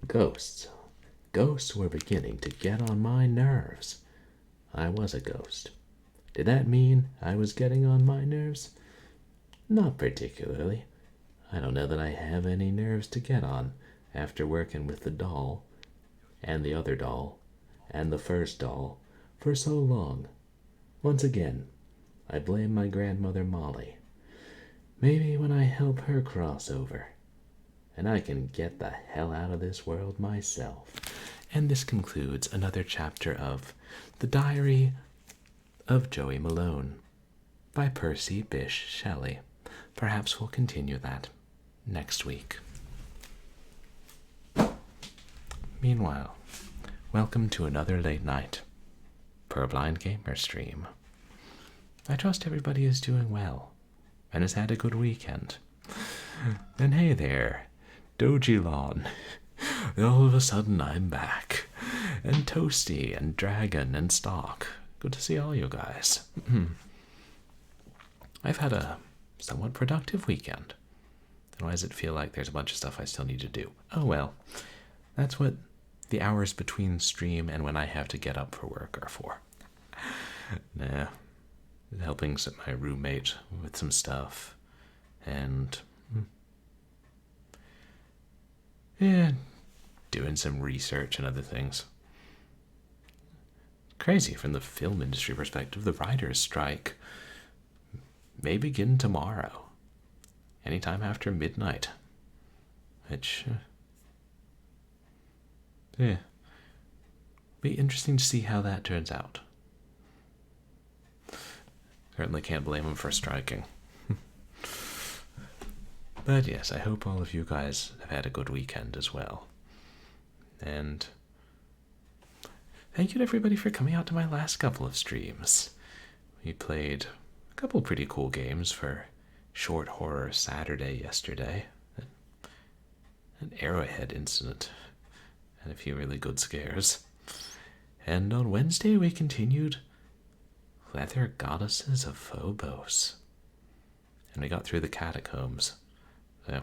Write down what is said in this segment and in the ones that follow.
Ghosts. Ghosts were beginning to get on my nerves. I was a ghost. Did that mean I was getting on my nerves? Not particularly. I don't know that I have any nerves to get on after working with the doll, and the other doll, and the first doll for so long. Once again, I blame my grandmother Molly. Maybe when I help her cross over, and I can get the hell out of this world myself. And this concludes another chapter of The Diary of Joey Malone by Percy Bysshe Shelley. Perhaps we'll continue that next week. Meanwhile, welcome to another late night Purblind Gamer stream. I trust everybody is doing well and has had a good weekend. And hey there, Doji Lawn. All of a sudden I'm back. And Toasty and Dragon and Stock. Good to see all you guys. I've had a somewhat productive weekend. And why does it feel like there's a bunch of stuff I still need to do? Oh well, that's what the hours between stream and when I have to get up for work are for. Nah, helping my roommate with some stuff. And yeah, doing some research and other things. Crazy from the film industry perspective. The writers' strike may begin tomorrow, anytime after midnight. Which, yeah, be interesting to see how that turns out. Certainly can't blame them for striking. But yes, I hope all of you guys have had a good weekend as well. And thank you to everybody for coming out to my last couple of streams. We played a couple pretty cool games for Short Horror Saturday yesterday. An arrowhead incident and a few really good scares. And on Wednesday we continued Leather Goddesses of Phobos. And we got through the catacombs. So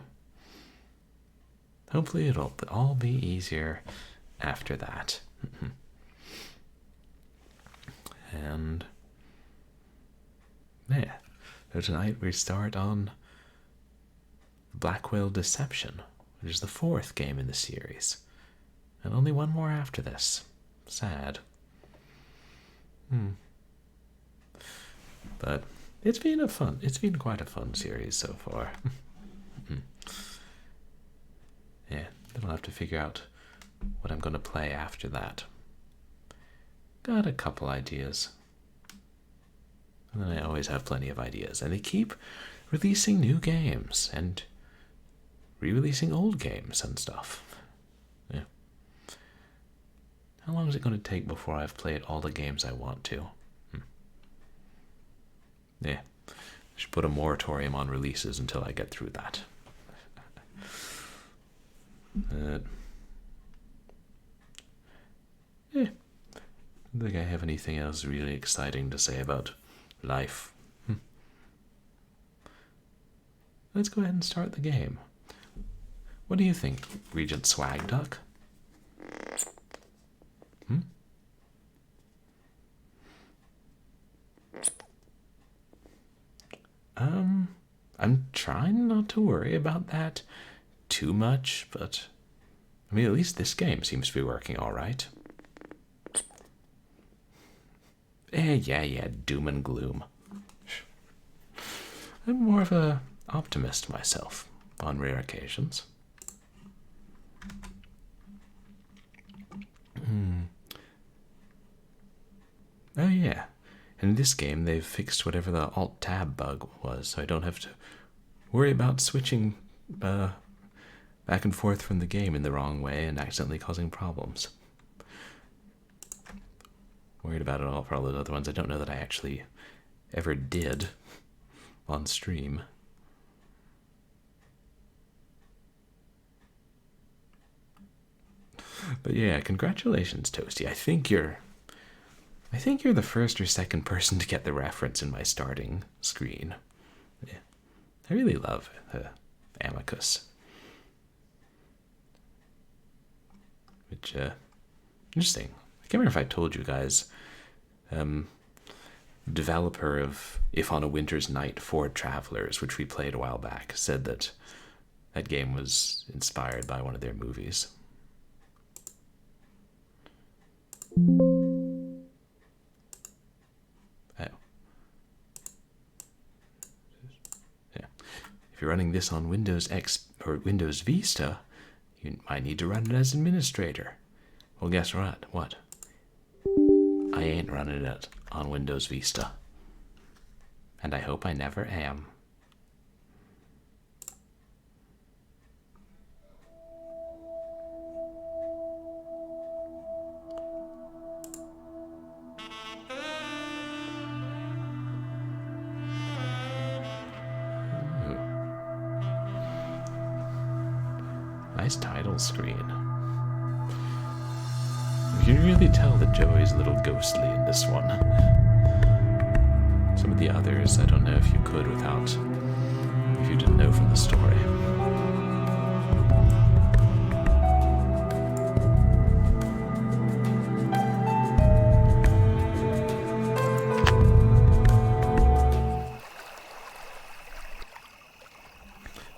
hopefully it'll all be easier after that. And yeah, so tonight we start on Blackwell Deception, which is the 4th game in the series. And only one more after this. Sad. But it's been quite a fun series so far. Yeah, then I'll have to figure out what I'm going to play after that. Got a couple ideas. And then I always have plenty of ideas. And they keep releasing new games and re-releasing old games and stuff. Yeah. How long is it going to take before I've played all the games I want to? Yeah. I should put a moratorium on releases until I get through that. Yeah. I don't think I have anything else really exciting to say about life. Let's go ahead and start the game. What do you think, Regent Swag Duck? I'm trying not to worry about that too much, but I mean, at least this game seems to be working all right. Yeah, doom and gloom. I'm more of a optimist myself on rare occasions. Oh yeah, in this game they've fixed whatever the Alt-Tab bug was, so I don't have to worry about switching back and forth from the game in the wrong way and accidentally causing problems. Worried about it all for all those other ones I don't know that I actually ever did on stream. But yeah, congratulations, Toasty. I think you're the first or second person to get the reference in my starting screen. Yeah. I really love Amicus. Which, interesting. I can't remember if I told you guys. Developer of If on a Winter's Night for Travelers, which we played a while back, said that that game was inspired by one of their movies. Oh. Yeah. If you're running this on Windows X or Windows Vista, you might need to run it as administrator. Well, guess what? What? I ain't running it on Windows Vista. And I hope I never am. Ooh. Nice title screen. You can really tell that Joey's a little ghostly in this one. Some of the others, I don't know if you could if you didn't know from the story.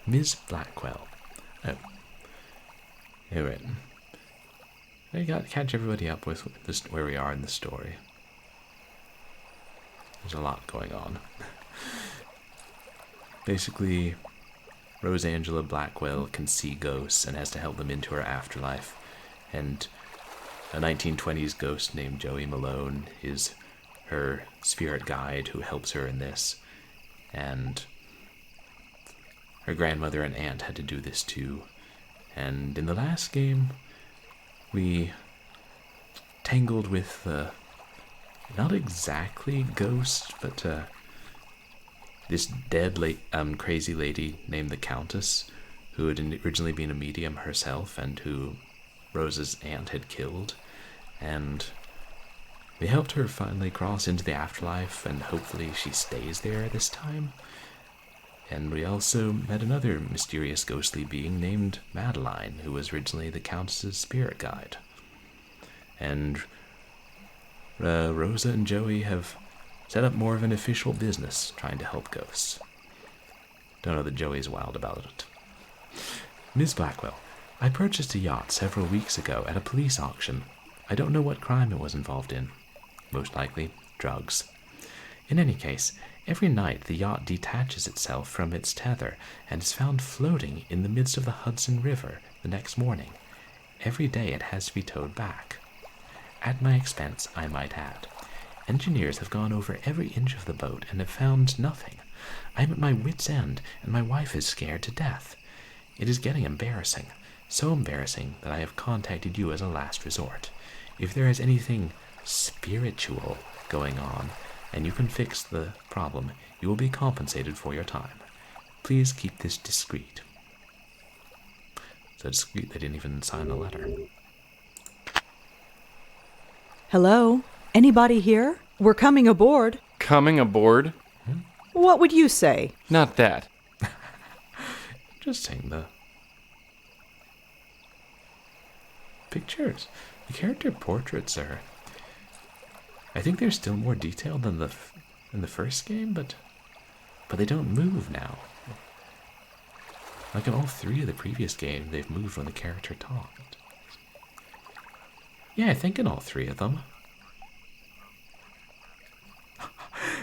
Ms. Blackwell. Oh. Alright. I got to catch everybody up with this, where we are in the story. There's a lot going on. Basically, Rosangela Blackwell can see ghosts and has to help them into her afterlife. And a 1920s ghost named Joey Malone is her spirit guide who helps her in this. And her grandmother and aunt had to do this too. And in the last game, we tangled with not exactly ghost, but this dead crazy lady named the Countess, who had originally been a medium herself and who Rosa's aunt had killed. And we helped her finally cross into the afterlife, and hopefully she stays there this time. And we also met another mysterious ghostly being named Madeline, who was originally the Countess's spirit guide. And Rosa and Joey have set up more of an official business trying to help ghosts. Don't know that Joey's wild about it. Ms. Blackwell, I purchased a yacht several weeks ago at a police auction. I don't know what crime it was involved in. Most likely, drugs. In any case, every night the yacht detaches itself from its tether and is found floating in the midst of the Hudson River the next morning. Every day it has to be towed back. At my expense, I might add. Engineers have gone over every inch of the boat and have found nothing. I am at my wit's end, and my wife is scared to death. It is getting embarrassing, so embarrassing that I have contacted you as a last resort. If there is anything spiritual going on, and you can fix the problem, you will be compensated for your time. Please keep this discreet. So discreet they didn't even sign the letter. Hello? Anybody here? We're coming aboard. Coming aboard? What would you say? Not that. Just saying the pictures. The character portraits are... I think they're still more detailed than in the first game, but they don't move now. Like in all three of the previous games, they've moved when the character talked. Yeah, I think in all three of them.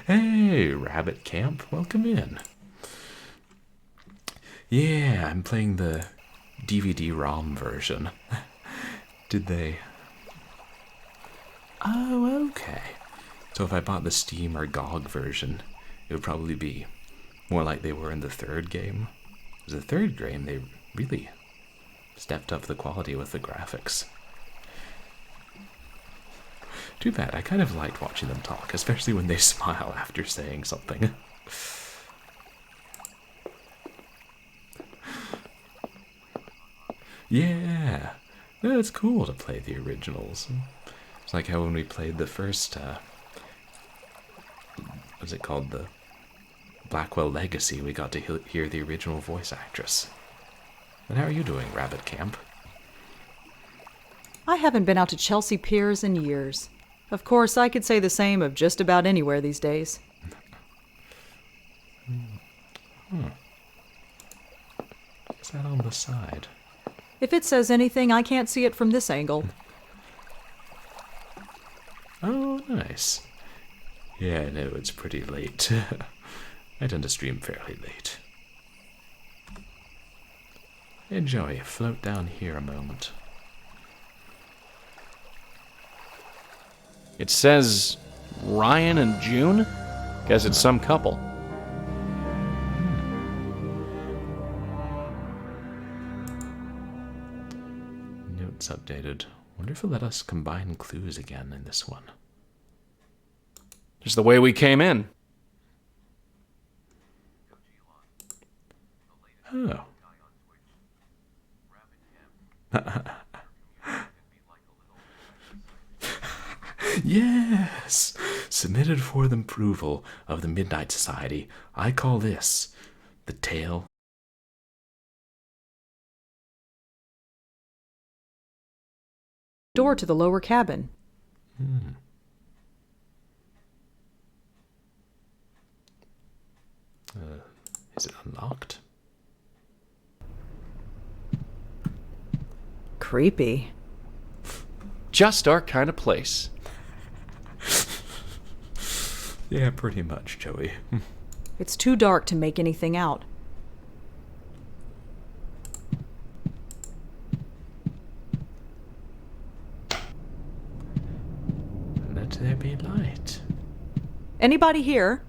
Hey, Rabbit Camp, welcome in. Yeah, I'm playing the DVD-ROM version. Did they... Oh, okay. So if I bought the Steam or GOG version, it would probably be more like they were in the third game. Because the third game, they really stepped up the quality with the graphics. Too bad, I kind of liked watching them talk, especially when they smile after saying something. Yeah, no, it's cool to play the originals. It's like how when we played the first, what's it called, the Blackwell Legacy, we got to hear the original voice actress. And how are you doing, Rabbit Camp? I haven't been out to Chelsea Piers in years. Of course, I could say the same of just about anywhere these days. What's that on the side? If it says anything, I can't see it from this angle. Oh, nice. Yeah, I know it's pretty late. I tend to stream fairly late. Hey, Joey, float down here a moment. It says Ryan and June? Guess it's some couple. Notes updated. Wonder if it'll let us combine clues again in this one. Just the way we came in. Oh. Yes! Submitted for the approval of the Midnight Society. I call this the tale. Door to the lower cabin. Is it unlocked? Creepy. Just our kind of place. Yeah, pretty much, Joey. It's too dark to make anything out. Let there be light. Anybody here?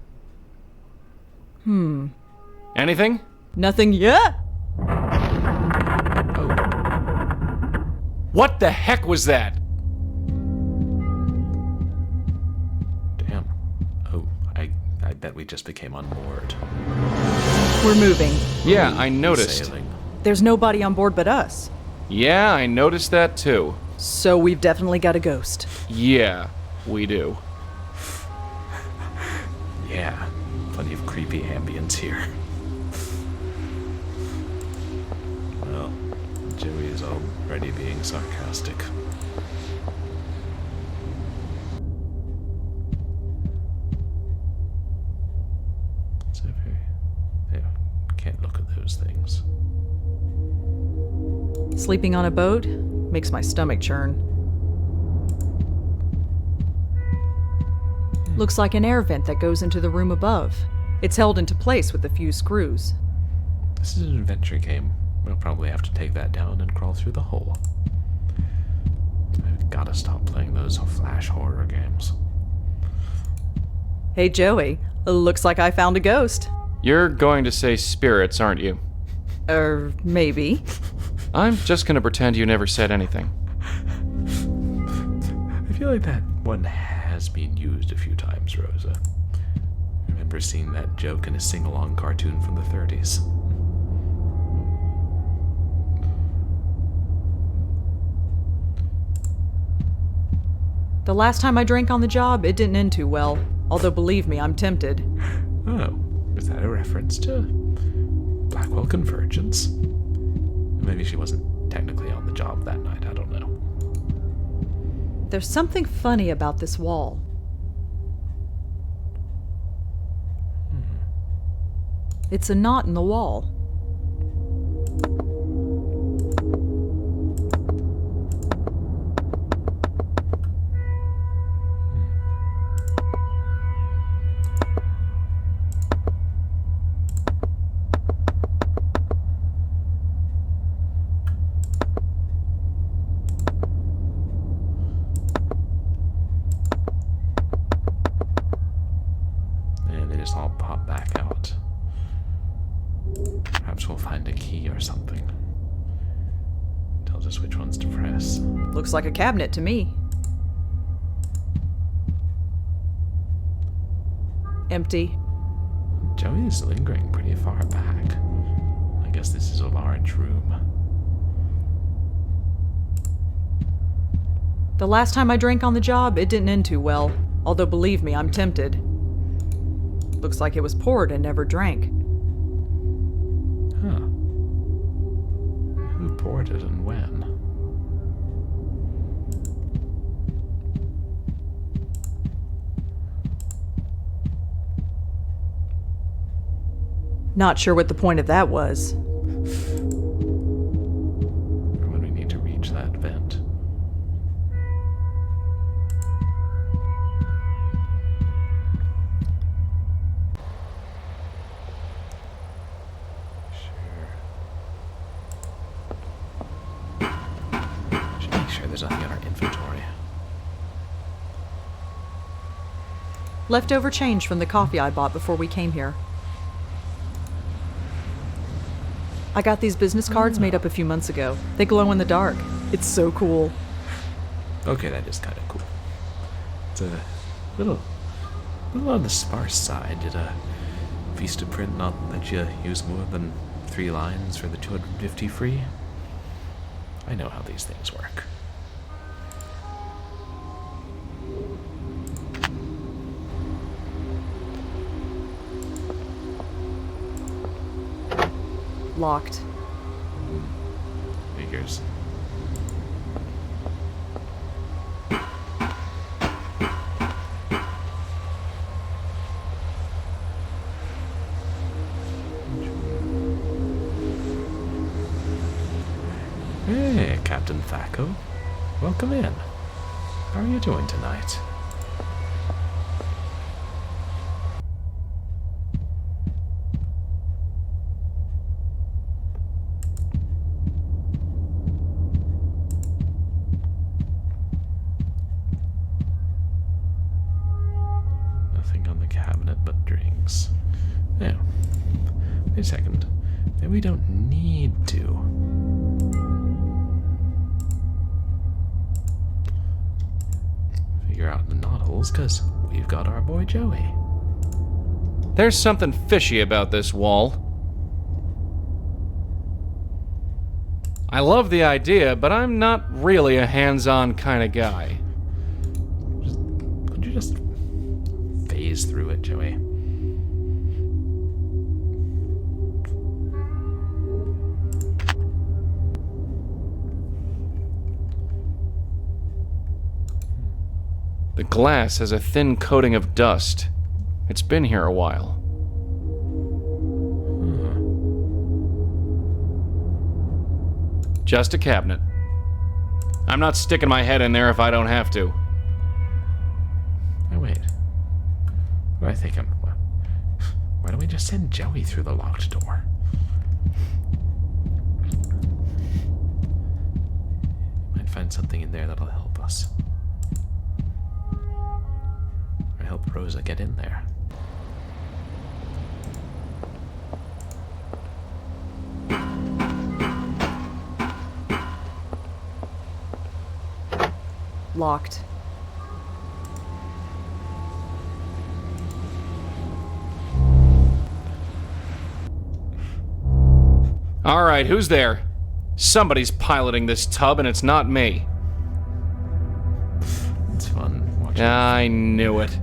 Anything? Nothing yet? Oh, What the heck was that? damn. Oh, I bet we just became unmoored. We're moving. Yeah, I noticed. Sailing. There's nobody on board but us. Yeah, I noticed that too. So we've definitely got a ghost. Yeah, we do. Yeah, plenty of creepy ambience here. Well, Joey is already being sarcastic. It's over. Yeah, can't look at those things. Sleeping on a boat makes my stomach churn. Looks like an air vent that goes into the room above. It's held into place with a few screws. This is an adventure game. We'll probably have to take that down and crawl through the hole. I've gotta stop playing those flash horror games. Hey Joey, looks like I found a ghost. You're going to say spirits, aren't you? Maybe. I'm just gonna pretend you never said anything. I feel like that one has been used a few times, Rosa. I remember seeing that joke in a sing-along cartoon from the 30s. The last time I drank on the job, it didn't end too well. Although believe me, I'm tempted. Oh, is that a reference to Blackwell Convergence? Maybe she wasn't technically on the job that night, I don't know. There's something funny about this wall. It's a knot in the wall. And they just all pop back out. Perhaps we'll find a key or something. Tells us which ones to press. Looks like a cabinet to me. Empty. Joey's lingering pretty far back. I guess this is a large room. The last time I drank on the job, it didn't end too well. Although believe me, I'm tempted. Looks like it was poured and never drank. Huh. Who poured it and when? Not sure what the point of that was. Or when we need to reach that vent. Should make sure there's nothing in our inventory. Leftover change from the coffee I bought before we came here. I got these business cards made up a few months ago. They glow in the dark. It's so cool. Okay, that is kind of cool. It's a little on the sparse side. Did Vista Print not let you use more than 3 lines for the 250 free? I know how these things work. Locked. Figures. Hey, Captain Thaco. Welcome in. How are you doing tonight? Nothing on the cabinet but drinks. Now, wait a second. Maybe we don't need to. Figure out the knotholes, because we've got our boy Joey. There's something fishy about this wall. I love the idea, but I'm not really a hands-on kind of guy. Could you just phase through it, Joey? The glass has a thin coating of dust. It's been here a while. Just a cabinet. I'm not sticking my head in there if I don't have to. Oh, wait. What do I think? Why don't we just send Joey through the locked door? Might find something in there that'll help us. Or help Rosa get in there. Locked. All right, who's there? Somebody's piloting this tub and it's not me. It's fun watching. I knew it.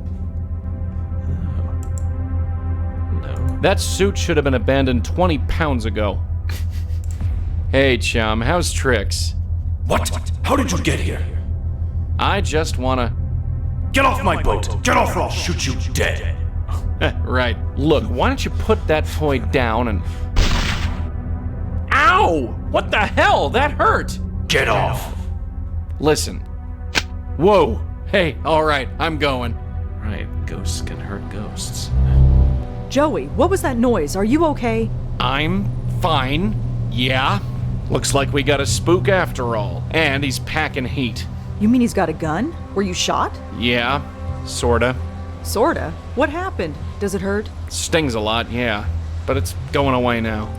No. That suit should have been abandoned 20 pounds ago. Hey, chum, how's tricks? What? How did you get here? I just wanna... Get off my boat! Get off or I'll shoot you dead! Right. Look, why don't you put that toy down and... Ow! What the hell? That hurt! Get off! Listen. Whoa! Hey, alright, I'm going. Right, ghosts can hurt ghosts. Joey, what was that noise? Are you okay? I'm fine. Yeah. Looks like we got a spook after all. And he's packing heat. You mean he's got a gun? Were you shot? Yeah, sorta. Sorta. What happened? Does it hurt? Stings a lot, yeah. But it's going away now.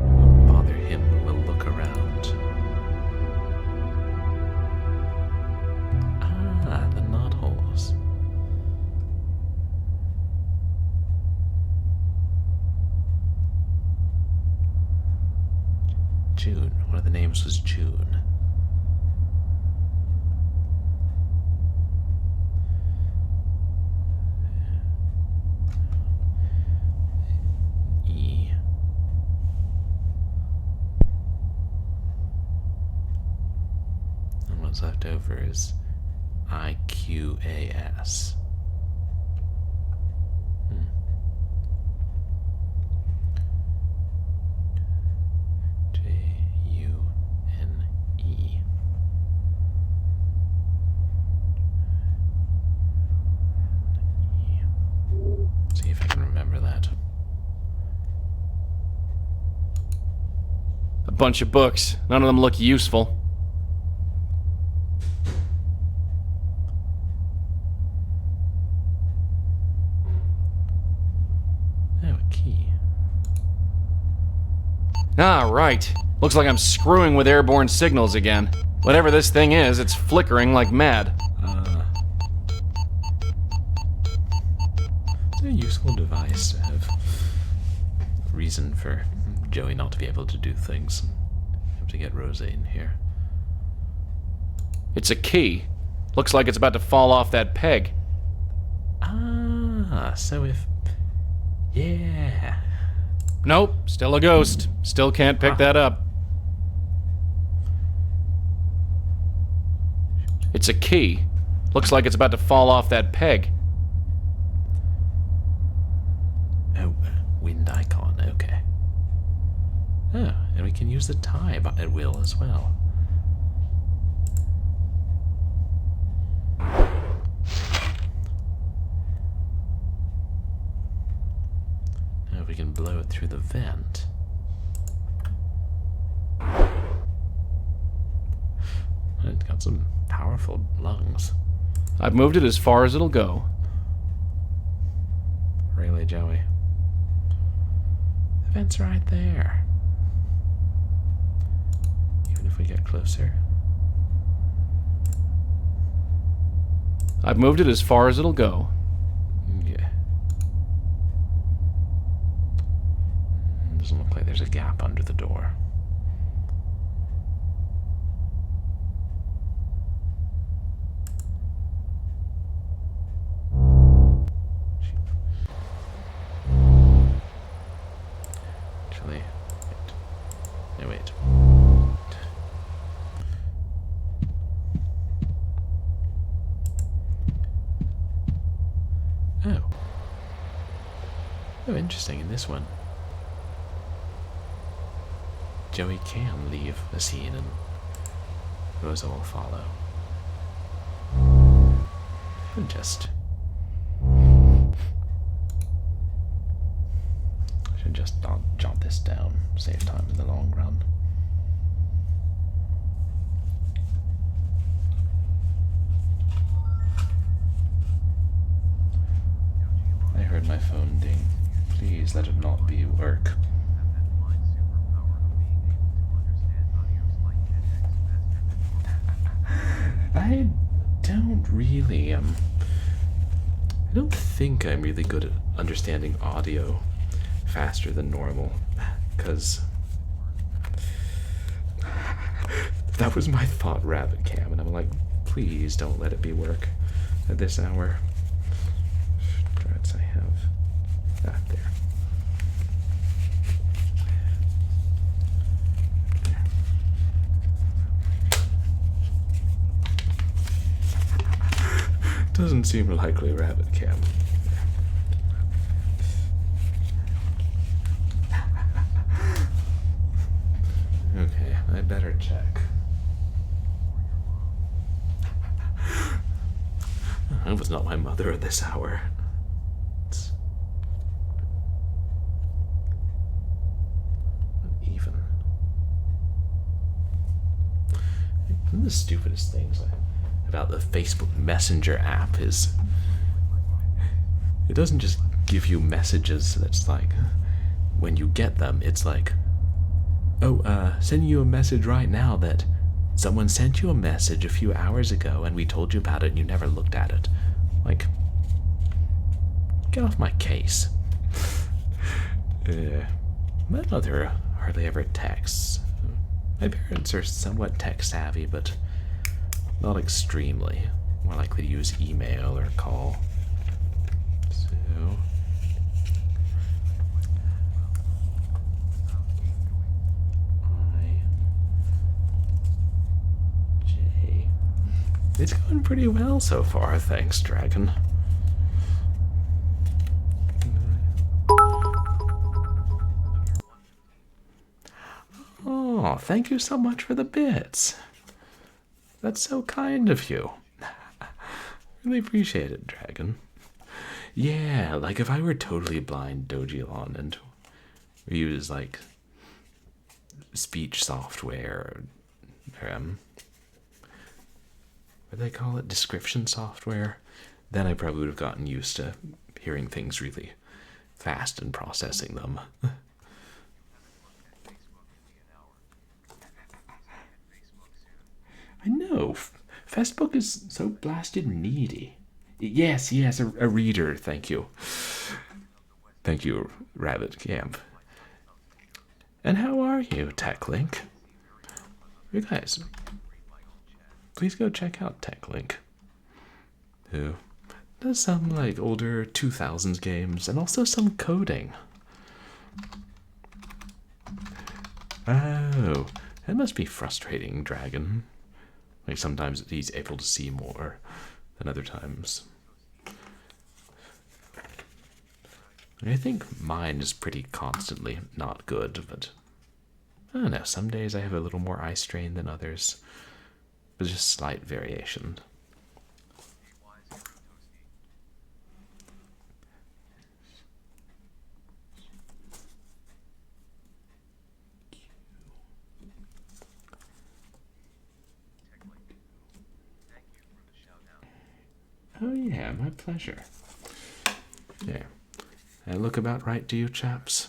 Won't bother him, we'll look around. Ah, the knotholes. June. One of the names was June. E. what's left over is IQAS. JUNE. See if I can remember that. A bunch of books. None of them look useful. Oh, a key. Ah, right. Looks like I'm screwing with airborne signals again. Whatever this thing is, it's flickering like mad. It's a useful device to have reason for Joey not to be able to do things. Have to get Rosa in here. It's a key. Looks like it's about to fall off that peg. Ah, so if... Yeah. Nope, still a ghost. Still can't pick that up. It's a key. Looks like it's about to fall off that peg. Oh, wind icon, okay. Oh, and we can use the tie at will as well. Now if we can blow it through the vent. It's got some powerful lungs. I've moved it as far as it'll go. Really, Joey? The vent's right there. Even if we get closer. I've moved it as far as it'll go. Yeah. Doesn't look like there's a gap under the door. Actually, wait. No, wait. Oh. Oh, interesting. In this one, Joey can leave a scene and Rosa will follow. And just... I should just jot this down. Save time in the long run. I heard my phone ding. Please let it not be work. I don't really, I don't think I'm really good at understanding audio faster than normal, because that was my thought, rabbit cam, and I'm like, please don't let it be work at this hour. Threads I have. Ah, there. Doesn't seem likely, rabbit cam. Okay, I better check. I was not my mother at this hour. It's even. One of the stupidest things about the Facebook Messenger app is it doesn't just give you messages that's like, when you get them, it's like, oh, sending you a message right now that someone sent you a message a few hours ago and we told you about it and you never looked at it. Like, get off my case. My mother hardly ever texts. My parents are somewhat tech savvy, but not extremely. More likely to use email or call. So... It's going pretty well so far, thanks, Dragon. Oh, thank you so much for the bits. That's so kind of you. Really appreciate it, Dragon. Yeah, like if I were totally blind Dojilon and use like speech software, what do they call it? Description software, then I probably would have gotten used to hearing things really fast and processing them. I know. Facebook is so blasted needy. Yes, a reader, thank you. Thank you, Rabbit Camp. And how are you, TechLink? You guys, please go check out TechLink, who does some like older 2000s games and also some coding. Oh, that must be frustrating, Dragon. Like sometimes he's able to see more than other times. I think mine is pretty constantly not good, but I don't know, some days I have a little more eye strain than others, but just slight variation. Oh yeah, my pleasure. There. I look about right to you chaps.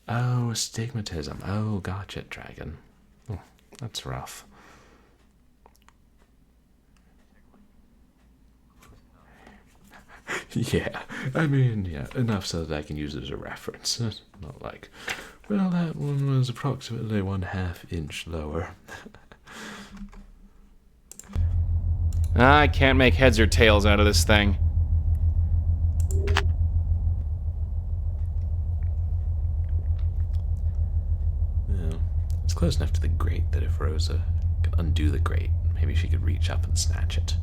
Oh, astigmatism. Oh, gotcha, Dragon. Oh, that's rough. Yeah, I mean, yeah, enough so that I can use it as a reference. Not like, well, that one was approximately 1/2 inch lower. I can't make heads or tails out of this thing. Well, it's close enough to the grate that if Rosa could undo the grate, maybe she could reach up and snatch it.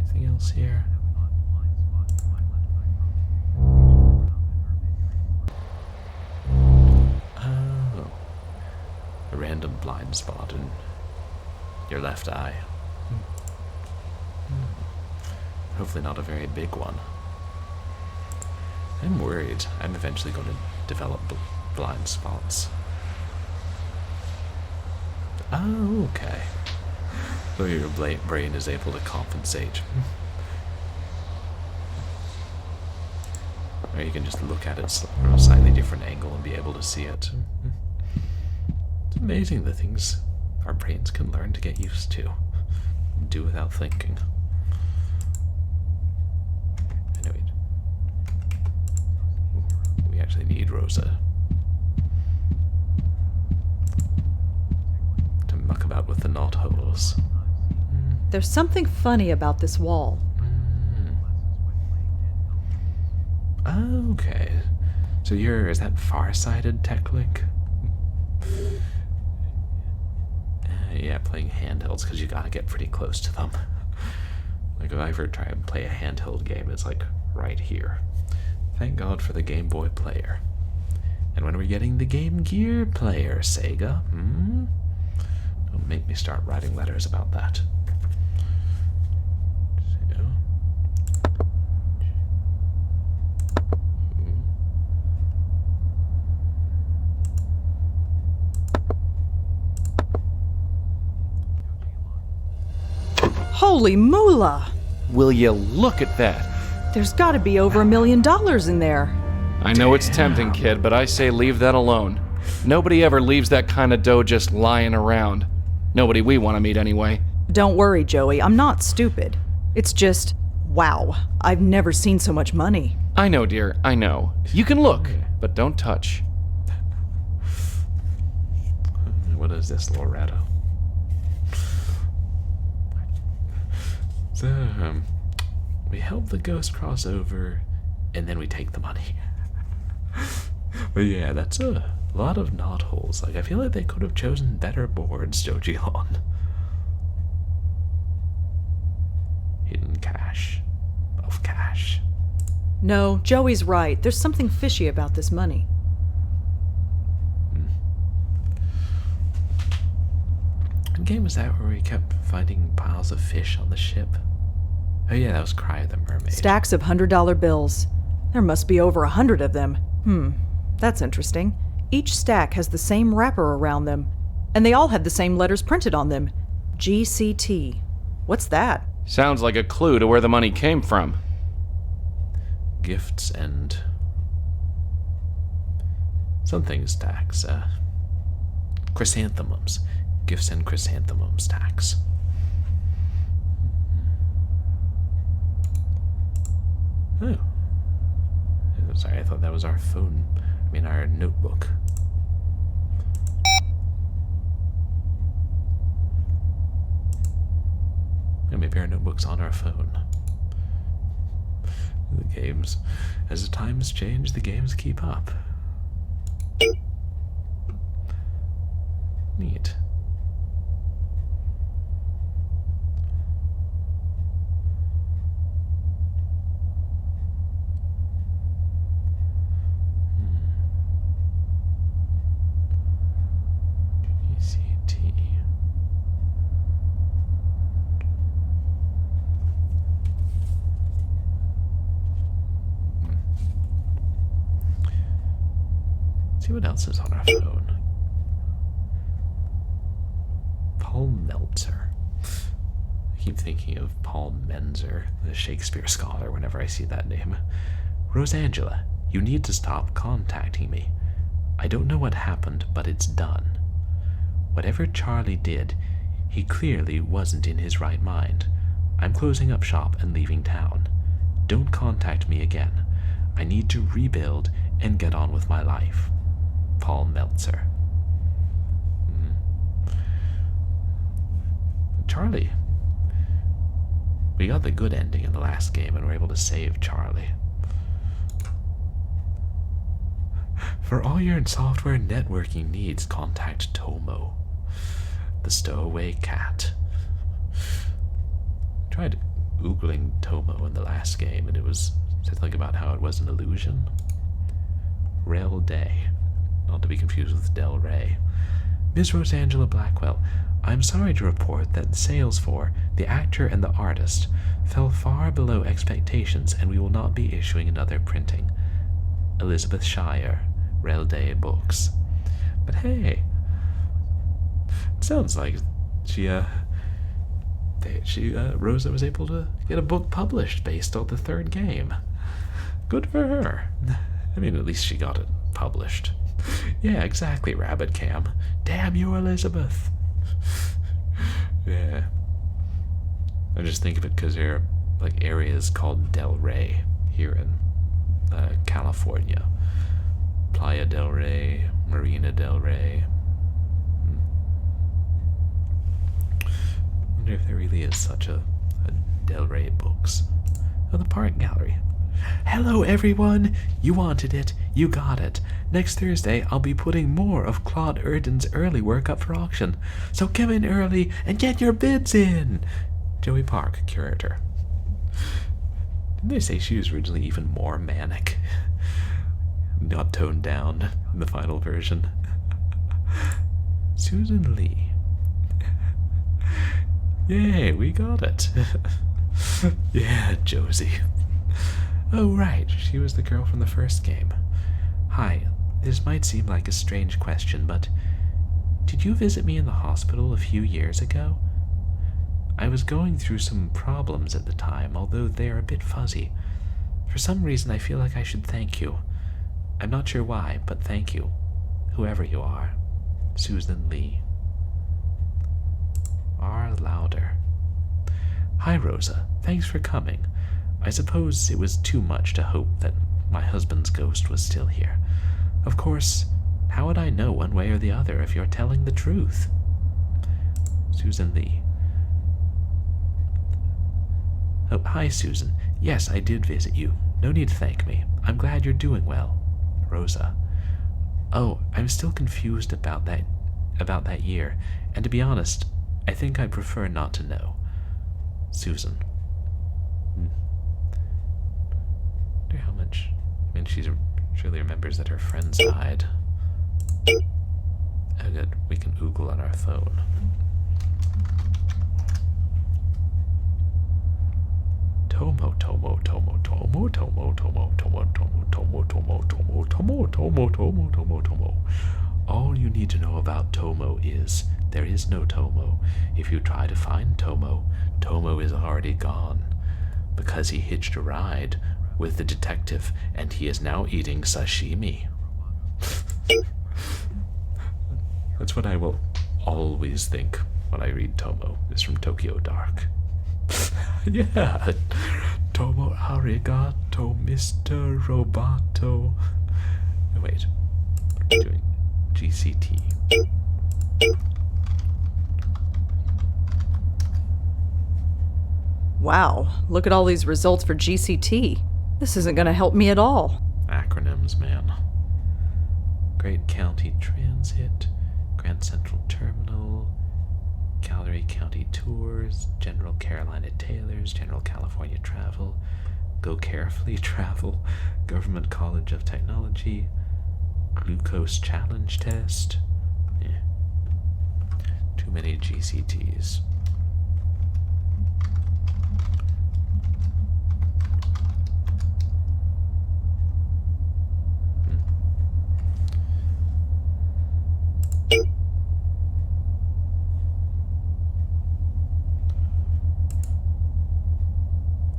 Anything else here? Oh, a random blind spot in your left eye. Hopefully not a very big one. I'm worried I'm eventually going to develop blind spots. Oh, okay. So your brain is able to compensate. Or you can just look at it from a slightly different angle and be able to see it. It's amazing the things our brains can learn to get used to. Do without thinking. Anyway, we actually need Rosa to muck about with the knot holes. There's something funny about this wall. Okay. So is that far-sighted, TechLink? Yeah, playing handhelds, because you gotta get pretty close to them. Like, if I ever try and play a handheld game, it's like right here. Thank God for the Game Boy player. And when we're getting the Game Gear player, Sega? Don't make me start writing letters about that. Holy moolah! Will you look at that? There's gotta be over $1 million in there. I know it's tempting, kid, but I say leave that alone. Nobody ever leaves that kind of dough just lying around. Nobody we want to meet anyway. Don't worry, Joey, I'm not stupid. It's just, wow, I've never seen so much money. I know, dear, I know. You can look, but don't touch. What is this, Loretto? So, we help the ghost cross over, and then we take the money. But yeah, that's a lot of knot holes. Like, I feel like they could have chosen better boards, Joji-hon. Hidden cache of cash. No, Joey's right. There's something fishy about this money. What game was that where we kept finding piles of fish on the ship? Oh yeah, that was Cry of the Mermaid. Stacks of $100 bills. There must be over 100 of them. That's interesting. Each stack has the same wrapper around them, and they all have the same letters printed on them. GCT. What's that? Sounds like a clue to where the money came from. Gifts and something stacks. Chrysanthemums. Gifts and chrysanthemum stacks. Oh. Sorry, I thought that was our phone. I mean, our notebook. Yeah, maybe our notebook's on our phone. The games, as the times change, the games keep up. Neat. GCT. See what else is on our phone. Paul Meltzer. I keep thinking of Paul Menzer, the Shakespeare scholar, whenever I see that name. Rosangela, you need to stop contacting me. I don't know what happened, but it's done. Whatever Charlie did, he clearly wasn't in his right mind. I'm closing up shop and leaving town. Don't contact me again. I need to rebuild and get on with my life. Paul Meltzer. Charlie. We got the good ending in the last game and were able to save Charlie. For all your software networking needs, contact Tomo, the stowaway cat. Tried Googling Tomo in the last game and it was something about how it was an illusion. Rel Day, not to be confused with Del Rey. Ms. Rosangela Blackwell, I'm sorry to report that sales for The Actor and the Artist fell far below expectations and we will not be issuing another printing. Elizabeth Shire, Rel Day Books. But hey, it sounds like Rosa was able to get a book published based on the third game. Good for her. I mean, at least she got it published. Yeah, exactly, Rabbit Cam. Damn you, Elizabeth. Yeah. I just think of it because there are like areas called Del Rey here in California. Playa del Rey, Marina del Rey. I wonder if there really is such a Del Rey Books. Oh, the Park Gallery. Hello, everyone! You wanted it. You got it. Next Thursday, I'll be putting more of Claude Erdon's early work up for auction. So come in early and get your bids in! Joey Park, curator. Didn't they say she was originally even more manic? Not toned down in the final version. Susan Lee. Yay, we got it. Yeah, Josie. Oh, right, she was the girl from the first game. Hi, this might seem like a strange question, but did you visit me in the hospital a few years ago? I was going through some problems at the time, although they are a bit fuzzy. For some reason, I feel like I should thank you. I'm not sure why, but thank you, whoever you are. Susan Lee. R. Louder. Hi, Rosa. Thanks for coming. I suppose it was too much to hope that my husband's ghost was still here. Of course, how would I know one way or the other if you're telling the truth? Susan Lee. Oh, hi, Susan. Yes, I did visit you. No need to thank me. I'm glad you're doing well. Rosa. Oh, I'm still confused about that year, and to be honest, I think I prefer not to know. Susan. Wonder how much. I mean, she surely remembers that her friends died. Oh, good. We can Google on our phone. Tomo. All you need to know about Tomo is there is no Tomo. If you try to find Tomo, Tomo is already gone. Because he hitched a ride with the detective and he is now eating sashimi. That's what I will always think when I read Tomo. It's from Tokyo Dark. Yeah. Tomo arigato, Mr. Roboto. Wait. What are we doing? GCT. Wow, look at all these results for GCT. This isn't going to help me at all. Acronyms, man. Great County Transit, Grand Central Terminal, Gallery County Tours, General Carolina Tailors, General California Travel, Go Carefully Travel, Government College of Technology, Glucose Challenge Test. Too many GCTs.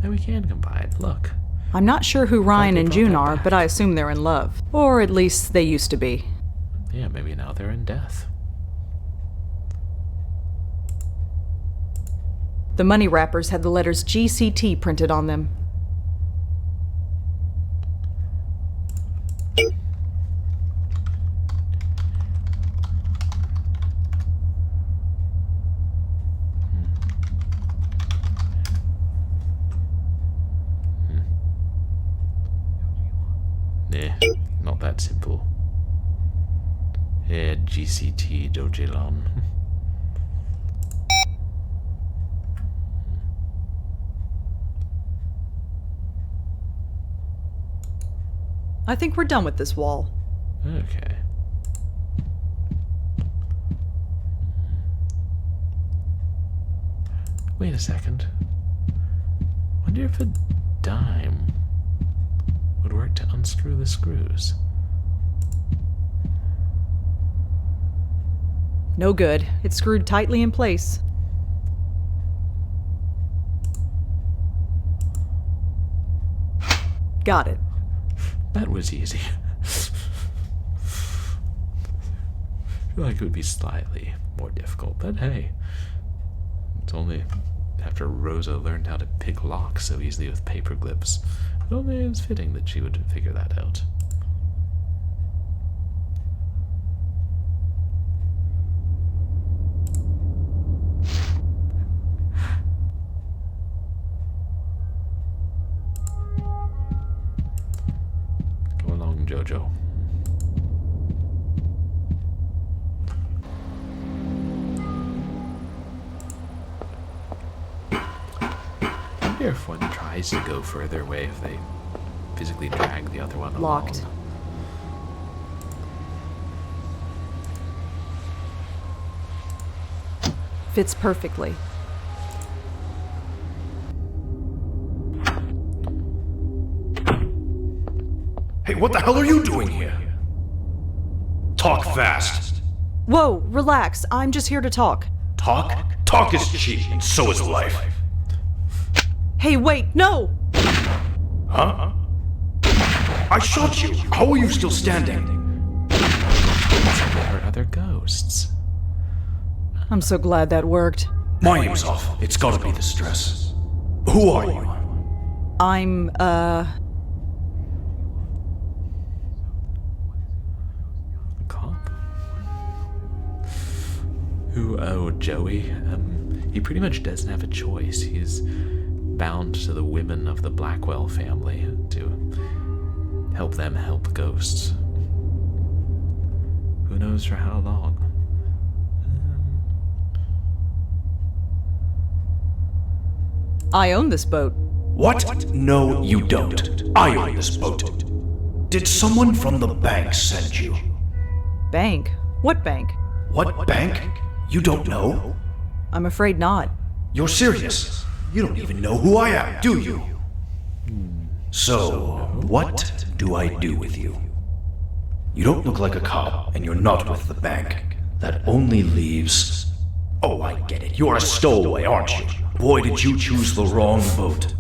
And we can combine. Look. I'm not sure who Ryan they and brought June that are, back. but I assume they're in love. Or at least they used to be. Yeah, maybe now they're in death. The money wrappers had the letters GCT printed on them. Nah, not that simple. Yeah, GCT Dojilon. I think we're done with this wall. Okay. Wait a second. Wonder if a dime would work to unscrew the screws. No good. It's screwed tightly in place. Got it. That was easy. I feel like it would be slightly more difficult, but hey. It's only after Rosa learned how to pick locks so easily with paper clips. It only is fitting that she would figure that out. Go along, Jojo. I wonder if one tries to go further away if they physically drag the other one Locked. along. Fits perfectly. Hey, what the hell are you doing here? Talk fast. Whoa, relax. I'm just here to talk. Talk? Talk is cheap, and so is life. Hey, wait, no! Huh? I shot you. How are you still standing? There are other ghosts. I'm so glad that worked. My aim's off. It's gotta be the stress. Who are you? I'm, A cop? Who, oh, Joey? He pretty much doesn't have a choice. He's bound to the women of the Blackwell family to help them help ghosts. Who knows for how long? I own this boat. What? No, you don't. I own this boat. Did someone from the bank send you? Bank? What bank? What bank? You don't know? I'm afraid not. You're serious? You don't even know who I am, do you? So, what do I do with you? You don't look like a cop, and you're not with the bank. That only leaves... Oh, I get it. You're a stowaway, aren't you? Boy, did you choose the wrong boat.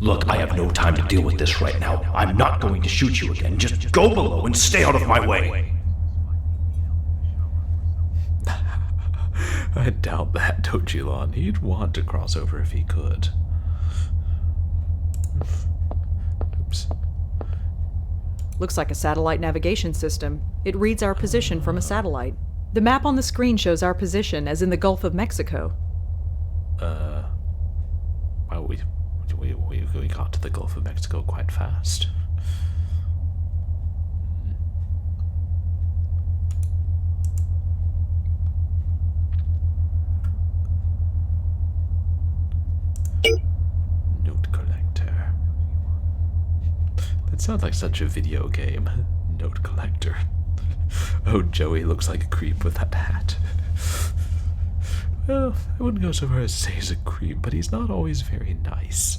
Look, I have no time to deal with this right now. I'm not going to shoot you again. Just go below and stay out of my way. I doubt that, Tojilon. He'd want to cross over if he could. Oops. Looks like a satellite navigation system. It reads our position from a satellite. The map on the screen shows our position as in the Gulf of Mexico. Well, we got to the Gulf of Mexico quite fast. Note collector. That sounds like such a video game. Note collector. Oh, Joey looks like a creep with that hat. Well, I wouldn't go so far as to say he's a creep, but he's not always very nice.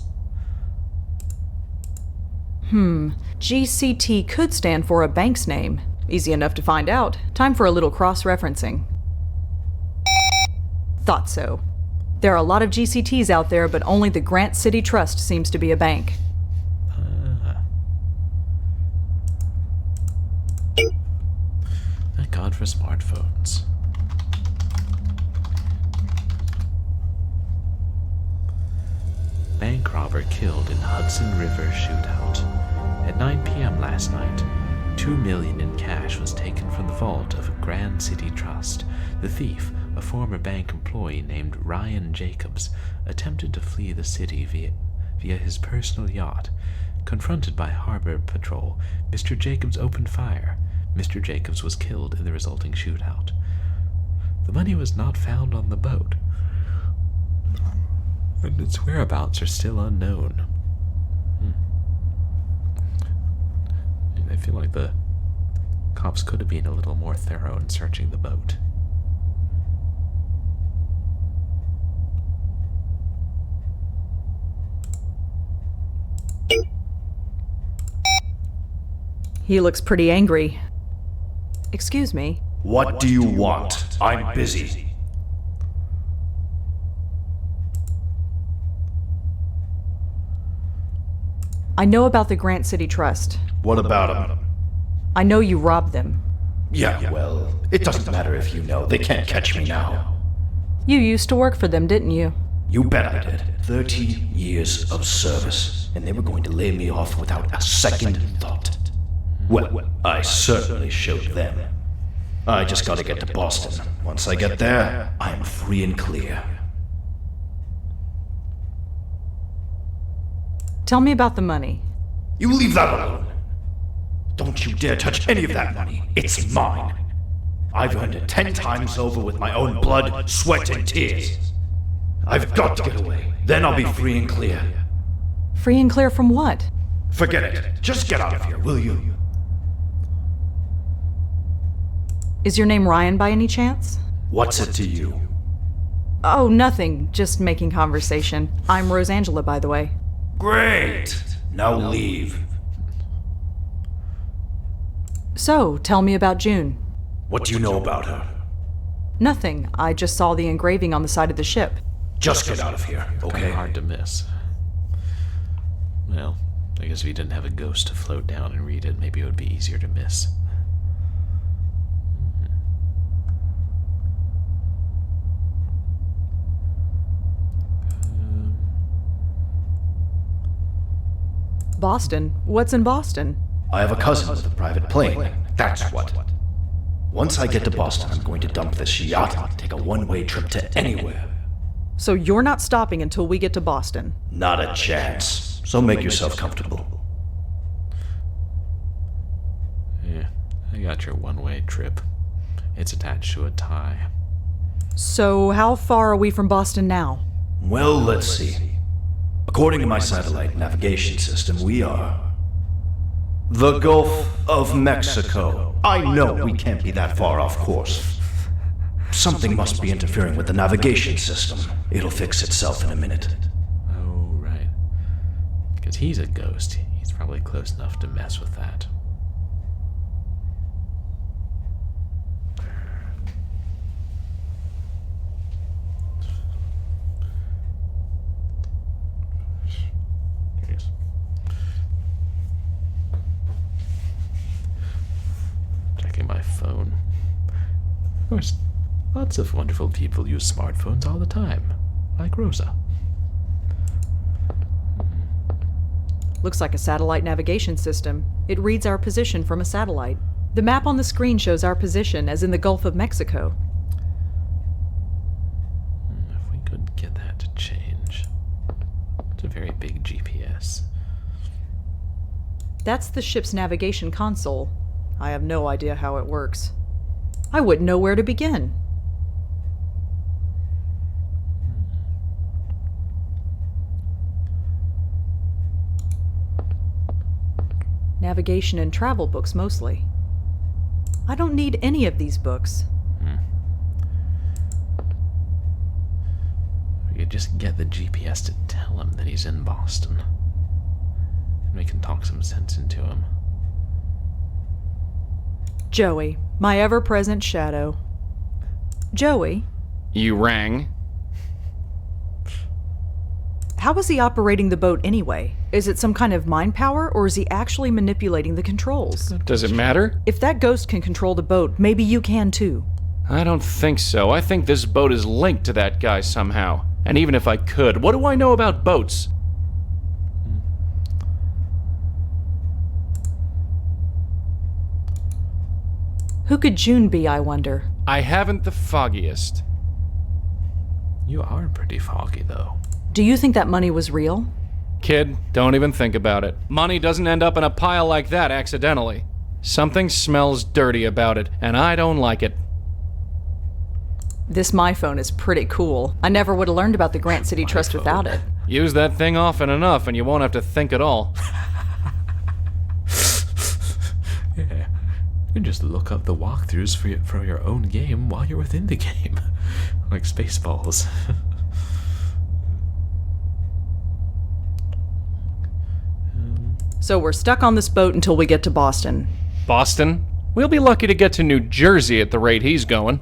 GCT could stand for a bank's name. Easy enough to find out. Time for a little cross-referencing. Thought so. There are a lot of GCTs out there, but only the Grant City Trust seems to be a bank. Thank God for smartphones. Bank robber killed in Hudson River shootout. At 9 p.m. last night, $2 million in cash was taken from the vault of Grand City Trust. The thief, a former bank employee named Ryan Jacobs, attempted to flee the city via his personal yacht. Confronted by Harbor Patrol, Mr. Jacobs opened fire. Mr. Jacobs was killed in the resulting shootout. The money was not found on the boat, and its whereabouts are still unknown. I feel like the cops could have been a little more thorough in searching the boat. He looks pretty angry. Excuse me. What do you want? I'm busy. I know about the Grant City Trust. What about him? I know you robbed them. Yeah, well, it doesn't matter if you know. They can't catch me now. You used to work for them, didn't you? You bet I did. 30 years of service, and they were going to lay me off without a second thought. Well, I certainly showed them. I just gotta get to Boston. Once I get there, I'm free and clear. Tell me about the money. You leave that alone. Don't you dare touch any of that money. It's mine. I've earned it 10 times over with my own blood, sweat, and tears. I've got to get away. Then I'll be free and clear. Free and clear from what? Forget it. Just get out of here, will you? Is your name Ryan by any chance? What's it to you? Oh, nothing. Just making conversation. I'm Rosangela, by the way. Great! Now leave. So, tell me about June. What do you know about her? Nothing. I just saw the engraving on the side of the ship. Just get out of here, Kind okay? of hard to miss. Well, I guess if you didn't have a ghost to float down and read it, maybe it would be easier to miss. Boston? What's in Boston? I have a cousin with a private plane. That's what. Once I get to Boston, I'm going to dump this yacht and take a one-way trip to anywhere. So you're not stopping until we get to Boston? Not a chance. So make yourself comfortable. Yeah, I got your one-way trip. It's attached to a tie. So, how far are we from Boston now? Well, let's see. According to my satellite navigation system, we are... the Gulf of Mexico. I know we can't be that far off course. Something must be interfering with the navigation system. It'll fix itself in a minute. Oh, right. Because he's a ghost. He's probably close enough to mess with that. Checking my phone. Of course, lots of wonderful people use smartphones all the time, like Rosa. Looks like a satellite navigation system. It reads our position from a satellite. The map on the screen shows our position as in the Gulf of Mexico. If we could get that to change. It's a very big GPS. That's the ship's navigation console. I have no idea how it works. I wouldn't know where to begin. Navigation and travel books mostly. I don't need any of these books. We could just get the GPS to tell him that he's in Boston. And we can talk some sense into him. Joey, my ever-present shadow. Joey, You rang. how is he operating the boat anyway? Is it some kind of mind power, or is he actually manipulating the controls? Does it matter? If that ghost can control the boat, maybe you can too. I don't think so. I think this boat is linked to that guy somehow. And even if I could, what do I know about boats? Who could June be, I wonder? I haven't the foggiest. You are pretty foggy, though. Do you think that money was real? Kid, don't even think about it. Money doesn't end up in a pile like that accidentally. Something smells dirty about it, and I don't like it. This my phone is pretty cool. I never would have learned about the Grant City Trust phone. without it. Use that thing often enough and you won't have to think at all. Yeah. You can just look up the walkthroughs for your own game while you're within the game. Like Spaceballs. So we're stuck on this boat until we get to Boston. Boston? We'll be lucky to get to New Jersey at the rate he's going.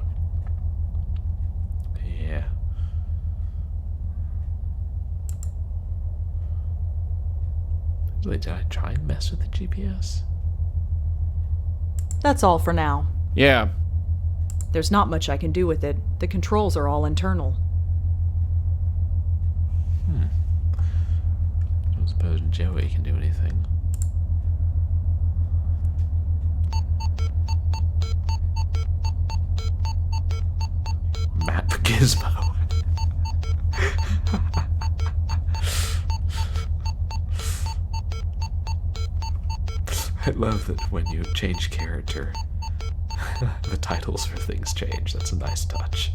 Yeah. Really, did I try and mess with the GPS? That's all for now. Yeah. There's not much I can do with it. The controls are all internal. I don't suppose Joey can do anything. Map Gizmo. I love that when you change character, the titles for things change. That's a nice touch.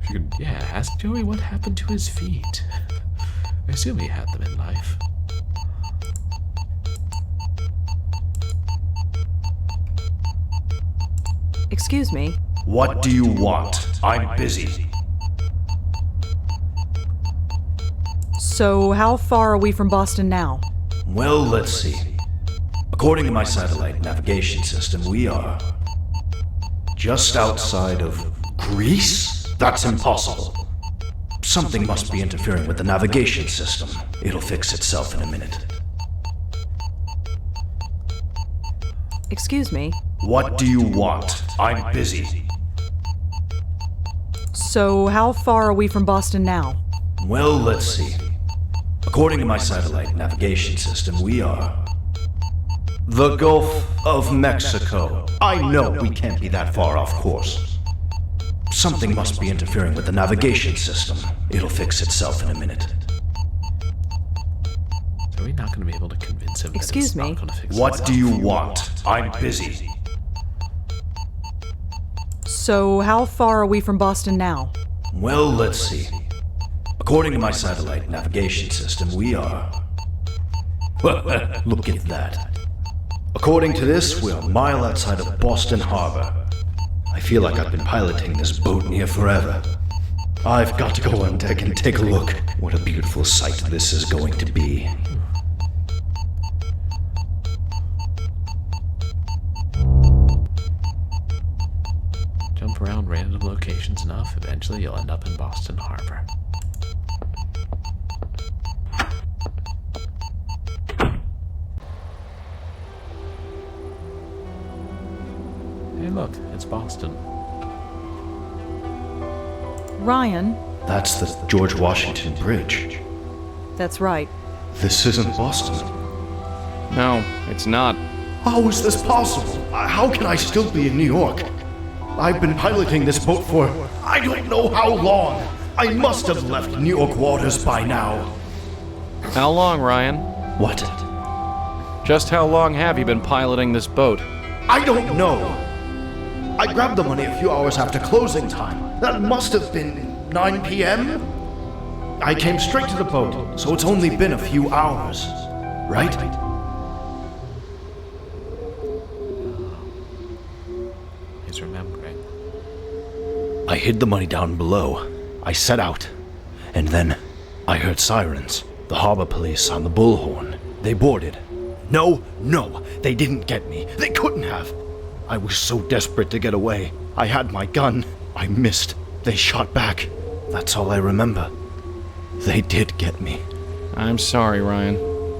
If you could, yeah, ask Joey what happened to his feet. I assume he had them in life. Excuse me. What do you want? I'm busy. So how far are we from Boston now? Well, let's see. According to my satellite navigation system, we are... just outside of Greece? That's impossible. Something must be interfering with the navigation system. It'll fix itself in a minute. Excuse me. What do you want? I'm busy. So how far are we from Boston now? Well, let's see. According to my satellite navigation system, we are... the Gulf of Mexico. I know we can't be that far off course. Something must be interfering with the navigation system. It'll fix itself in a minute. So we're not going to be able to convince him Excuse that it's me. not going to fix What itself. do you want? I'm busy. So, how far are we from Boston now? Well, let's see. According to my satellite navigation system, we are... Look at that. According to this, we're a mile outside of Boston Harbor. I feel like I've been piloting this boat near forever. I've got to go on deck and take a look. What a beautiful sight this is going to be. Jump around random locations enough, eventually you'll end up in Boston Harbor. Hey look, it's Boston. Ryan, That's the George Washington Bridge. that's right. This isn't Boston. No, it's not. How is this possible? How can I still be in New York? I've been piloting this boat for I don't know how long. I must have left New York waters by now. How long, Ryan? What? Just how long have you been piloting this boat? I don't know. I grabbed the money a few hours after closing time. That must have been 9 p.m.? I came straight to the boat, so it's only been a few hours. Right? He's remembering. I hid the money down below. I set out. And then I heard sirens. The harbor police on the bullhorn. They boarded. No, they didn't get me. They couldn't have. I was so desperate to get away. I had my gun. I missed. They shot back. That's all I remember. They did get me. I'm sorry, Ryan.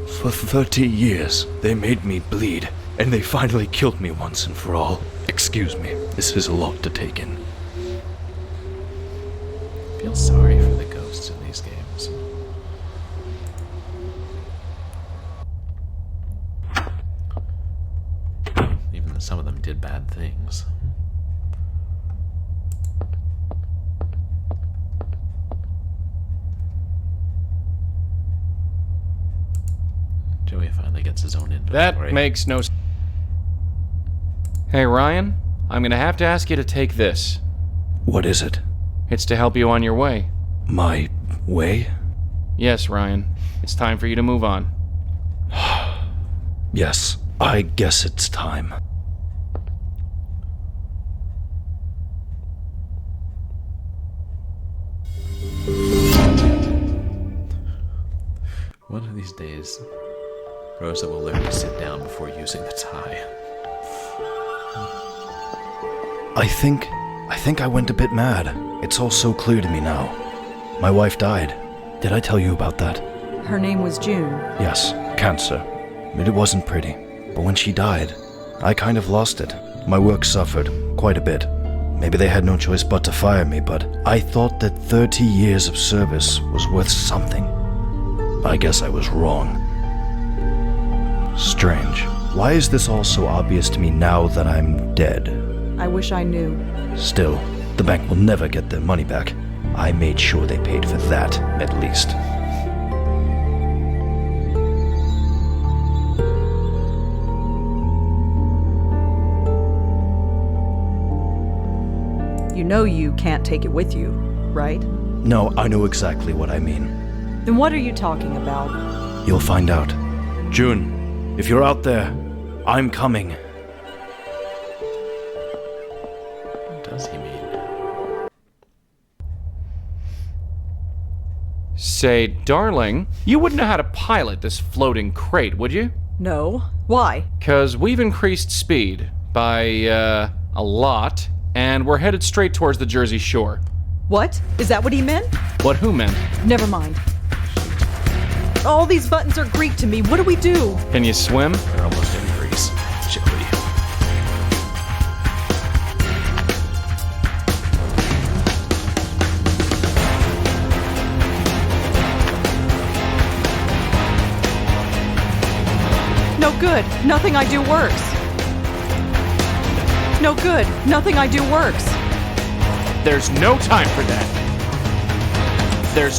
For 30 years, they made me bleed. And they finally killed me once and for all. Excuse me, this is a lot to take in. I feel sorry for the ghosts in these games. Even though some of them did bad things. Joey finally gets his own inventory. That makes no sense. Hey, Ryan, I'm gonna have to ask you to take this. What is it? It's to help you on your way. My way? Yes, Ryan. It's time for you to move on. Yes, I guess it's time. One of these days, Rosa will learn to sit down before using the tie. I think I went a bit mad. It's all so clear to me now. My wife died. Did I tell you about that? Her name was June. Yes, cancer. It wasn't pretty. But when she died, I kind of lost it. My work suffered quite a bit. Maybe they had no choice but to fire me, but I thought that 30 years of service was worth something. I guess I was wrong. Strange. Why is this all so obvious to me now that I'm dead? I wish I knew. Still, the bank will never get their money back. I made sure they paid for that, at least. You know you can't take it with you, right? No, I know exactly what I mean. Then what are you talking about? You'll find out. June, if you're out there, I'm coming. What does he mean? Say, darling, you wouldn't know how to pilot this floating crate, would you? No. Why? 'Cause we've increased speed by, a lot, and we're headed straight towards the Jersey Shore. What? Is that what he meant? What who meant? Never mind. All these buttons are Greek to me. What do we do? Can you swim? They're almost in Greece. Joey. No good. Nothing I do works. No good. Nothing I do works. There's no time for that. There's...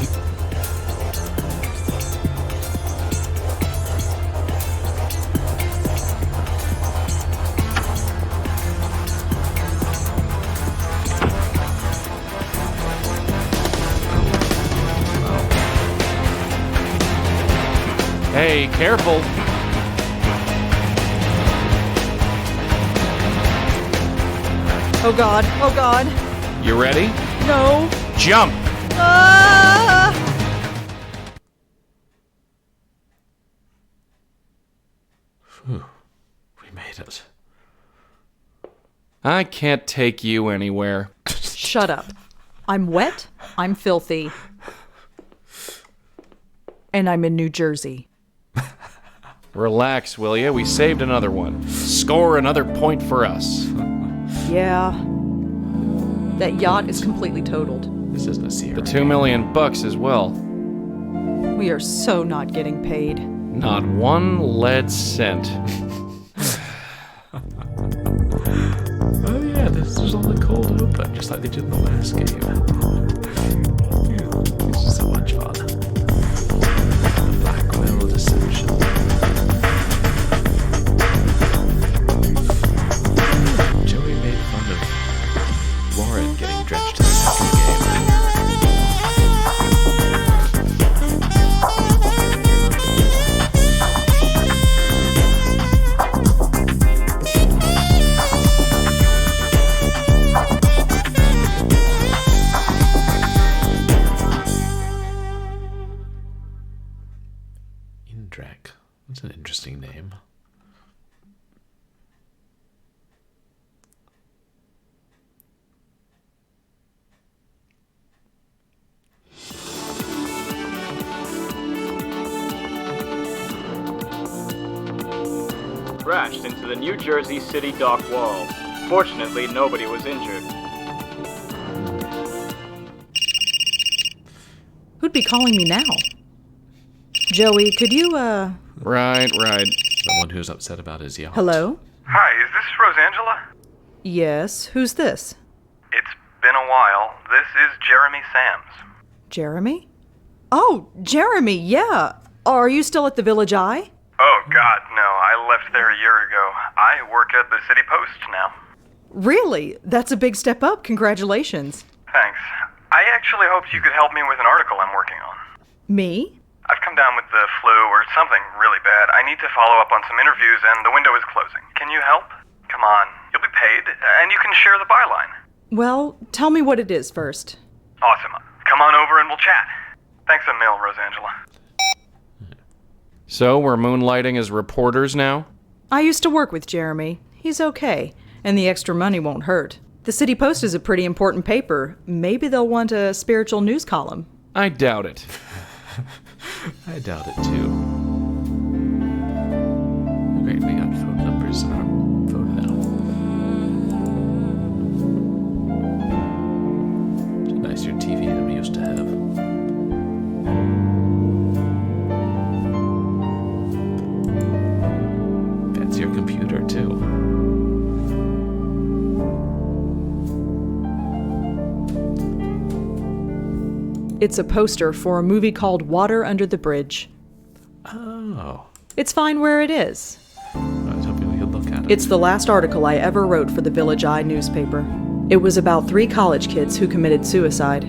Hey, careful. Oh God, oh God. You ready? No. Jump! Ah! Phew. We made it. I can't take you anywhere. Shut up. I'm wet, I'm filthy. And I'm in New Jersey. Relax, will ya? We saved another one. Score another point for us. Yeah. That yacht is completely totaled. This isn't a Sierra. The $2 million as well. We are so not getting paid. Not one lead cent. Oh yeah, this is on the cold open, just like they did in the last game. This is so much fun. The Blackwell deception. Joey made fun of Lauren getting drenched in the second game. Indrek. That's an interesting name. Crashed into the New Jersey City dock wall. Fortunately, nobody was injured. Who'd be calling me now? Joey, could you, Right. The one who's upset about his yacht. hello? Hi, is this Rosangela? Yes, who's this? It's been a while. This is Jeremy Sams. Jeremy? Oh, Jeremy, yeah. Are you still at the Village Eye? Oh, God, no. I left there a year ago. I work at the City Post now. Really? That's a big step up. Congratulations. Thanks. I actually hoped you could help me with an article I'm working on. Me? I've come down with the flu or something really bad. I need to follow up on some interviews and the window is closing. Can you help? Come on. You'll be paid, and you can share the byline. Well, tell me what it is first. Awesome. Come on over and we'll chat. Thanks a mil, Rosangela. So, we're moonlighting as reporters now? I used to work with Jeremy. He's okay, and the extra money won't hurt. The City Post is a pretty important paper. Maybe they'll want a spiritual news column. I doubt it. I doubt it too. Great, we got phone numbers in our phone now. It's a nicer TV than we used to have. Fancier computer too. It's a poster for a movie called Water Under the Bridge. Oh. It's fine where it is. I was hoping we could look at it. It's the last article I ever wrote for the Village Eye newspaper. It was about 3 college kids who committed suicide.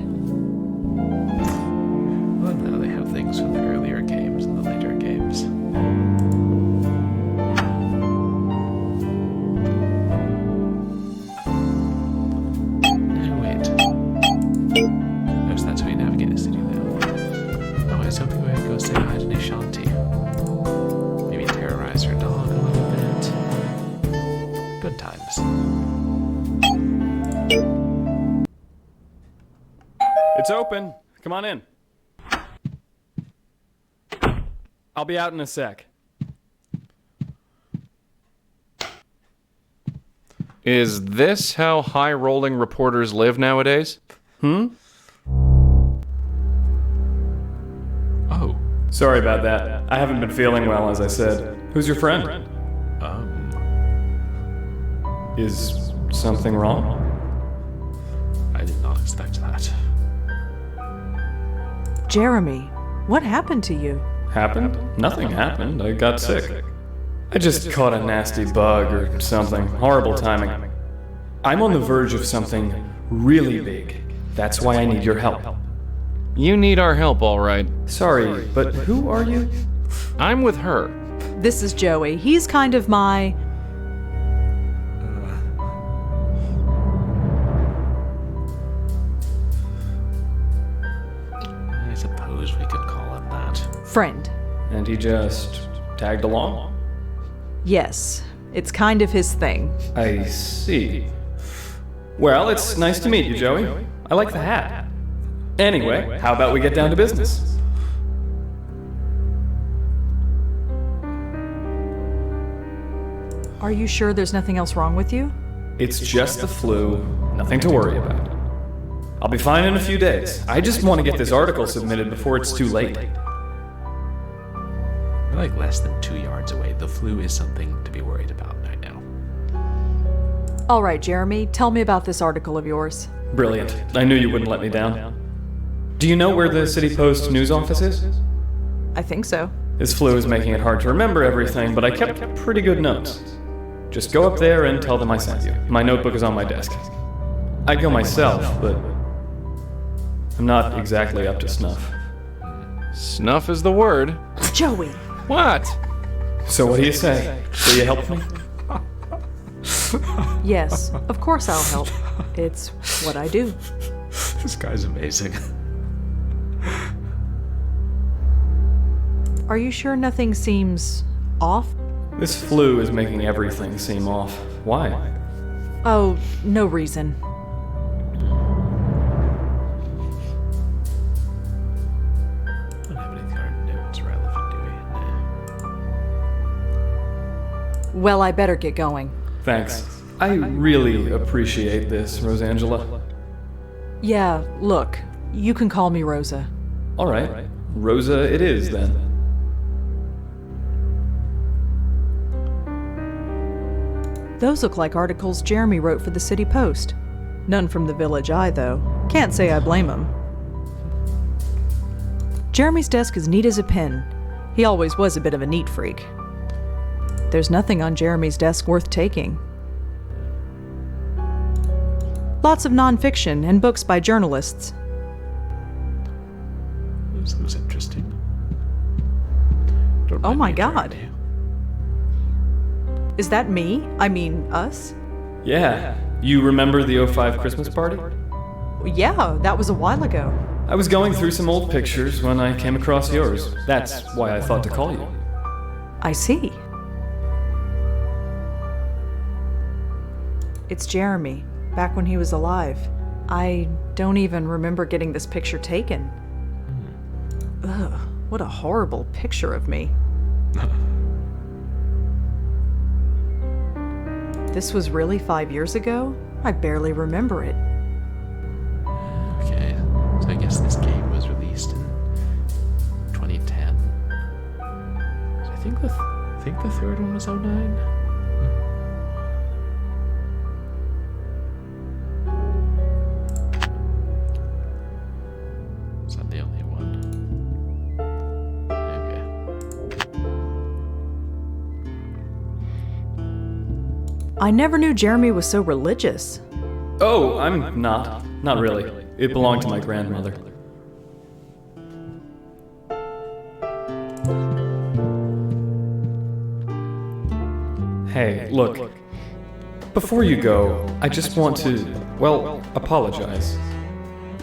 Well, now they have things from the earlier games and the later games. Now wait. Oh, so that's how you navigate the city now. Oh, I was hoping we would go say hi to Nishanti. Maybe terrorize her dog a little bit. Good times. It's open. Come on in. I'll be out in a sec. Is this how high-rolling reporters live nowadays? Oh. Sorry about that. I haven't been feeling well, as I said. Who's your friend? Is something wrong? I did not expect that. Jeremy, what happened to you? Happened? Nothing happened. I got sick. I just caught a nasty bug or something. Horrible timing. I'm on the verge of something really big. That's why I need your help. You need our help, all right. Sorry, but who are you? I'm with her. This is Joey. He's kind of my... I suppose we could call it that. friend. And he just tagged along? Yes, it's kind of his thing. I see. Well, it's nice to meet you, Joey. I like the hat. Anyway, how about we get down to business? Are you sure there's nothing else wrong with you? It's just the flu, nothing to worry about. I'll be fine in a few days. I just want to get this article submitted before it's too late. We're like less than 2 yards away. The flu is something to be worried about right now. All right, Jeremy, tell me about this article of yours. Brilliant. I knew you wouldn't let me down. Do you know where the City Post news office is? I think so. This flu is making it hard to remember everything, but I kept pretty good notes. Just go up there and tell them I sent you. My notebook is on my desk. I'd go myself, but I'm not exactly up to snuff. Snuff is the word. Joey! What? So what do you say? Will you help me? Yes, of course I'll help. It's what I do. This guy's amazing. Are you sure nothing seems off? This flu is making everything seem off. Why? Oh, no reason. Don't have any other notes relevant, do we? Well, I better get going. Thanks. I really appreciate this, Rosangela. Yeah, look, you can call me Rosa. All right. Rosa it is, then. Those look like articles Jeremy wrote for the City Post. None from the Village Eye, though. Can't say I blame him. Jeremy's desk is neat as a pin. He always was a bit of a neat freak. There's nothing on Jeremy's desk worth taking. Lots of nonfiction and books by journalists. This looks interesting. Don't Oh mind my me interrupting God. you. Is that me? I mean, us? Yeah. You remember the '05 Christmas party? Yeah, that was a while ago. I was going through some old pictures when I came across yours. That's why I thought to call you. I see. It's Jeremy, back when he was alive. I don't even remember getting this picture taken. Ugh, what a horrible picture of me. This was really 5 years ago? I barely remember it. Okay, so I guess this game was released in 2010. So I think the third one was 09. Is that the only one? Okay. I never knew Jeremy was so religious. Oh, I'm not. Not really. It belonged to my grandmother. Hey, look. Before you go, I just want to, well, apologize.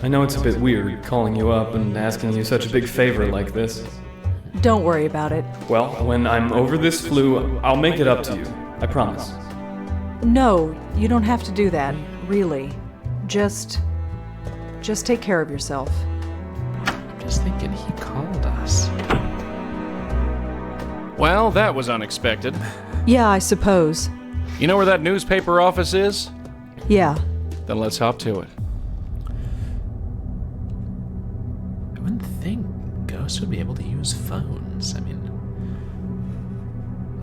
I know it's a bit weird calling you up and asking you such a big favor like this. Don't worry about it. Well, when I'm over this flu, I'll make it up to you. I promise. No, you don't have to do that, really. Just take care of yourself. I'm just thinking he called us. Well, that was unexpected. Yeah, I suppose. You know where that newspaper office is? Yeah. Then let's hop to it. I wouldn't think ghosts would be able to use phones. I mean,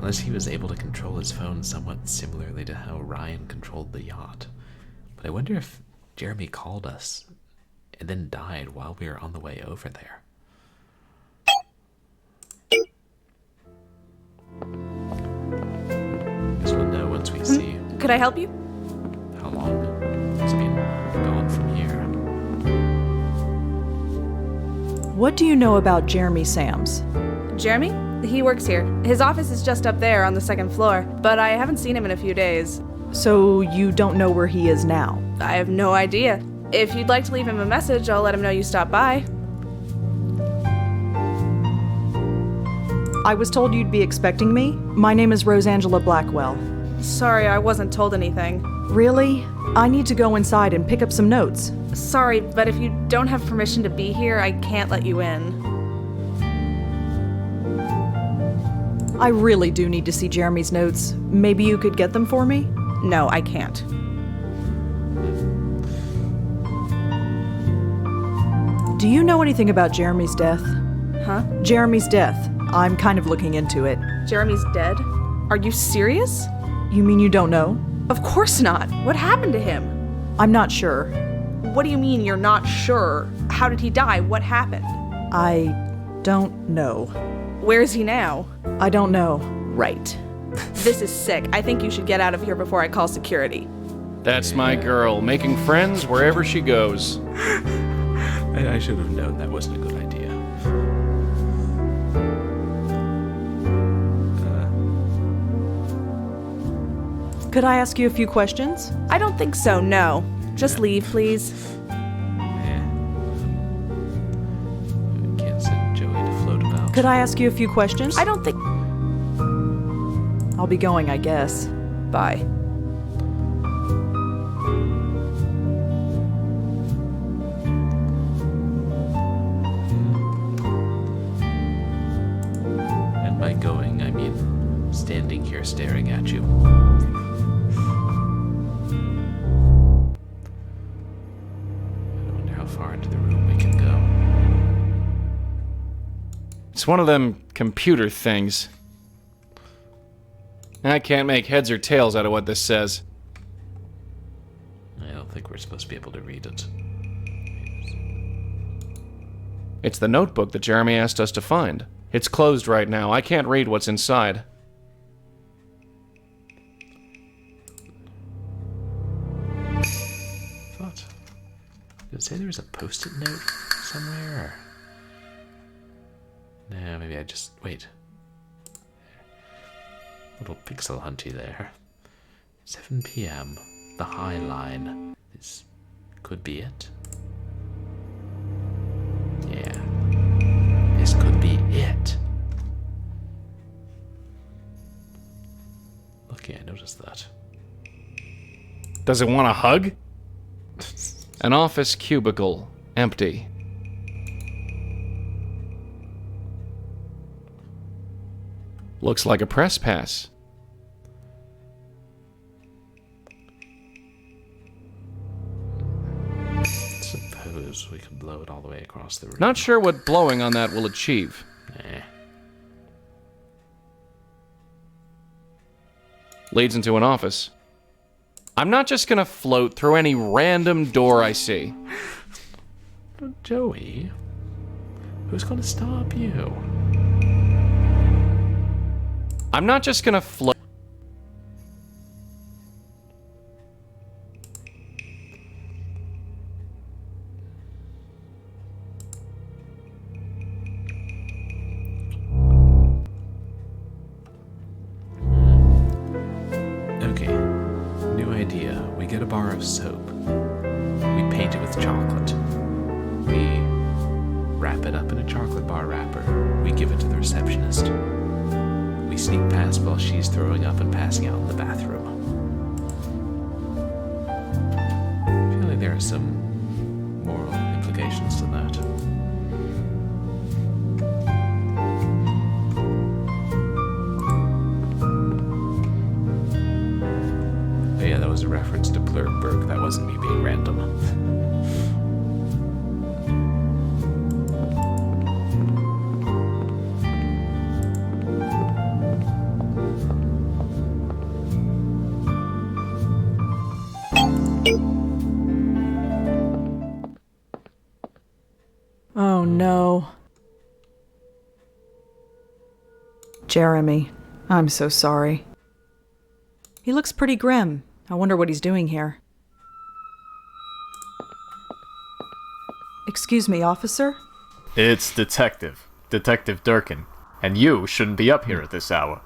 unless he was able to control his phone somewhat similarly to how Ryan controlled the yacht. But I wonder if Jeremy called us and then died while we were on the way over there. Guess we'll know once we see Could I help you? how long he's been gone from here. What do you know about Jeremy Sams? Jeremy? He works here. His office is just up there on the second floor, but I haven't seen him in a few days. So you don't know where he is now? I have no idea. If you'd like to leave him a message, I'll let him know you stopped by. I was told you'd be expecting me. My name is Rosangela Blackwell. Sorry, I wasn't told anything. Really? I need to go inside and pick up some notes. Sorry, but if you don't have permission to be here, I can't let you in. I really do need to see Jeremy's notes. Maybe you could get them for me? No, I can't. Do you know anything about Jeremy's death? Huh? Jeremy's death. I'm kind of looking into it. Jeremy's dead? Are you serious? You mean you don't know? Of course not. What happened to him? I'm not sure. What do you mean you're not sure? How did he die? What happened? I don't know. Where is he now? I don't know. Right. This is sick. I think you should get out of here before I call security. That's my girl, making friends wherever she goes. I should have known that wasn't a good idea. Could I ask you a few questions? I don't think so, no. Just leave, please. Yeah. We can't send Joey to float about. Could I ask you a few questions? I don't think... I'll be going, I guess. Bye. And by going, I mean standing here staring at you. Far into the room we can go. It's one of them computer things. I can't make heads or tails out of what this says. I don't think we're supposed to be able to read it. It's the notebook that Jeremy asked us to find. It's closed right now. I can't read what's inside. Did it say there was a post-it note somewhere? Or... No, maybe I just... Wait. Little pixel hunty there. 7 p.m. The High Line. This could be it. Yeah. This could be it. Okay, I noticed that. Does it want a hug? An office cubicle, empty. Looks like a press pass. Suppose we could blow it all the way across the room. Not sure what blowing on that will achieve. Leads into an office. I'm not just gonna float through any random door I see. But Joey, who's gonna stop you? I'm not just gonna float. Okay, new idea. We get a bar of soap. We paint it with chocolate. We wrap it up in a chocolate bar wrapper. We give it to the receptionist. We sneak past while she's throwing up and passing out in the bathroom. I feel like there are some moral implications to that. Oh yeah, that was a reference to Blurberg. That wasn't me being random. Oh no. Jeremy, I'm so sorry. He looks pretty grim. I wonder what he's doing here. Excuse me, officer? It's Detective Durkin. And you shouldn't be up here at this hour.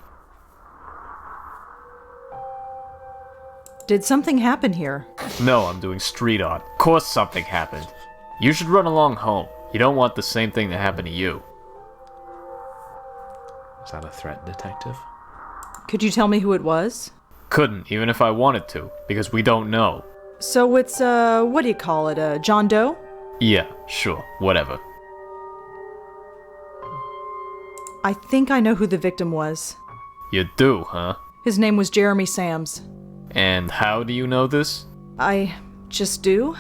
Did something happen here? No, I'm doing street art. Of course something happened. You should run along home. You don't want the same thing to happen to you. Is that a threat, detective? Could you tell me who it was? Couldn't, even if I wanted to, because we don't know. So it's, what do you call it, John Doe? Yeah, sure, whatever. I think I know who the victim was. You do, huh? His name was Jeremy Sams. And how do you know this? I just do?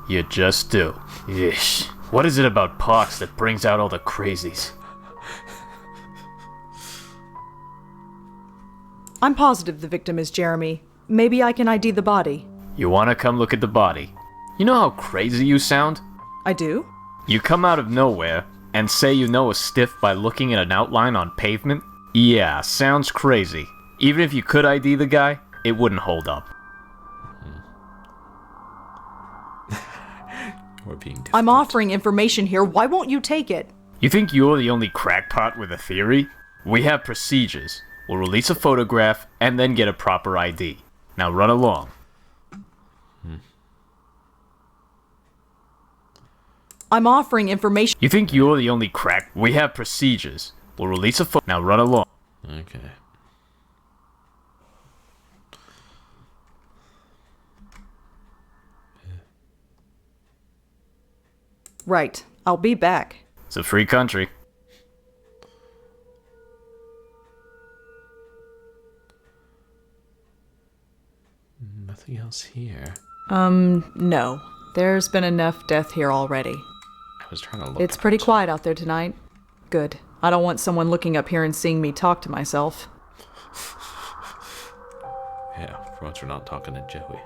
You just do. Yeesh. What is it about parks that brings out all the crazies? I'm positive the victim is Jeremy. Maybe I can ID the body. You wanna come look at the body? You know how crazy you sound? I do? You come out of nowhere and say you know a stiff by looking at an outline on pavement? Yeah, sounds crazy. Even if you could ID the guy, it wouldn't hold up. We're being difficult. I'm offering information here. Why won't you take it? You think you're the only crackpot with a theory? We have procedures. We'll release a photograph and then get a proper ID. Now run along. I'm offering information. You think you're the only crack? We have procedures. We'll release a Now run along. Okay. Right. I'll be back. It's a free country. Nothing else here. No. There's been enough death here already. I was trying to look. It's pretty quiet out there tonight. Good. I don't want someone looking up here and seeing me talk to myself. Yeah, for once we're not talking to Joey.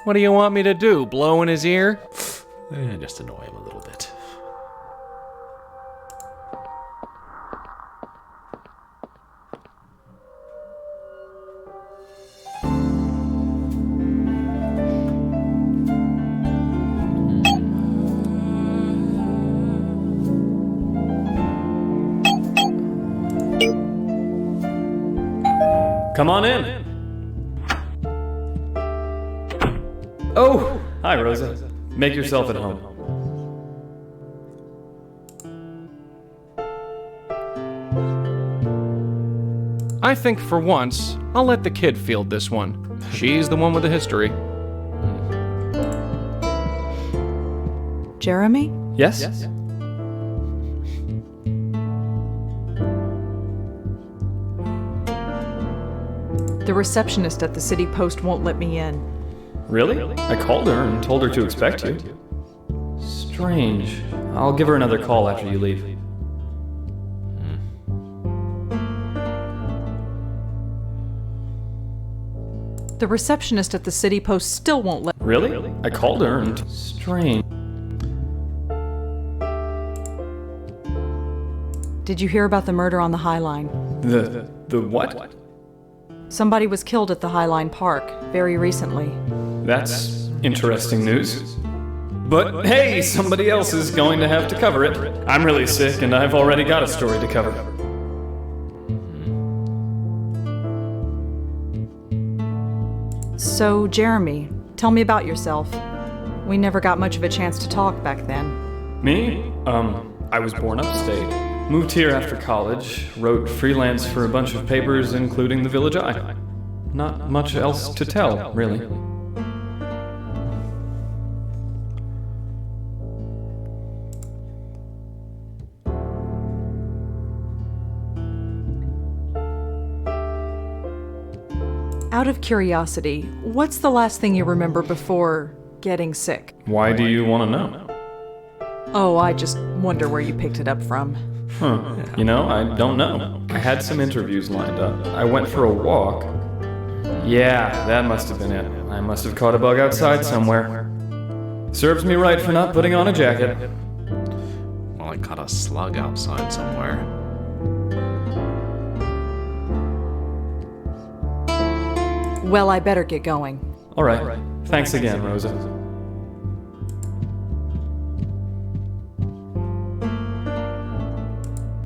What do you want me to do? Blow in his ear? Just annoy him a little bit. Come on in. Oh, hi, Rosa. Make yourself at home. I think for once, I'll let the kid field this one. She's the one with the history. Jeremy? Yes? The receptionist at the City Post won't let me in. Really? I called her and told her to expect you. Strange. I'll give her another call after you leave. The receptionist at the City Post still won't let... Really? I called her and... Strange. Did you hear about the murder on the High Line? The what? Somebody was killed at the High Line Park very recently. That's interesting news. But hey, somebody else is going to have to cover it. I'm really sick and I've already got a story to cover. So, Jeremy, tell me about yourself. We never got much of a chance to talk back then. Me? I was born upstate. Moved here after college, wrote freelance for a bunch of papers, including the Village Eye. Not much else to tell, really. Out of curiosity, what's the last thing you remember before getting sick? Why do you want to know? Oh, I just wonder where you picked it up from. Huh. You know, I don't know. I had some interviews lined up. I went for a walk. Yeah, that must have been it. I must have caught a bug outside somewhere. Serves me right for not putting on a jacket. Well, I caught a slug outside somewhere. Well, I better get going. All right. Thanks again, Rosa.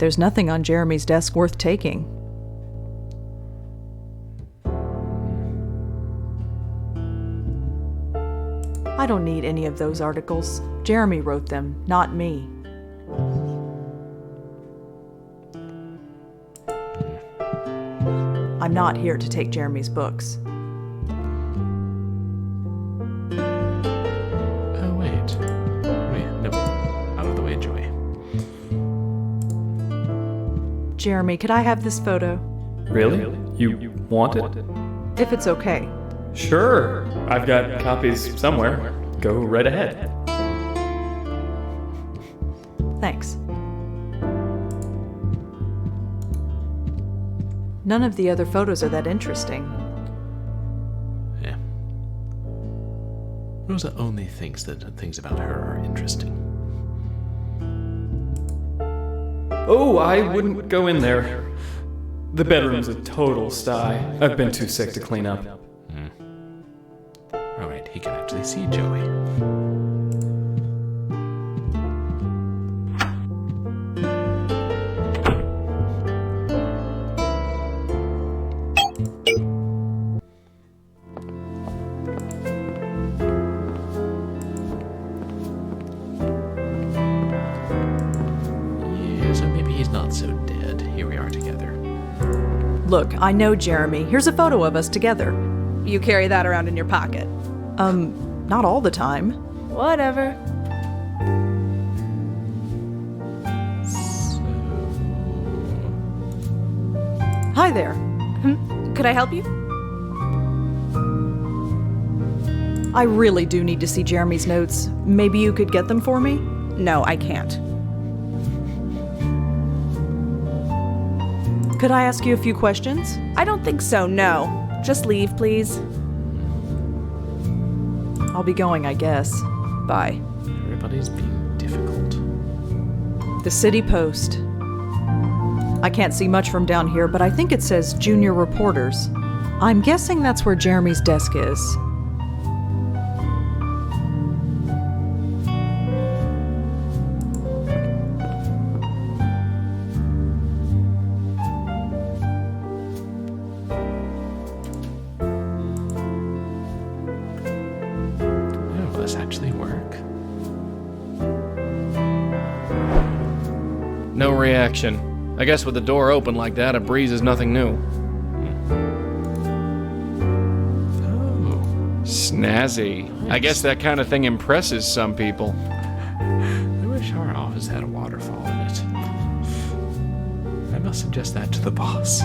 There's nothing on Jeremy's desk worth taking. I don't need any of those articles. Jeremy wrote them, not me. I'm not here to take Jeremy's books. Oh, wait. No. Out of the way, Joey. Jeremy, could I have this photo? Really? You want it? If it's okay. Sure. I've got copies somewhere. Go right ahead. Thanks. None of the other photos are that interesting. Yeah. Rosa only thinks that things about her are interesting. Oh, I wouldn't go in there. The bedroom's a total sty. I've been too sick to clean up. Alright, he can actually see Joey. Yeah, so maybe he's not so dead. Here we are together. Look, I know Jeremy. Here's a photo of us together. You carry that around in your pocket. Not all the time. Whatever. Hi there. Could I help you? I really do need to see Jeremy's notes. Maybe you could get them for me? No, I can't. Could I ask you a few questions? I don't think so, no. Just leave, please. I'll be going, I guess. Bye. Everybody's being difficult. The City Post. I can't see much from down here, but I think it says Junior Reporters. I'm guessing that's where Jeremy's desk is. Oh, will this actually work? No reaction. I guess with the door open like that, a breeze is nothing new. Oh. Snazzy. I guess that kind of thing impresses some people. I wish our office had a waterfall in it. I must suggest that to the boss.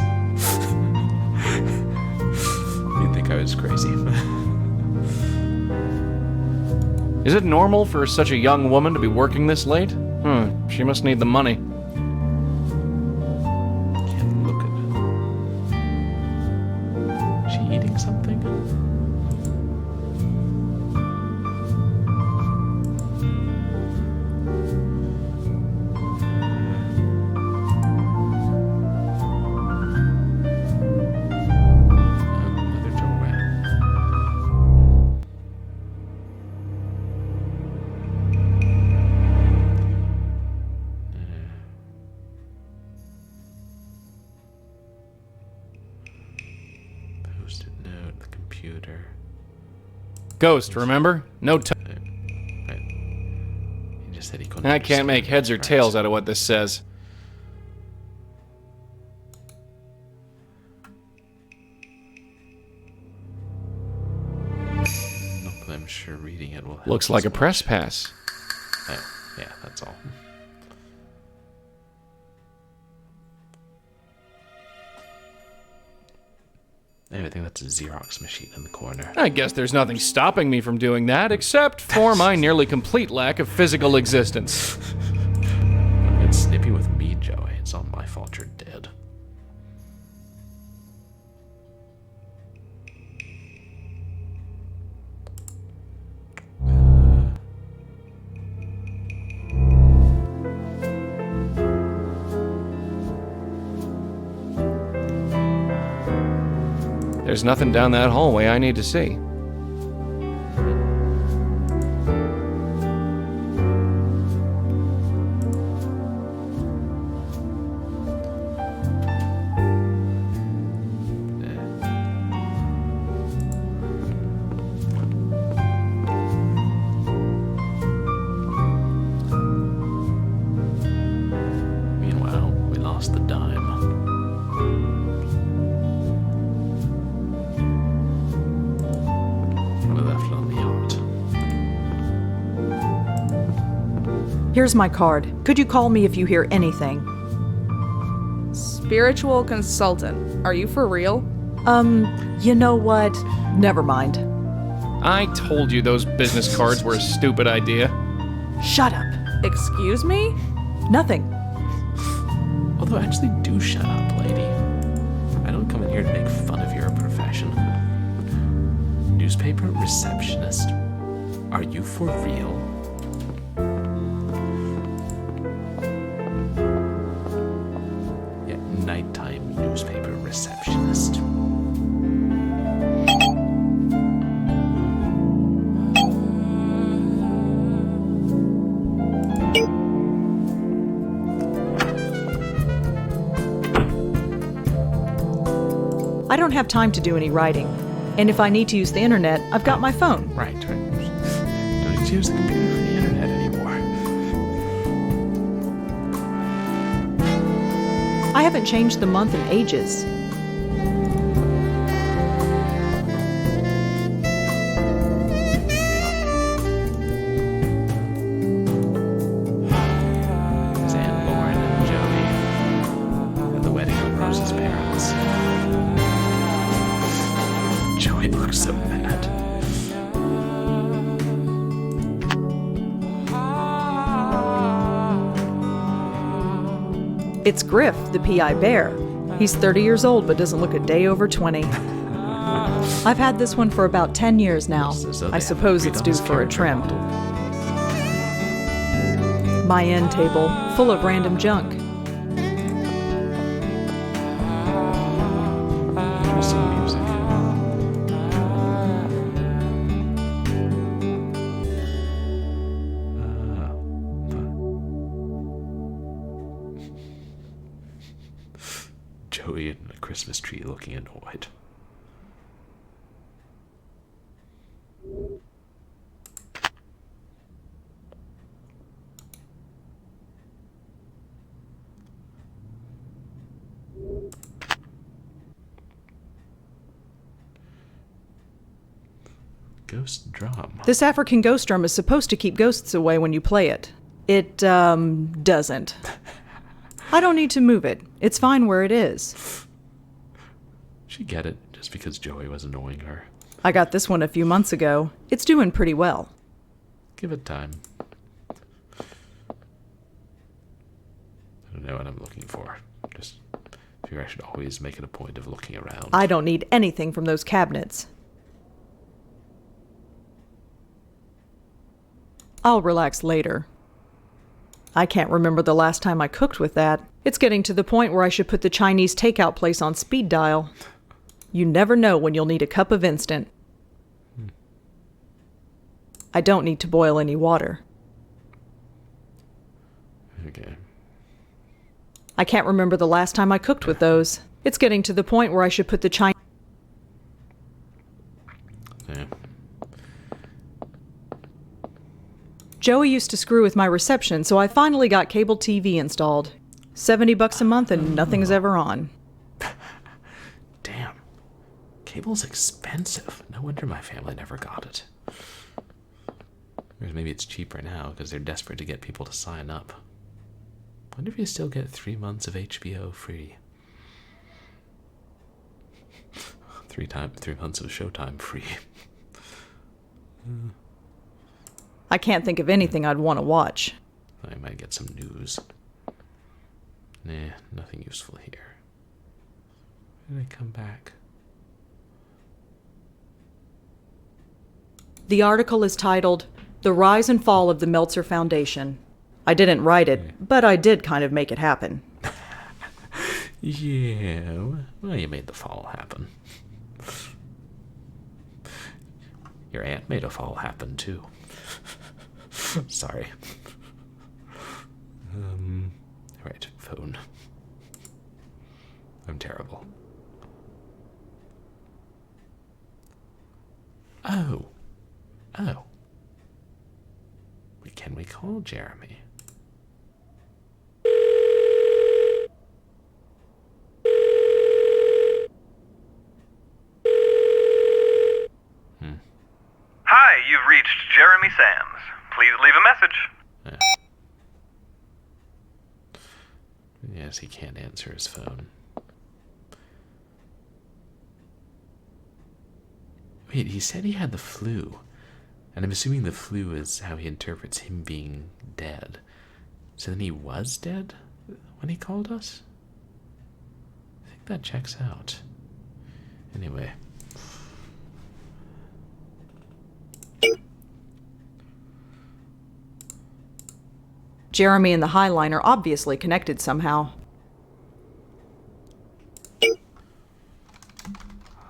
You'd think I was crazy. Is it normal for such a young woman to be working this late? She must need the money. Can't look at it. Is she eating something? Another doorway. Post-it note, the computer. Ghost, remember? No time. Right. He just said he couldn't. I can't make heads or understand tails out of what this says. Not that I'm sure reading it will help. Looks like as a press much. pass. Oh, yeah, that's all. I think that's a Xerox machine in the corner. I guess there's nothing stopping me from doing that, except for my nearly complete lack of physical existence. Don't get snippy with me, Joey. It's not my fault you're dead. There's nothing down that hallway I need to see. lost the dime. What I left on the yacht. Here's my card. Could you call me if you hear anything? Spiritual consultant. Are you for real? You know what? Never mind. I told you those business cards were a stupid idea. Shut up. Excuse me? Nothing. Although actually do shut up, lady. I don't come in here to make fun of your profession. Newspaper receptionist. Are you for real? Yeah, nighttime newspaper receptionist. I don't have time to do any writing. And if I need to use the internet, I've got my phone. Right. Don't need to use the computer for the internet anymore. I haven't changed the month in ages. It's Aunt Lauren and Joey at the wedding of Rosa's parents. Joey looks so mad. It's Griff, the PI bear. He's 30 years old but doesn't look a day over 20. I've had this one for about 10 years now. I suppose it's due for a trim. My end table, full of random junk. Some music. Joey and a Christmas tree looking annoyed. Ghost drum. This African ghost drum is supposed to keep ghosts away when you play it. It, doesn't. I don't need to move it. It's fine where it is. She get it, just because Joey was annoying her. I got this one a few months ago. It's doing pretty well. Give it time. I don't know what I'm looking for. Just figure I should always make it a point of looking around. I don't need anything from those cabinets. I'll relax later. I can't remember the last time I cooked with that. It's getting to the point where I should put the Chinese takeout place on speed dial. You never know when you'll need a cup of instant. I don't need to boil any water. Okay. I can't remember the last time I cooked with those. It's getting to the point where I should put the Chinese... Yeah. Joey used to screw with my reception, so I finally got cable TV installed. $70 a month and nothing's ever on. Damn. Cable's expensive. No wonder my family never got it. Or maybe it's cheaper now because they're desperate to get people to sign up. Wonder if you still get 3 months of HBO free. 3 months of Showtime free. I can't think of anything I'd want to watch. I might get some news. Nah, nothing useful here. When did I come back? The article is titled, "The Rise and Fall of the Meltzer Foundation." I didn't write it, but I did kind of make it happen. Yeah, well, you made the fall happen. Your aunt made a fall happen, too. Sorry. Right, phone. I'm terrible. Oh. Can we call Jeremy? Sams. Please leave a message. Yes, he can't answer his phone. Wait, he said he had the flu. And I'm assuming the flu is how he interprets him being dead. So then he was dead when he called us? I think that checks out. Anyway. Jeremy and the Highline are obviously connected somehow.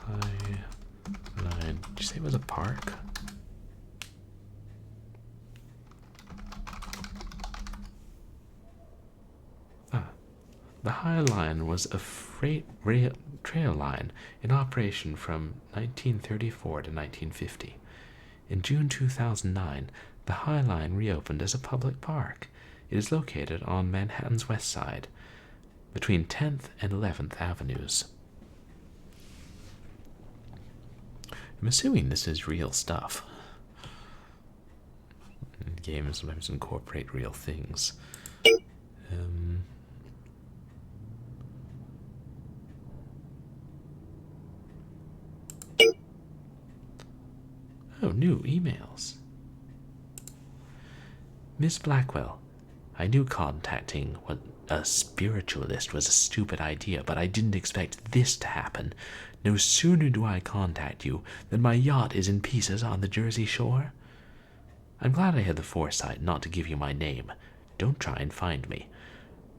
Highline. Did you say it was a park? The High Line was a freight trail line in operation from 1934 to 1950. In June 2009, the High Line reopened as a public park. It is located on Manhattan's west side, between 10th and 11th Avenues. I'm assuming this is real stuff. Games sometimes incorporate real things. Oh, new emails. Miss Blackwell, I knew contacting a spiritualist was a stupid idea, but I didn't expect this to happen. No sooner do I contact you than my yacht is in pieces on the Jersey shore. I'm glad I had the foresight not to give you my name. Don't try and find me.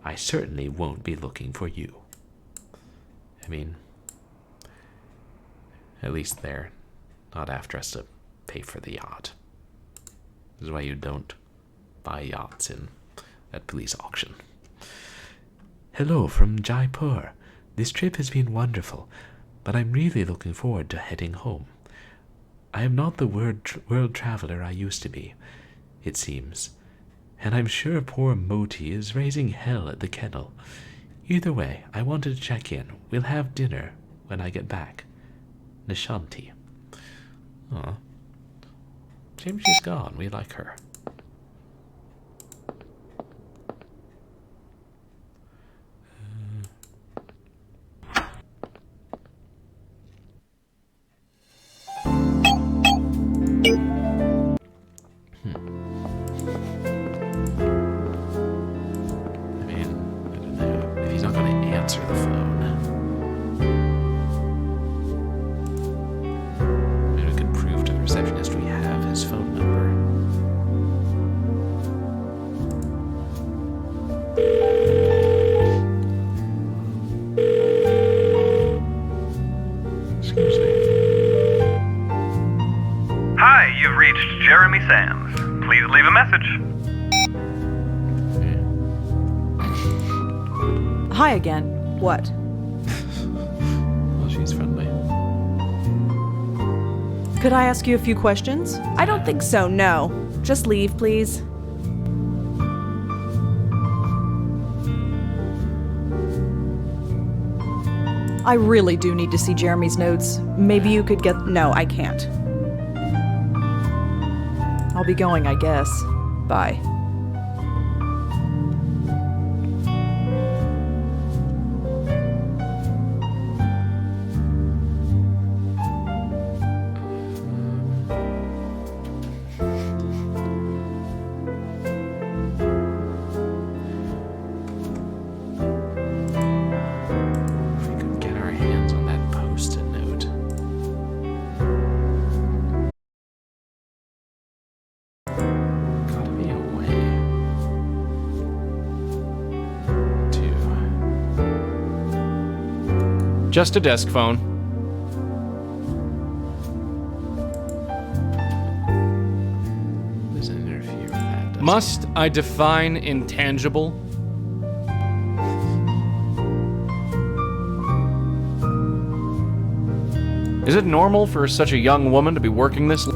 I certainly won't be looking for you. I mean, at least they're not after us to pay for the yacht. This is why you don't buy yachts at police auction. Hello from Jaipur. This trip has been wonderful, but I'm really looking forward to heading home. I am not the world traveler I used to be, it seems, and I'm sure poor Moti is raising hell at the kennel. Either way, I wanted to check in. We'll have dinner when I get back. Nishanti. Aw. Shame she's gone. We like her. Receptionist, we have his phone number. Excuse me. Hi, you've reached Jeremy Sams. Please leave a message. Hi again. What? Well, she's friendly. Could I ask you a few questions? I don't think so, no. Just leave, please. I really do need to see Jeremy's notes. Maybe you could get... No, I can't. I'll be going, I guess. Bye. Just a desk phone. Doesn't interfere with that, does Must I define intangible? Is it normal for such a young woman to be working this?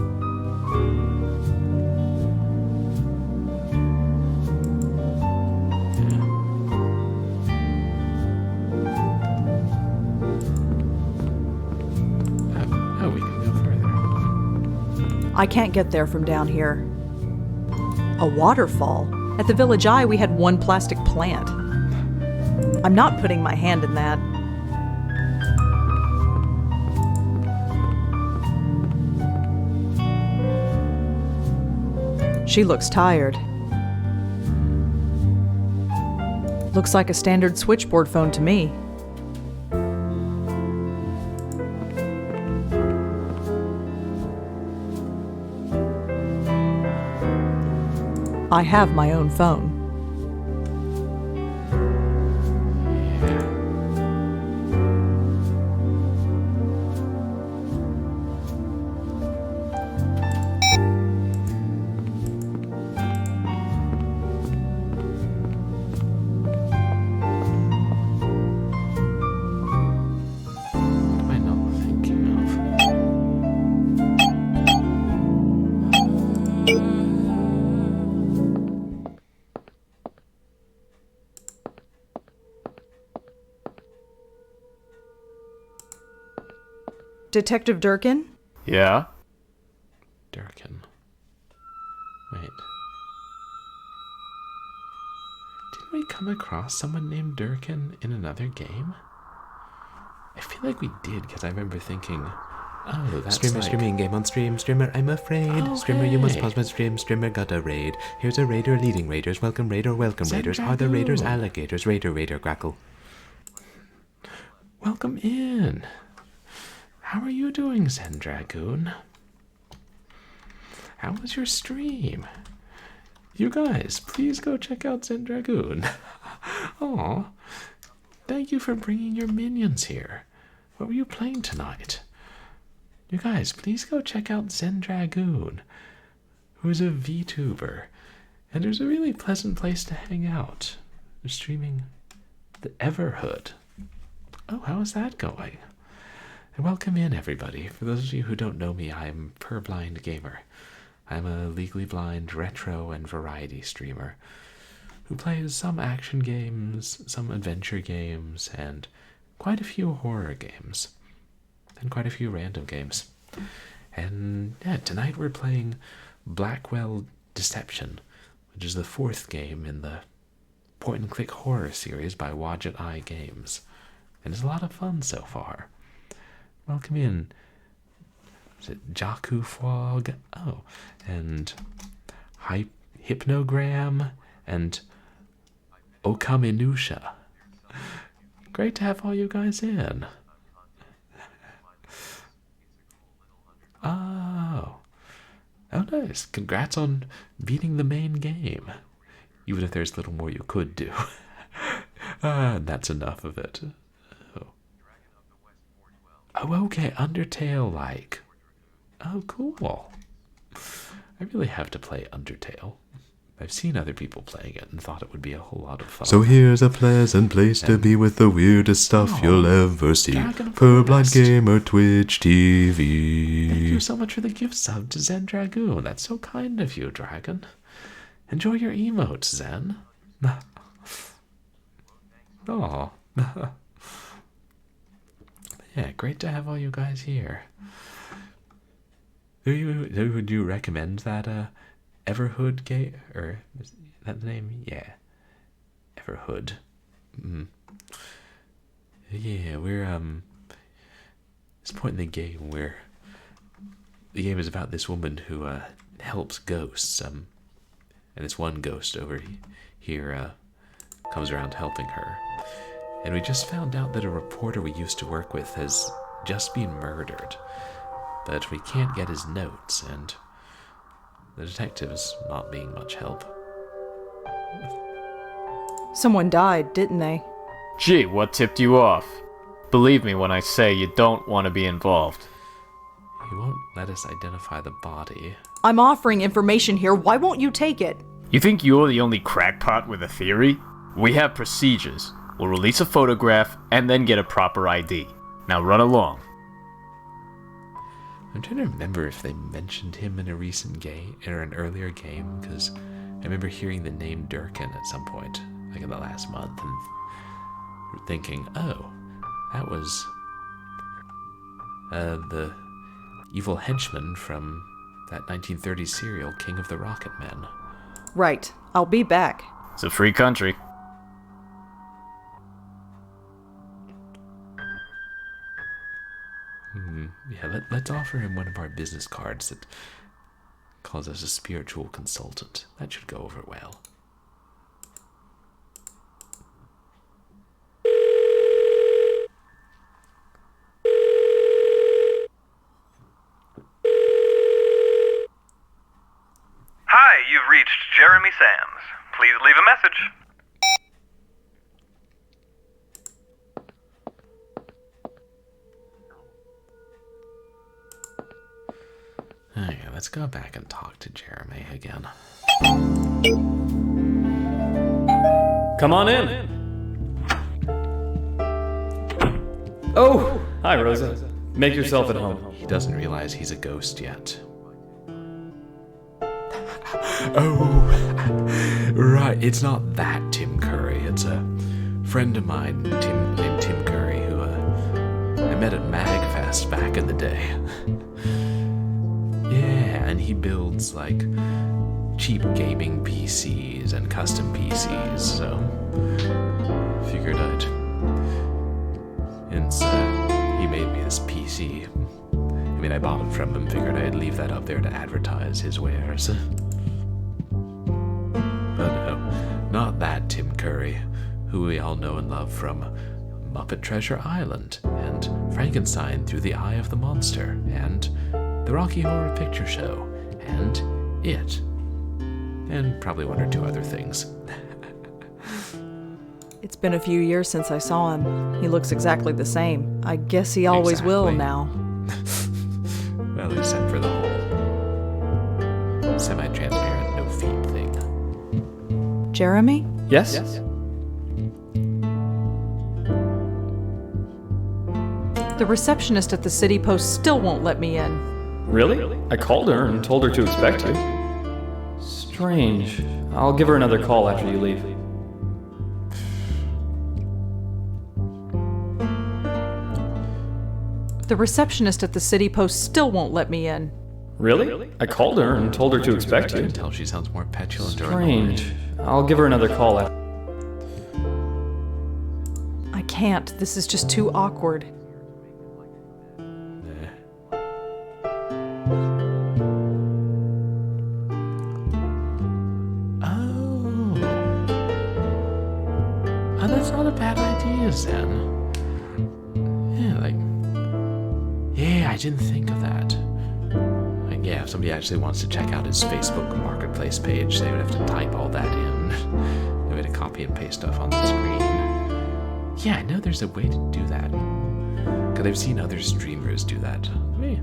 I can't get there from down here. A waterfall? At the Village Eye, we had one plastic plant. I'm not putting my hand in that. She looks tired. Looks like a standard switchboard phone to me. I have my own phone. Detective Durkin? Yeah? Durkin. Wait. Didn't we come across someone named Durkin in another game? I feel like we did, because I remember thinking, oh, that's Streamer, like... streaming game on stream. Streamer, I'm afraid. Oh, Streamer, you must hey. pause my stream. Streamer got a raid. Here's a raider leading raiders. Welcome raider, welcome raiders. Are the raiders Zendragoon. alligators? Raider, grackle. Welcome in. How are you doing, Zendragoon? How was your stream? You guys, please go check out Zendragoon. Aw, thank you for bringing your minions here. What were you playing tonight? You guys, please go check out Zendragoon, who's a VTuber, and there's a really pleasant place to hang out. They're streaming the Everhood. Oh, how is that going? And welcome in, everybody. For those of you who don't know me, I'm Purblind Gamer. I'm a legally blind retro and variety streamer who plays some action games, some adventure games, and quite a few horror games, and quite a few random games. And yeah, tonight we're playing Blackwell Deception, which is the 4th game in the point-and-click horror series by Wadget Eye Games. And it's a lot of fun so far. Welcome in. Is it Jaku Fog? Oh, and Hypnogram and Okaminusha. Great to have all you guys in. Oh, nice. Congrats on beating the main game. Even if there's little more you could do. That's enough of it. Oh, okay, Undertale-like. Oh, cool. I really have to play Undertale. I've seen other people playing it and thought it would be a whole lot of fun. So here's a pleasant place to be with the weirdest stuff you'll ever see. Purblind Gamer Twitch TV. Thank you so much for the gift sub to Zendragoon. That's so kind of you, Dragon. Enjoy your emotes, Zen. Oh. Yeah, great to have all you guys here. Would you recommend that Everhood game? Or is that the name? Yeah. Everhood. Yeah, we're this point in the game where the game is about this woman who helps ghosts, and this one ghost over here comes around helping her. And we just found out that a reporter we used to work with has just been murdered. But we can't get his notes, and the detective's not being much help. Someone died, didn't they? Gee, what tipped you off? Believe me when I say you don't want to be involved. He won't let us identify the body. I'm offering information here. Why won't you take it? You think you're the only crackpot with a theory? We have procedures. We'll release a photograph and then get a proper ID. Now run along. I'm trying to remember if they mentioned him in a recent game or an earlier game, because I remember hearing the name Durkin at some point, like in the last month, and thinking, oh, that was the evil henchman from that 1930s serial, King of the Rocket Men. Right. I'll be back. It's a free country. Yeah, let's offer him one of our business cards that calls us a spiritual consultant. That should go over well. Hi, you've reached Jeremy Sams. Please leave a message. Okay, let's go back and talk to Jeremy again. Come on in. Oh, hi, Rosa. Make yourself at home. He doesn't realize he's a ghost yet. Oh, right. It's not that Tim Curry. It's a friend of mine named Tim Curry who I met at MagFest back in the day. Yeah, and he builds like cheap gaming PCs and custom PCs, so figured I'd. And so he made me this PC. I mean, I bought it from him, figured I'd leave that up there to advertise his wares. But no, not that Tim Curry, who we all know and love from Muppet Treasure Island, and Frankenstein Through the Eye of the Monster, and The Rocky Horror Picture Show, and It, and probably one or two other things. It's been a few years since I saw him. He looks exactly the same. I guess he always will now. Well, except for the whole semi-transparent, no feet thing. Jeremy? Yes? The receptionist at the City Post still won't let me in. Really? I called her and told her to expect you. Strange. I'll give her another call after you leave. The receptionist at the City Post still won't let me in. Really? I called her and told her to expect I you. can tell she sounds more petulant or Strange. annoying. I'll give her another call after. I can't. This is just too awkward. Oh, that's not a bad idea, Zen. Yeah, I didn't think of that. Like, yeah, if somebody actually wants to check out his Facebook Marketplace page, they would have to type all that in. They would have to copy and paste stuff on the screen. Yeah, I know there's a way to do that. Because I've seen other streamers do that. Hey,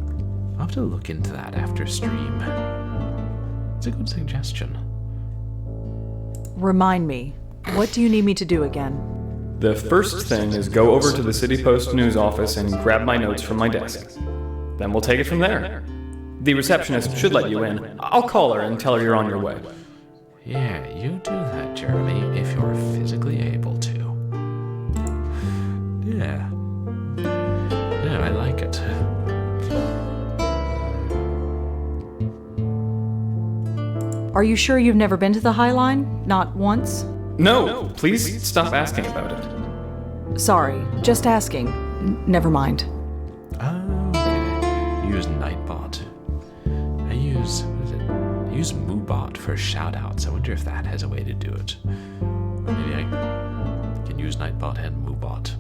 I'll have to look into that after stream. It's a good suggestion. Remind me, what do you need me to do again? The first thing is go over to the City Post news office and grab my notes from my desk. Then we'll take it from there. The receptionist should let you in. I'll call her and tell her you're on your way. Yeah, you do that, Jeremy, if you're physically able to. Yeah. Yeah, I like it. Are you sure you've never been to the High Line? Not once? No, please stop asking about it. Sorry, just asking. Never mind. Oh, okay. You use Nightbot. I use Moobot for shoutouts. I wonder if that has a way to do it. Or maybe I can use Nightbot and Moobot.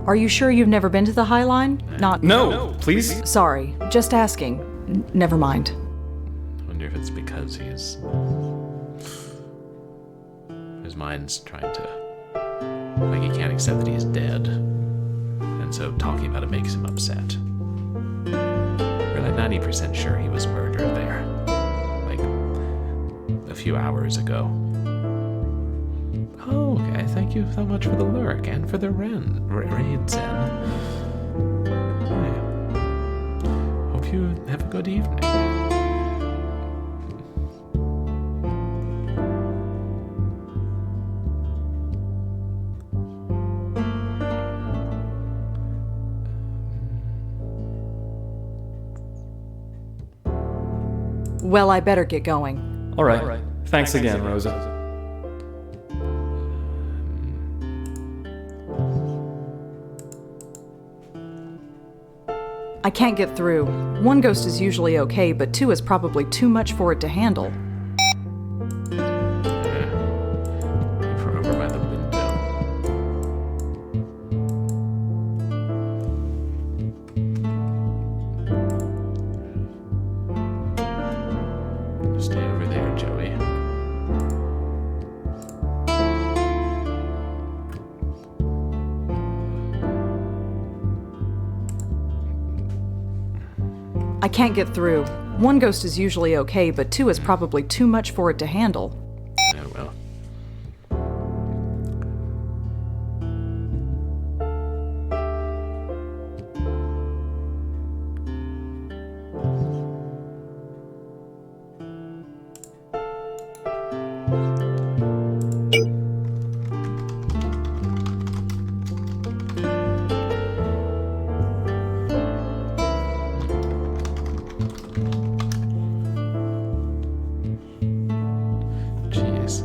Are you sure you've never been to the High Line? Not. No, please. Sorry, just asking. Never mind. I wonder if it's because his mind's trying to, like, he can't accept that he's dead, and so talking about it makes him upset. We're like 90% sure he was murdered there, like a few hours ago. Oh, okay. Thank you so much for the lurk and for the raid, Zen. Hope you have a good evening. Well, I better get going. All right. Thanks again, Rosa. I can't get through. One ghost is usually okay, but two is probably too much for it to handle. From over by the window. Stay over there, Joey. I can't get through. One ghost is usually okay, but two is probably too much for it to handle. Oh well. Jeez.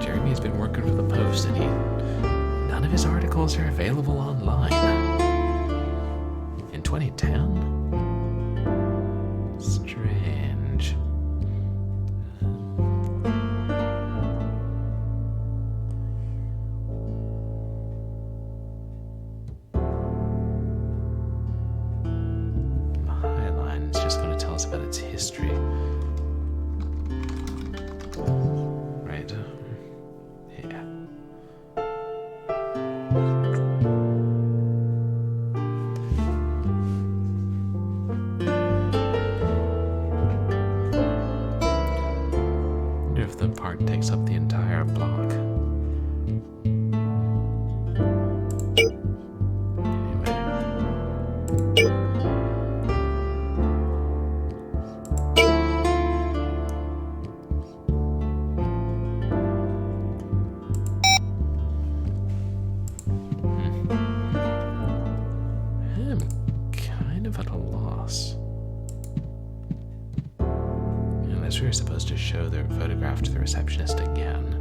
Jeremy's been working for the Post and none of his articles are available online. In 2010? Strange. The highline is just going to tell us about its history. Right. Yeah. Wonder if the park takes up the entire block. I'm kind of at a loss. Unless we were supposed to show the photograph to the receptionist again.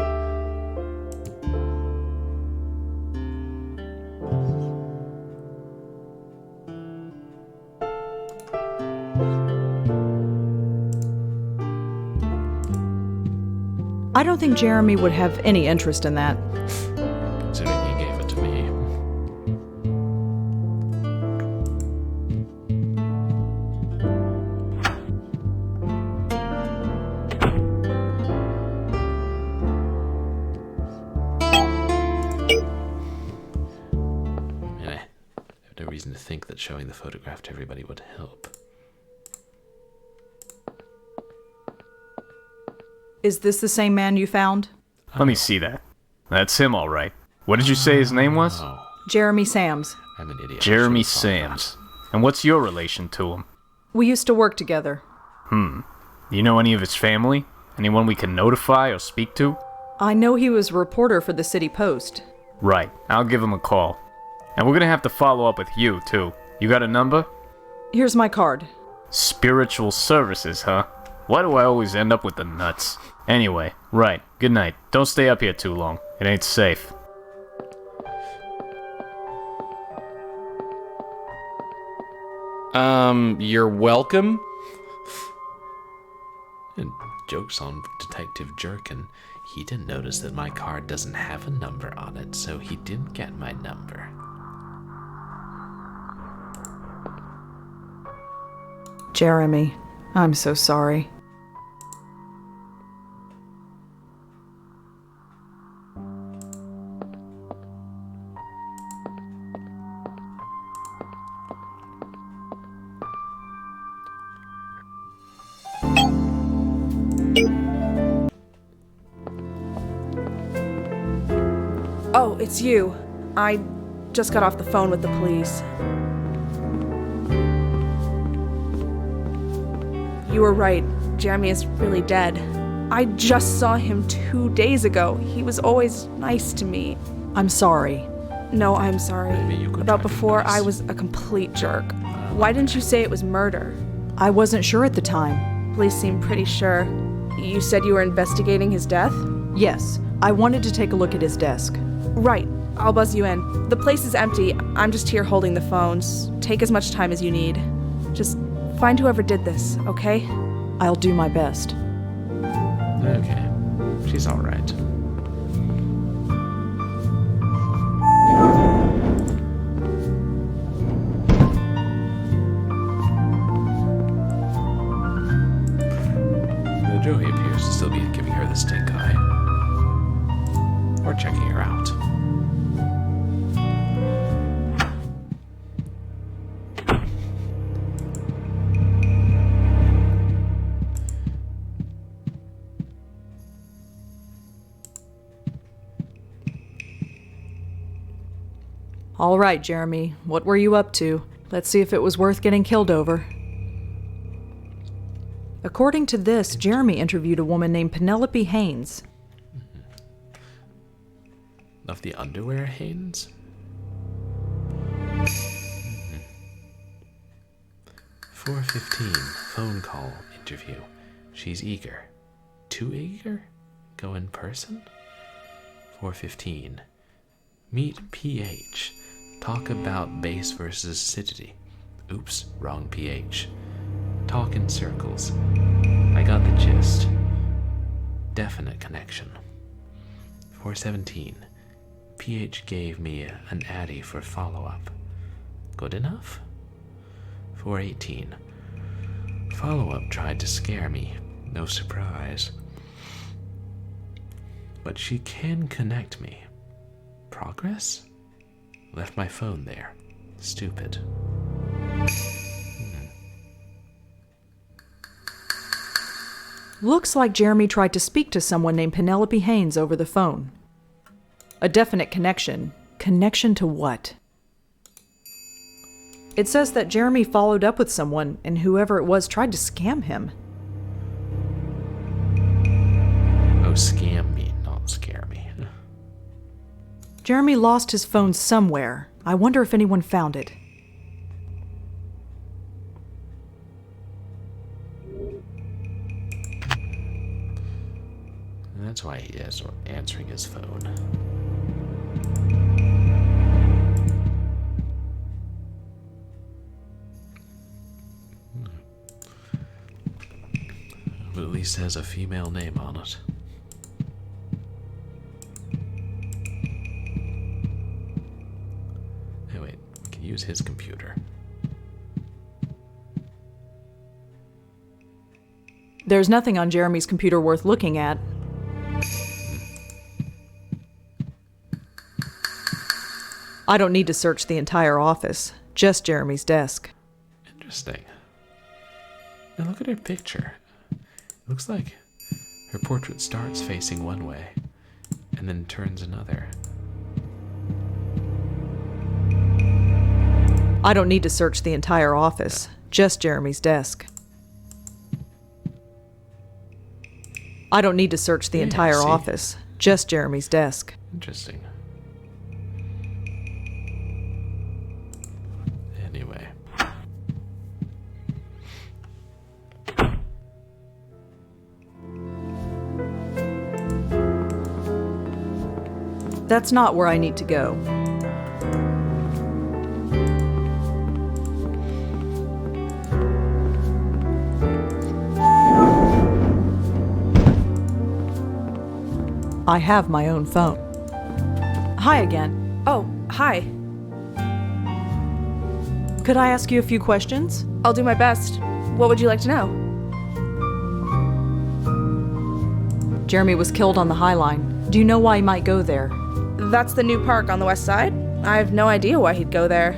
I don't think Jeremy would have any interest in that. Considering he gave it to me. And I have no reason to think that showing the photograph to everybody would help. Is this the same man you found? Let me see that. That's him, all right. What did you say his name was? Oh, Jeremy Sams. I'm an idiot. I Jeremy should've thought that. Sams. And what's your relation to him? We used to work together. You know any of his family? Anyone we can notify or speak to? I know he was a reporter for the City Post. Right. I'll give him a call. And we're gonna have to follow up with you, too. You got a number? Here's my card. Spiritual services, huh? Why do I always end up with the nuts? Anyway, right. Good night. Don't stay up here too long. It ain't safe. You're welcome? And joke's on Detective Jerkin. He didn't notice that my card doesn't have a number on it, so he didn't get my number. Jeremy, I'm so sorry. Oh, it's you. I just got off the phone with the police. You were right. Jeremy is really dead. I just saw him 2 days ago. He was always nice to me. I'm sorry. No, I'm sorry. Maybe you could About try to be before, nice. I was a complete jerk. Why didn't you say it was murder? I wasn't sure at the time. Police seem pretty sure. You said you were investigating his death? Yes, I wanted to take a look at his desk. Right. I'll buzz you in. The place is empty. I'm just here holding the phones. Take as much time as you need. Just find whoever did this, okay? I'll do my best. Okay. She's alright. Joey appears to still be giving her the stink eye. Or checking her out. All right, Jeremy, what were you up to? Let's see if it was worth getting killed over. According to this, Jeremy interviewed a woman named Penelope Haynes. Of the underwear Haynes? 4:15, phone call, interview. She's eager. Too eager? Go in person? 4:15. Meet PH. Talk about bass versus acidity. Oops, wrong PH. Talk in circles. I got the gist. Definite connection. 4:17. PH gave me an Addy for follow-up. Good enough? 4:18. Follow-up tried to scare me. No surprise. But she can connect me. Progress? Left my phone there. Stupid. Looks like Jeremy tried to speak to someone named Penelope Haynes over the phone. A definite connection. Connection to what? It says that Jeremy followed up with someone, and whoever it was tried to scam him. Oh, scam me, not scare me. Jeremy lost his phone somewhere. I wonder if anyone found it. That's why he is answering his phone. But at least has a female name on it. Hey, wait, we can use his computer. There's nothing on Jeremy's computer worth looking at. I don't need to search the entire office, just Jeremy's desk. Interesting. Now look at her picture. It looks like her portrait starts facing one way and then turns another. I don't need to search the entire office, just Jeremy's desk. I don't need to search the entire office, just Jeremy's desk. Interesting. Anyway. That's not where I need to go. I have my own phone. Hi again. Oh, hi. Could I ask you a few questions? I'll do my best. What would you like to know? Jeremy was killed on the High Line. Do you know why he might go there? That's the new park on the west side. I have no idea why he'd go there.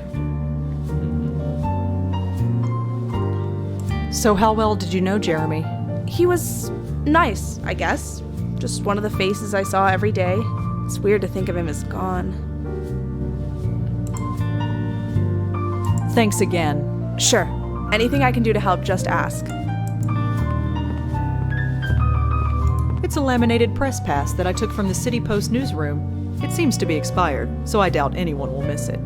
So how well did you know Jeremy? He was nice, I guess. Just one of the faces I saw every day. It's weird to think of him as gone. Thanks again. Sure. Anything I can do to help, just ask. It's a laminated press pass that I took from the City Post newsroom. It seems to be expired, so I doubt anyone will miss it.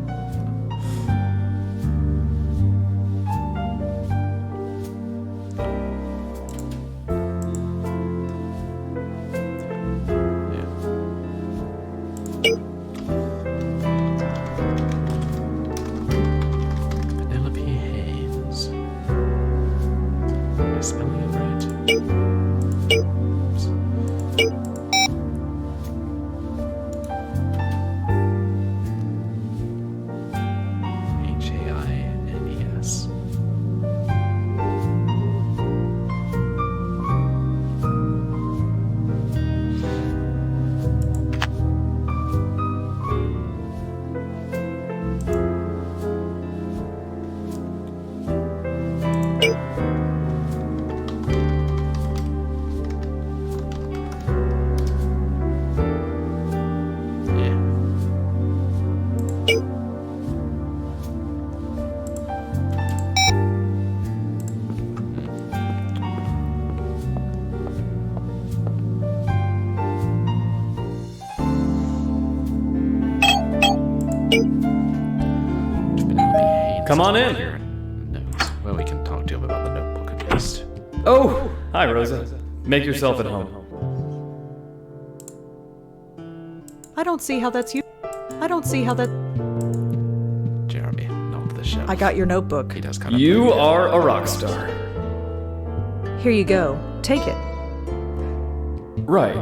Come on in. Your notes. Well, we can talk to him about the notebook at least. Oh, hi, Rosa. Make yourself at home. I don't see how that's you. I don't see how that. Jeremy, knock the shelf. I got your notebook. He does kind of. You are a rock star. Here you go. Take it. Right.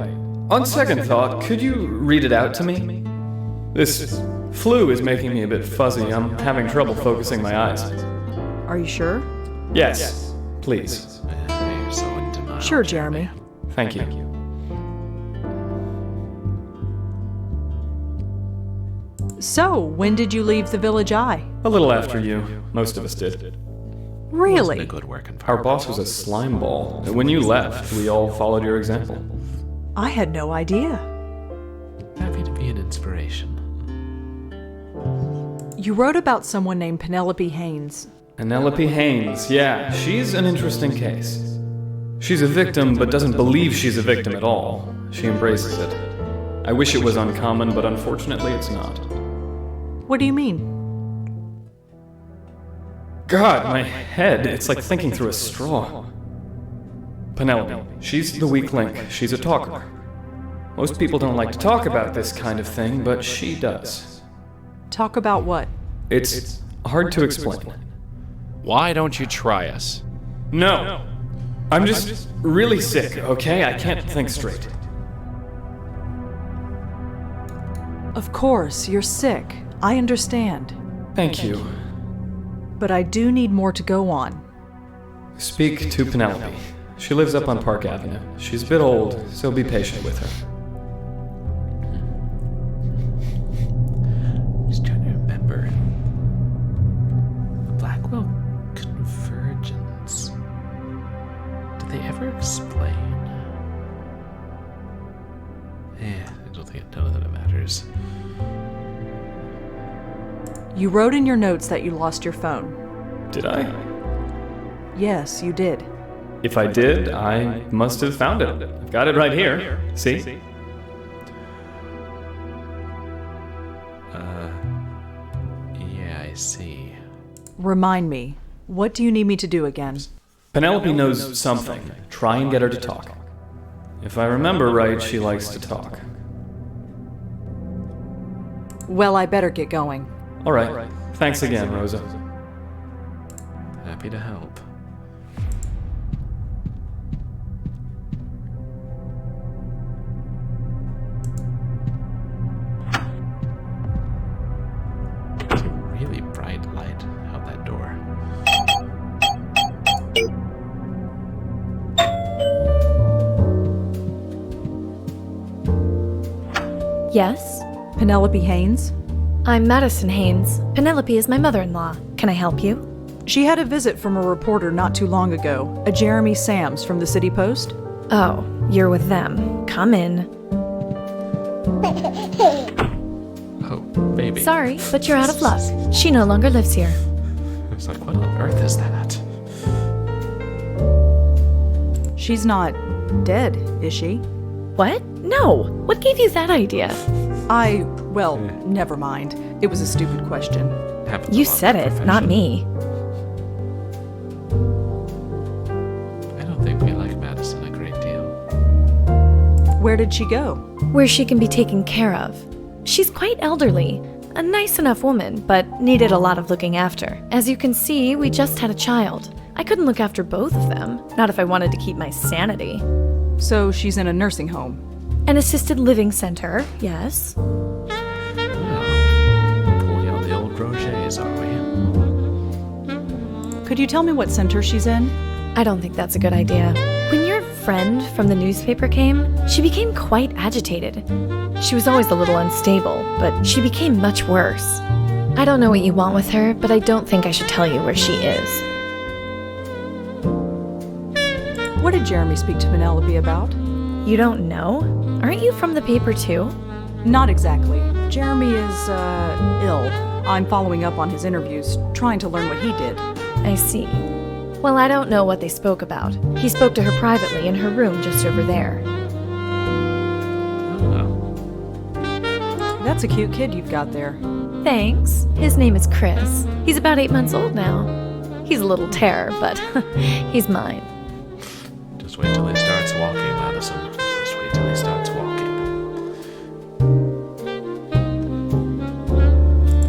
On second thought, could you read it out to me? This flu is making me a bit fuzzy. I'm having trouble focusing my eyes. Are you sure? Yes, please. You're so in denial, Sure, Jeremy. Thank you. So, when did you leave the Village Eye? A little after you. Most of us did. Really? A good work Our boss was a slime ball. When you left, we all followed your example. I had no idea. Happy to be an inspiration. You wrote about someone named Penelope Haynes. Penelope Haynes, yeah, she's an interesting case. She's a victim, but doesn't believe she's a victim at all. She embraces it. I wish it was uncommon, but unfortunately it's not. What do you mean? God, my head, it's like thinking through a straw. Penelope, she's the weak link. She's a talker. Most people don't like to talk about this kind of thing, but she does. Talk about what? It's hard to explain. Why don't you try us? No. I'm just really sick, okay? I can't think straight. Of course, you're sick. I understand. Thank you. But I do need more to go on. Speak to Penelope. She lives up on Park Avenue. She's a bit old, so be patient with her. Just trying to remember. The Blackwell convergence. Did they ever explain? I don't think none of that matters. You wrote in your notes that you lost your phone. Did I? Yes, you did. If I did, I must have found it. I've got it right here. See? Yeah, I see. Remind me, what do you need me to do again? Penelope knows something. Try and get her to talk. If I remember right, she likes to talk. Well, I better get going. All right. Thanks again, Rosa. Happy to help. It's a really bright light out that door. Yes? Penelope Haynes? I'm Madison Haynes. Penelope is my mother-in-law. Can I help you? She had a visit from a reporter not too long ago, a Jeremy Sams from the City Post. Oh, you're with them. Come in. Oh, baby. Sorry, but you're out of luck. She no longer lives here. I was like, what on earth is that? She's not dead, is she? What? No. What gave you that idea? Well, never mind. It was a stupid question. Happens a You lot in said our it, not profession. me. I don't think we like Madison a great deal. Where did she go? Where she can be taken care of. She's quite elderly. A nice enough woman, but needed a lot of looking after. As you can see, we just had a child. I couldn't look after both of them, not if I wanted to keep my sanity. So she's in a nursing home. An assisted living center, yes. Pulling out the old Rochers, are we? Could you tell me what center she's in? I don't think that's a good idea. When your friend from the newspaper came, she became quite agitated. She was always a little unstable, but she became much worse. I don't know what you want with her, but I don't think I should tell you where she is. What did Jeremy speak to Penelope about? You don't know? Aren't you from the paper too? Not exactly. Jeremy is, ill. I'm following up on his interviews, trying to learn what he did. I see. Well, I don't know what they spoke about. He spoke to her privately in her room just over there. That's a cute kid you've got there. Thanks. His name is Chris. He's about 8 months old now. He's a little terror, but he's mine. Just wait till he starts walking, Madison. Just wait till he starts walking.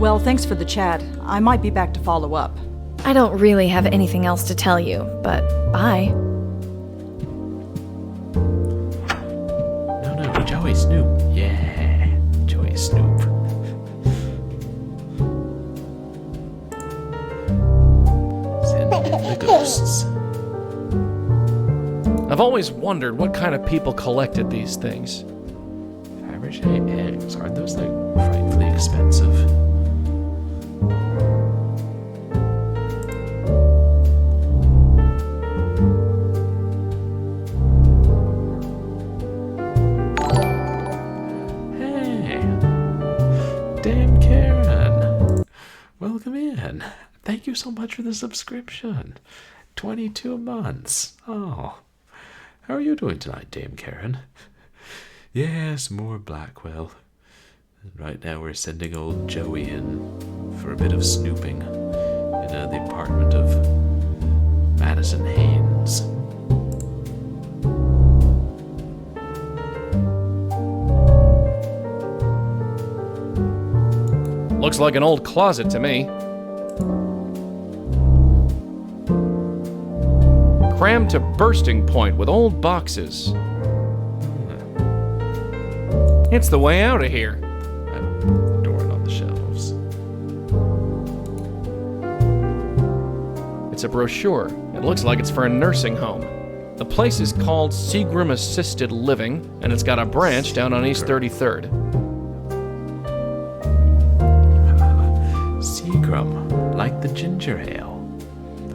Well, thanks for the chat. I might be back to follow up. I don't really have anything else to tell you, but bye. No, Joey Snoop. Yeah, Joey Snoop. Send in the ghosts. I've always wondered what kind of people collected these things. Faberge eggs, aren't those like frightfully expensive? Damn Karen! Welcome in. Thank you so much for the subscription. 22 months. Oh. How are you doing tonight, Dame Karen? Yes, more Blackwell. And right now we're sending old Joey in for a bit of snooping in the apartment of Madison Haynes. Looks like an old closet to me. Crammed to bursting point with old boxes. It's the way out of here. Door on the shelves. It's a brochure. It looks like it's for a nursing home. The place is called Seagram Assisted Living, and it's got a branch down on East 33rd. Seagram, like the ginger ale.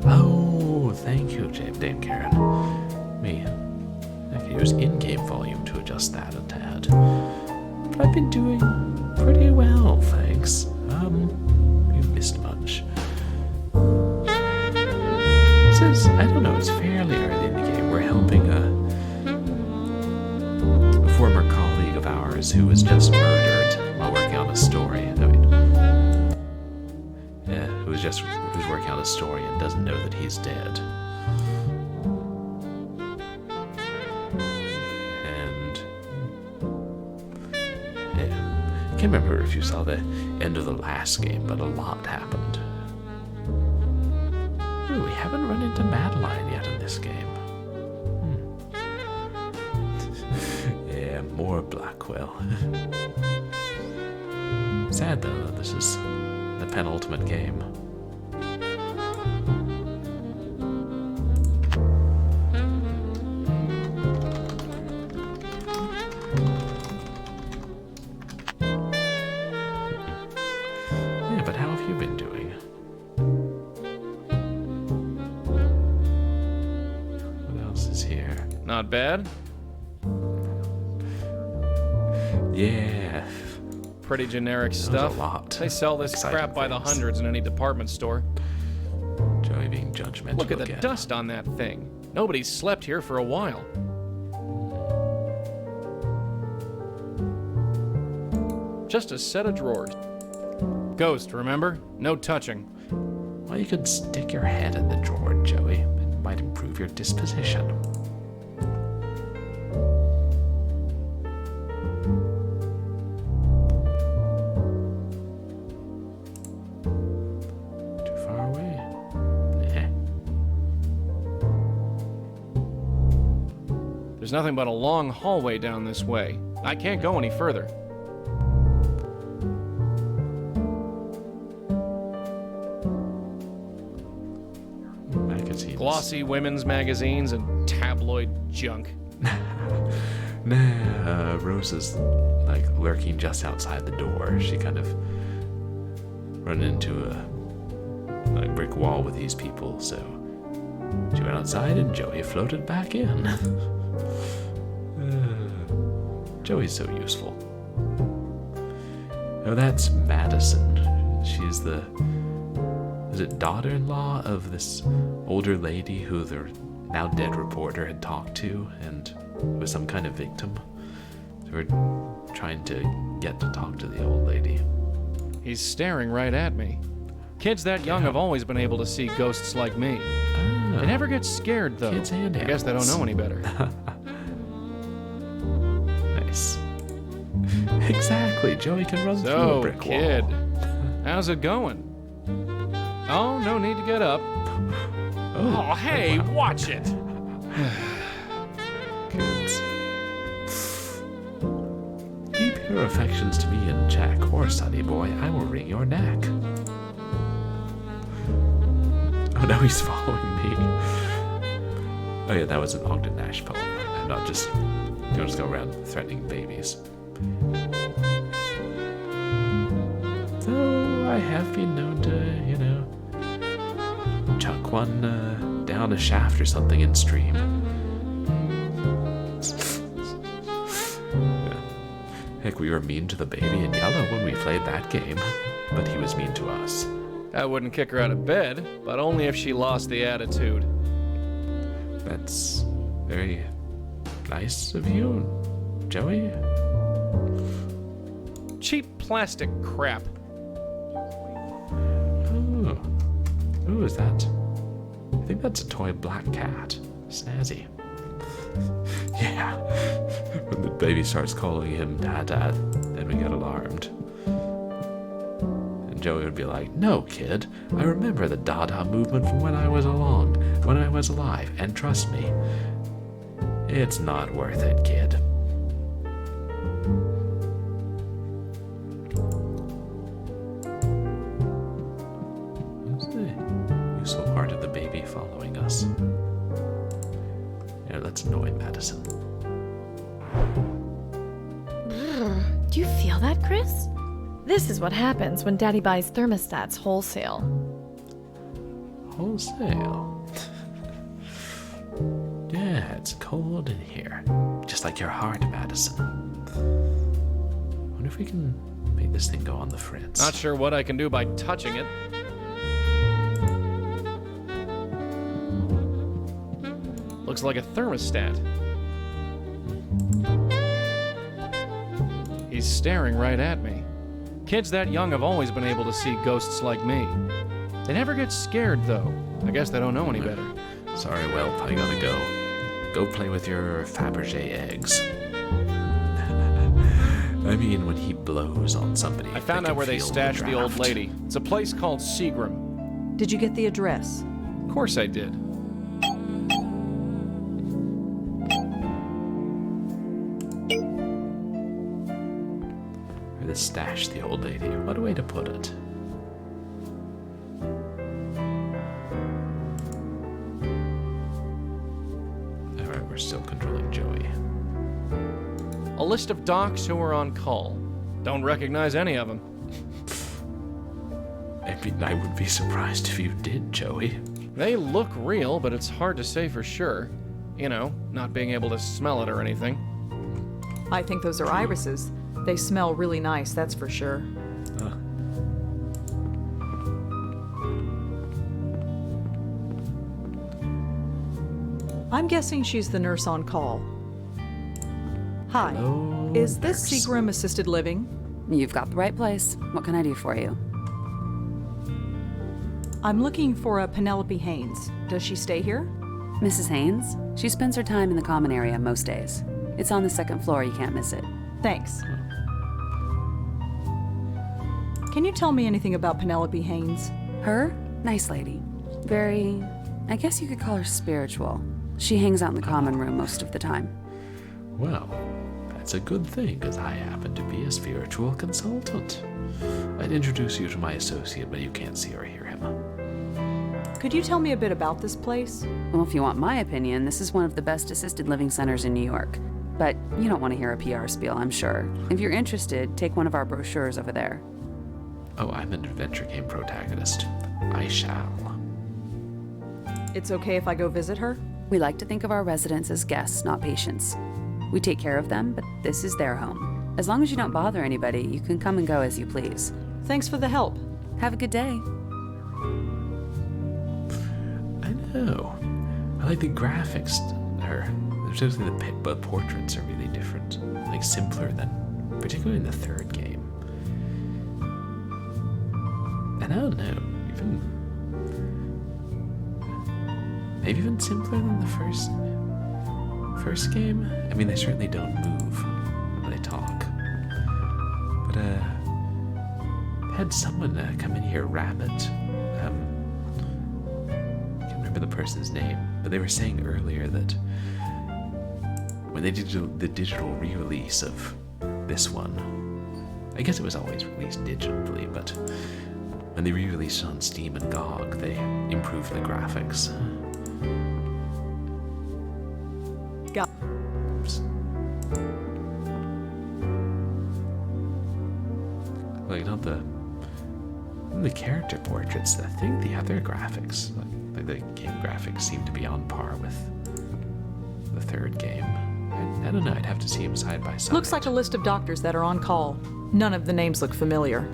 Oh, thank you, Dame Karen. I can use in-game volume to adjust that a tad. But I've been doing pretty well, thanks. You missed much. This is, I don't know, it's fairly early in the game. We're helping a former colleague of ours who was just murdered while working on a story. Who's working on a story and doesn't know that he's dead. And yeah, can't remember if you saw the end of the last game, but a lot happened. Ooh, we haven't run into Madeline yet in this game. Yeah, more Blackwell. Sad though that this is the penultimate game. Yeah, but how have you been doing? What else is here? Not bad. Yeah. Pretty generic There's stuff. a lot. They sell this crap by the hundreds in any department store. Joey being judgmental. Look at the again. dust on that thing. Nobody's slept here for a while. Just a set of drawers. Ghost, remember? No touching. Well, you could stick your head in the drawer, Joey. It might improve your disposition. Too far away? There's nothing but a long hallway down this way. I can't go any further. Magazines. Glossy women's magazines and tabloid junk. Nah, Rosa's like lurking just outside the door. She kind of run into a brick wall with these people, so she went outside and Joey floated back in. Joey's so useful. Oh, that's Madison. She's the, is it daughter-in-law of this older lady who the now dead reporter had talked to and was some kind of victim. So we're trying to get to talk to the old lady. He's staring right at me. Kids that young have always been able to see ghosts like me. They never get scared, though. Kids and I guess they don't know any better. Nice. Exactly. Joey can run through a brick kid, wall. how's it going? Oh, no need to get up. Oh, hey, watch it. Kids. Keep your affections to me in check, or, sonny boy, I will wring your neck. Oh, now he's following me. Oh yeah, that was an Ogden Nash poem. I'm not just go around threatening babies. Though I have been known to, chuck one down a shaft or something in stream. Heck, we were mean to the baby in yellow when we played that game, but he was mean to us. I wouldn't kick her out of bed, but only if she lost the attitude. That's very nice of you, Joey. Cheap plastic crap. Ooh, is that? I think that's a toy black cat. Snazzy. Yeah. When the baby starts calling him Dad, then we get alarmed. And Joey would be like, "No, kid. I remember the Dada movement from when I was alive, and trust me, it's not worth it, kid." What's the useful part of the baby following us? Yeah, let's annoy Madison. Do you feel that, Chris? This is what happens when Daddy buys thermostats wholesale. Wholesale? Yeah, it's cold in here. Just like your heart, Madison. Wonder if we can make this thing go on the fritz. Not sure what I can do by touching it. Looks like a thermostat. He's staring right at me. Kids that young have always been able to see ghosts like me. They never get scared, though. I guess they don't know any better. Sorry, Welp, I gotta go. Go play with your Faberge eggs. I mean, when he blows on somebody. I found out where they stashed the old lady. It's a place called Seagram. Did you get the address? Of course I did. Where they stashed the old lady. What a way to put it. Alright, we're still controlling Joey. A list of docs who are on call. Don't recognize any of them. I mean, I would be surprised if you did, Joey. They look real, but it's hard to say for sure. You know, not being able to smell it or anything. I think those are irises. They smell really nice, that's for sure. I'm guessing she's the nurse on call. Hi. Hello, Is this nurse. Seagram Assisted Living? You've got the right place. What can I do for you? I'm looking for a Penelope Haynes. Does she stay here? Mrs. Haynes? She spends her time in the common area most days. It's on the second floor, you can't miss it. Thanks. Can you tell me anything about Penelope Haynes? Her? Nice lady. Very, I guess you could call her spiritual. She hangs out in the common room most of the time. Well, that's a good thing, because I happen to be a spiritual consultant. I'd introduce you to my associate, but you can't see or hear him. Could you tell me a bit about this place? Well, if you want my opinion, this is one of the best assisted living centers in New York. But you don't want to hear a PR spiel, I'm sure. If you're interested, take one of our brochures over there. Oh, I'm an adventure game protagonist. I shall. It's okay if I go visit her? We like to think of our residents as guests, not patients. We take care of them, but this is their home. As long as you don't bother anybody, you can come and go as you please. Thanks for the help. Have a good day. I know. I like the graphics. Especially the portraits are really different. Like simpler than, particularly in the third game. don't know. Maybe even simpler than the first game. I mean, they certainly don't move when they talk. But they had someone come in here, Rabbit. I can't remember the person's name, but they were saying earlier that when they did the digital re-release of this one, I guess it was always released digitally, but when they re-released it on Steam and GOG, they improved the graphics. Oops. Like, not the character portraits. I think the other graphics, like the game graphics, seem to be on par with the third game. I don't know, I'd have to see them side by side. Looks like a list of doctors that are on call. None of the names look familiar.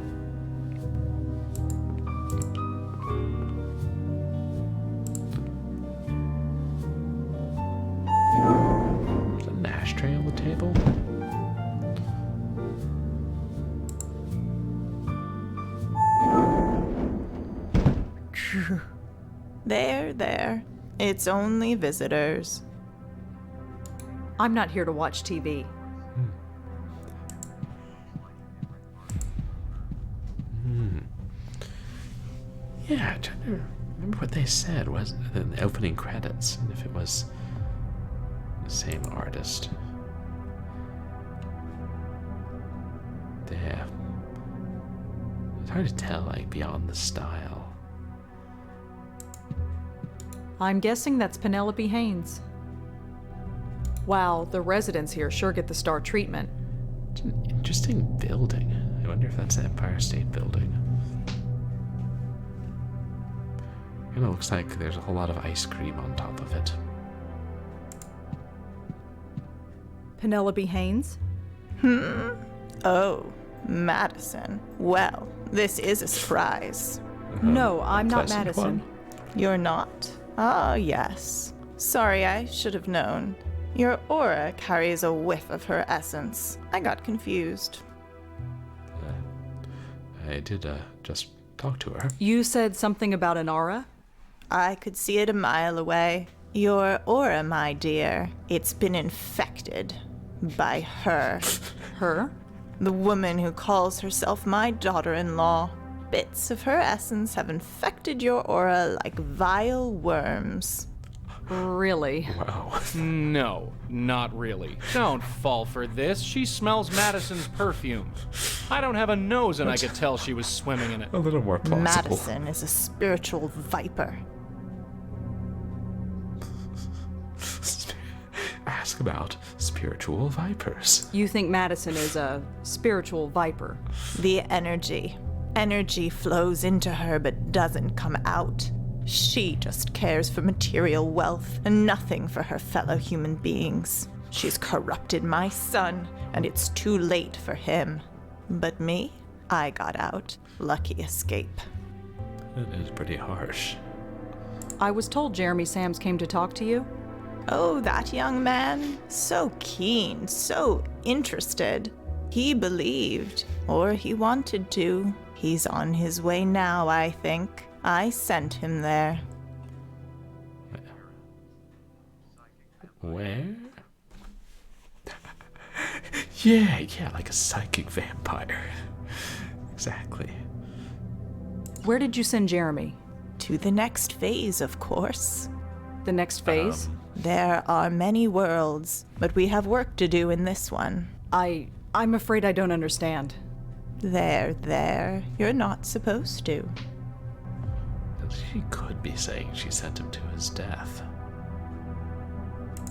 There's an ashtray on the table. There. It's only visitors. I'm not here to watch TV. Yeah, I'm trying to remember what they said was in the opening credits, and if it was the same artist. Yeah. It's hard to tell, like, beyond the style. I'm guessing that's Penelope Haynes. Wow, the residents here sure get the star treatment. It's an interesting building. I wonder if that's the Empire State Building. It looks like there's a whole lot of ice cream on top of it. Penelope Haynes? Oh, Madison. Well, this is a surprise. No, I'm not Madison. You're not? Ah, yes. Sorry, I should have known. Your aura carries a whiff of her essence. I got confused. I did just talk to her. You said something about an aura? I could see it a mile away. Your aura, my dear, it's been infected by her. Her? The woman who calls herself my daughter-in-law. Bits of her essence have infected your aura like vile worms. Really? Wow. No, not really. Don't fall for this. She smells Madison's perfume. I don't have a nose and I could tell she was swimming in it. A little more plausible. Madison is a spiritual viper. Ask about spiritual vipers. You think Madison is a spiritual viper? The energy. Energy flows into her but doesn't come out. She just cares for material wealth and nothing for her fellow human beings. She's corrupted my son, and it's too late for him. But me? I got out. Lucky escape. That is pretty harsh. I was told Jeremy Sams came to talk to you. Oh, that young man? So keen, so interested. He believed, or he wanted to. He's on his way now, I think. I sent him there. Where? Yeah, like a psychic vampire. Exactly. Where did you send Jeremy? To the next phase, of course. The next phase? There are many worlds, but we have work to do in this one. I'm afraid I don't understand. There. You're not supposed to. She could be saying she sent him to his death.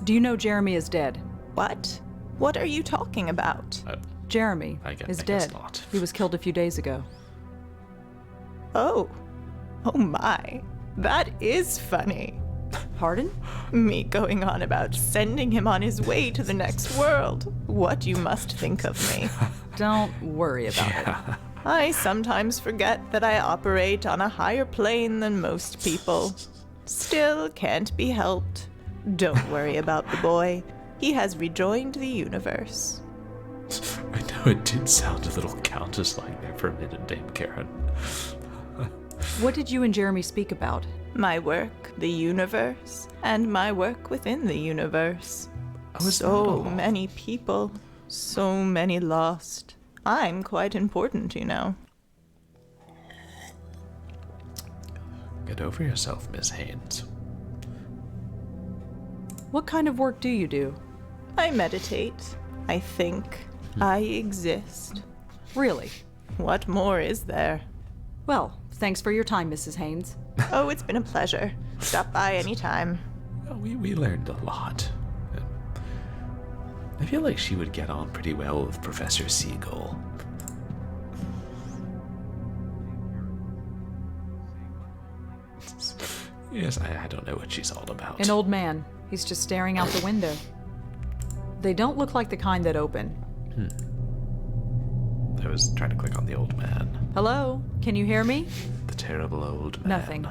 Do you know Jeremy is dead? What? What are you talking about? Jeremy is dead. Not. He was killed a few days ago. Oh my. That is funny. Pardon? Me going on about sending him on his way to the next world. What you must think of me. Don't worry about it. I sometimes forget that I operate on a higher plane than most people. Still can't be helped. Don't worry about the boy. He has rejoined the universe. I know it did sound a little countess-like there for a minute, Dame Karen. What did you and Jeremy speak about? My work, the universe, and my work within the universe. Oh, is So that all? many people, so many lost. I'm quite important, you know. Get over yourself, Miss Haynes. What kind of work do you do? I meditate. I think. I exist. Really? What more is there? Well, thanks for your time, Mrs. Haynes. Oh, it's been a pleasure. Stop by anytime. Well, we learned a lot. I feel like she would get on pretty well with Professor Siegel. Yes, I don't know what she's all about. An old man. He's just staring out the window. They don't look like the kind that open. I was trying to click on the old man. Hello? Can you hear me? The terrible old man. Nothing.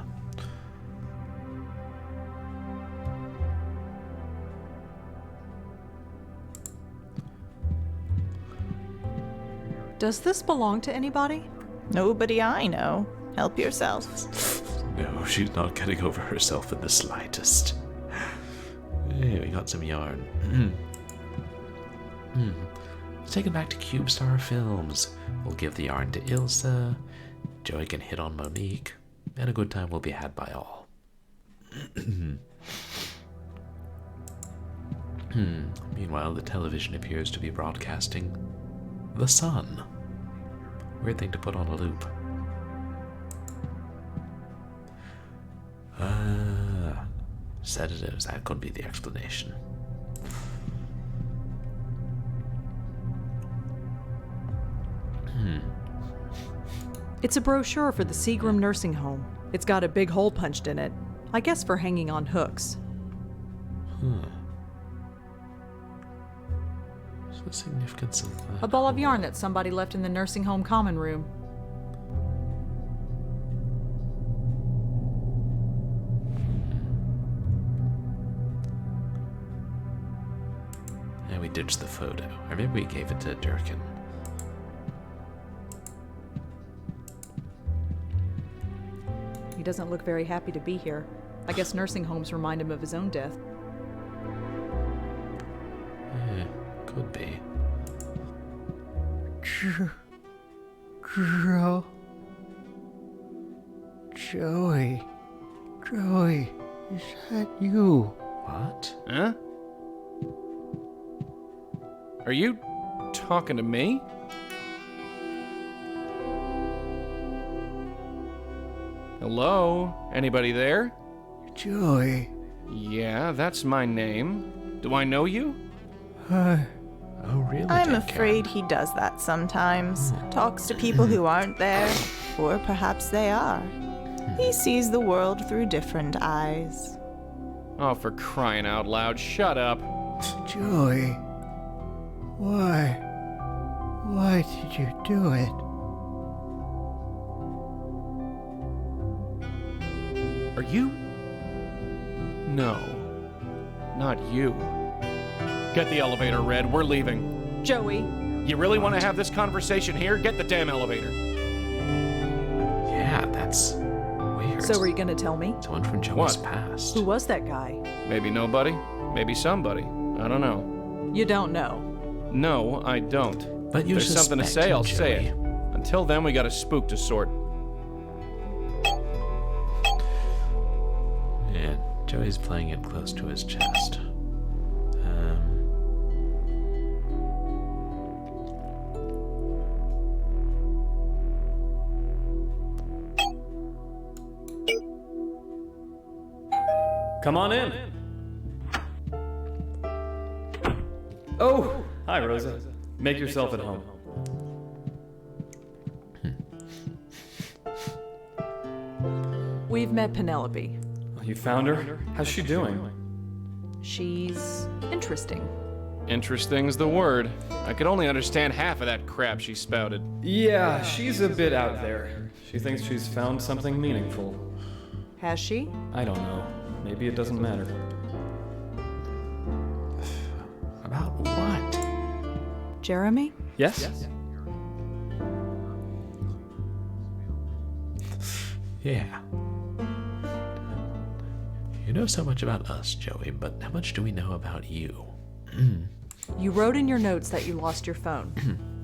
Does this belong to anybody? Nobody I know. Help yourself. No, she's not getting over herself in the slightest. Hey, we got some yarn. Let's take it back to CubeStar Films. We'll give the yarn to Ilsa. Joey can hit on Monique. And a good time will be had by all. Meanwhile, the television appears to be broadcasting The Sun. Weird thing to put on a loop. Sedatives, that could be the explanation. It's a brochure for the Seagram nursing home. It's got a big hole punched in it. I guess for hanging on hooks. What's the significance of that? A ball of yarn that somebody left in the nursing home common room. And we ditched the photo. Or maybe we gave it to Durkin. He doesn't look very happy to be here. I guess nursing homes remind him of his own death. Could be. Joey. Joey, is that you? What? Huh? Are you talking to me? Hello? Anybody there? Joey. Yeah, that's my name. Do I know you? Oh, really? I'm afraid he does that sometimes. Talks to people who aren't there, or perhaps they are. He sees the world through different eyes. Oh, for crying out loud, shut up. Joey. Why? Why did you do it? Are you? No. Not you. Get the elevator, Red. We're leaving. Joey. You really want to have this conversation here? Get the damn elevator. Yeah, that's weird. So are you gonna tell me? Someone from Joey's past. Who was that guy? Maybe nobody. Maybe somebody. I don't know. You don't know. No, I don't. But you If there's something to say, I'll say it. Until then, we got a spook to sort. Yeah, Joey's playing it close to his chest. Come on in. Oh, hi, Rosa. Make yourself at home. We've met Penelope. You found her? How's she doing? She's interesting. Interesting's the word. I could only understand half of that crap she spouted. Yeah, she's a bit out there. She thinks she's found something meaningful. Has she? I don't know. Maybe it doesn't matter. About what? Jeremy? Yes? Yeah. You know so much about us, Joey, but how much do we know about you? You wrote in your notes that you lost your phone.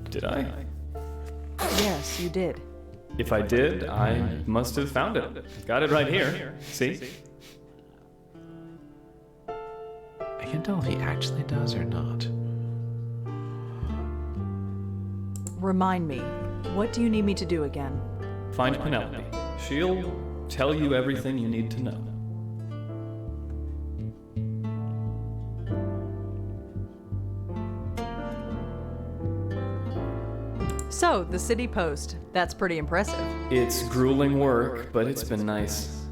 Did I? Yes, you did. If I did, I must have found it. Got it right here. See? I can't tell if he actually does or not. Remind me, what do you need me to do again? Find Penelope. She'll tell you everything you need to know. So, the City Post. That's pretty impressive. It's grueling work, but it's been nice.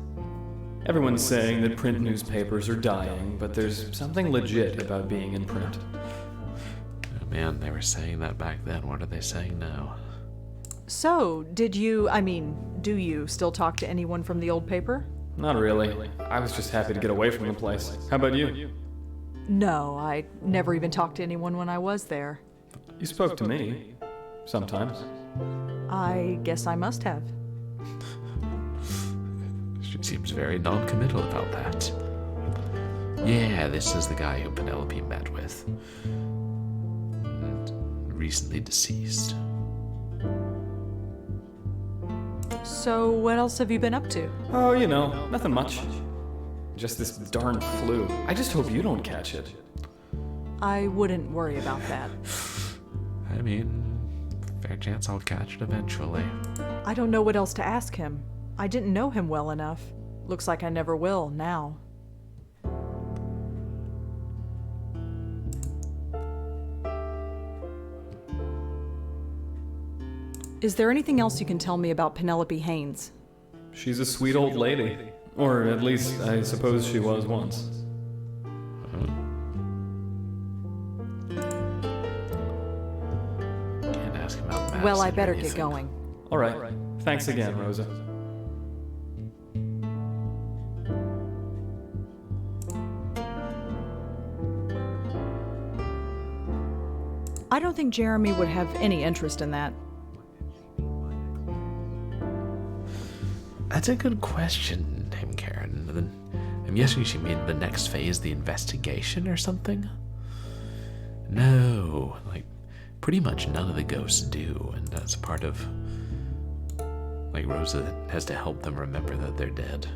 Everyone's saying that print newspapers are dying, but there's something legit about being in print. Oh man, they were saying that back then. What are they saying now? So, do you still talk to anyone from the old paper? Not really. I was just happy to get away from the place. How about you? No, I never even talked to anyone when I was there. You spoke to me. Sometimes. I guess I must have. She seems very non-committal about that. Yeah, this is the guy who Penelope met with. And recently deceased. So, what else have you been up to? Oh, nothing much. Just this darn flu. I just hope you don't catch it. I wouldn't worry about that. I mean, fair chance I'll catch it eventually. I don't know what else to ask him. I didn't know him well enough. Looks like I never will now. Is there anything else you can tell me about Penelope Haynes? She's a sweet old lady. Or at least, I suppose she was once. Can't ask about Madison. Well, I better or get anything. going. All right. Thanks again, Rosa. I don't think Jeremy would have any interest in that. That's a good question, Dame Karen. I'm guessing she mean the next phase, the investigation or something? No, pretty much none of the ghosts do, and that's part of... Rosa has to help them remember that they're dead.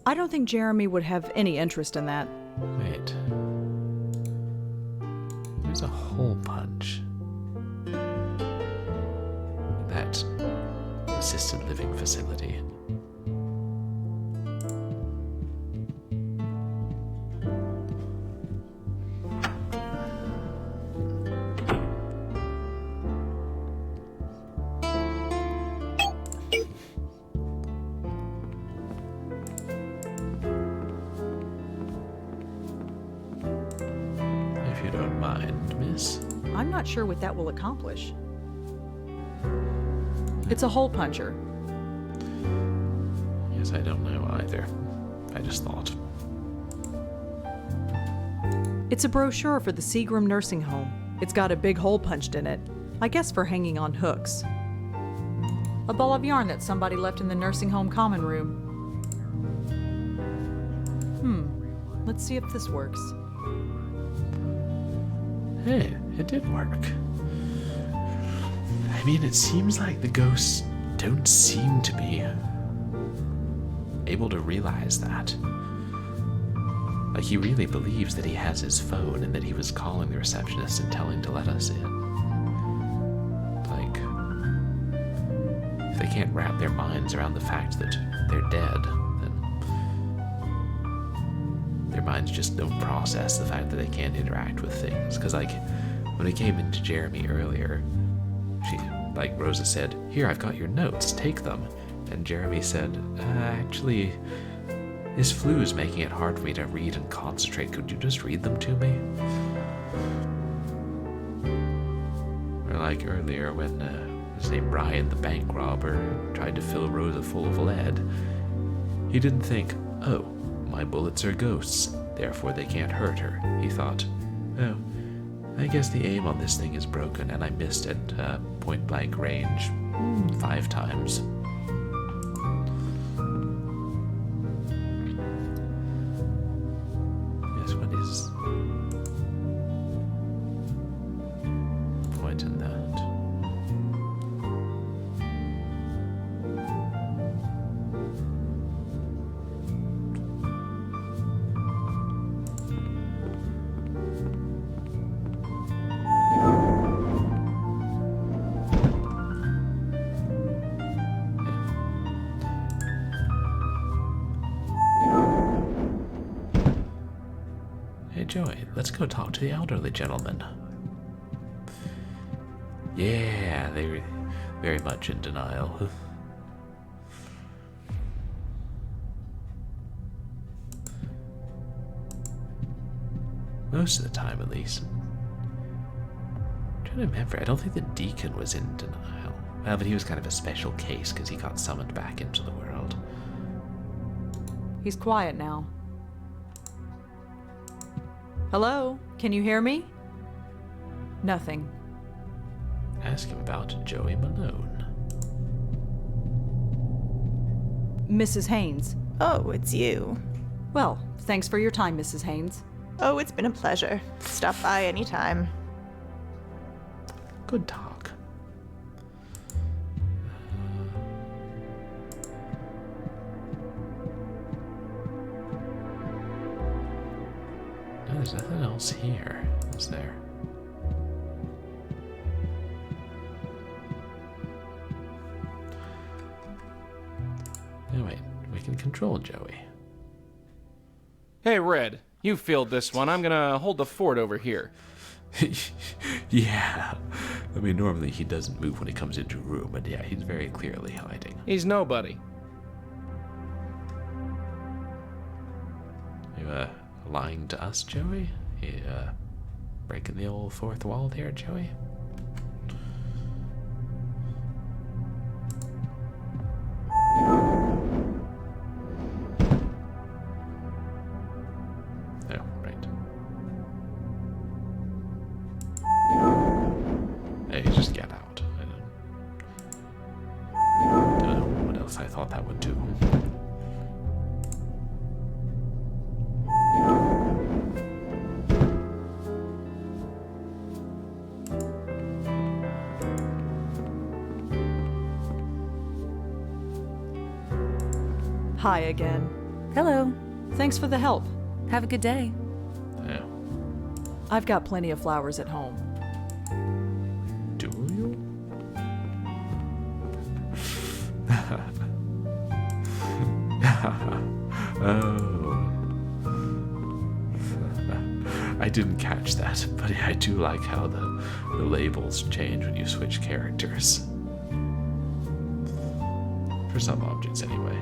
I don't think Jeremy would have any interest in that. Wait. There's a hole punch. That assisted living facility. If you don't mind, miss. I'm not sure what that will accomplish. It's a hole puncher. Yes, I don't know either. I just thought. It's a brochure for the Seagram nursing home. It's got a big hole punched in it. I guess for hanging on hooks. A ball of yarn that somebody left in the nursing home common room. Let's see if this works. Hey, it did work. I mean, it seems like the ghosts don't seem to be able to realize that. He really believes that he has his phone and that he was calling the receptionist and telling to let us in. If they can't wrap their minds around the fact that they're dead, then their minds just don't process the fact that they can't interact with things. Because, when we came into Jeremy earlier, Rosa said, "Here, I've got your notes, take them." And Jeremy said, "Actually, this flu is making it hard for me to read and concentrate. Could you just read them to me?" Or earlier when his name Brian, the bank robber, tried to fill Rosa full of lead. He didn't think, "Oh, my bullets are ghosts, therefore they can't hurt her." He thought, "Oh, I guess the aim on this thing is broken, and I missed it point blank range 5 times. Yes, what is point in that? Hey Joey, let's go talk to the elderly gentleman. Yeah, they're very much in denial. Most of the time, at least. I'm trying to remember, I don't think the deacon was in denial. Well, but he was kind of a special case because he got summoned back into the world. He's quiet now. Hello? Can you hear me? Nothing. Ask him about Joey Malone. Mrs. Haynes. Oh, it's you. Well, thanks for your time, Mrs. Haynes. Oh, it's been a pleasure. Stop by anytime. Good talk. No, there's nothing else here, is there? No, wait. We can control Joey. Hey, Red, you field this one. I'm gonna hold the fort over here. Yeah. I mean, normally he doesn't move when he comes into a room, but yeah, he's very clearly hiding. He's nobody. You, lying to us, Joey? You, breaking the old fourth wall there, Joey? Oh, right. Hey, just get out. I don't know what else I thought that would do. Hi again. Hello. Thanks for the help. Have a good day. Yeah. I've got plenty of flowers at home. Do you? Oh. I didn't catch that, but I do like how the labels change when you switch characters. For some objects, anyway.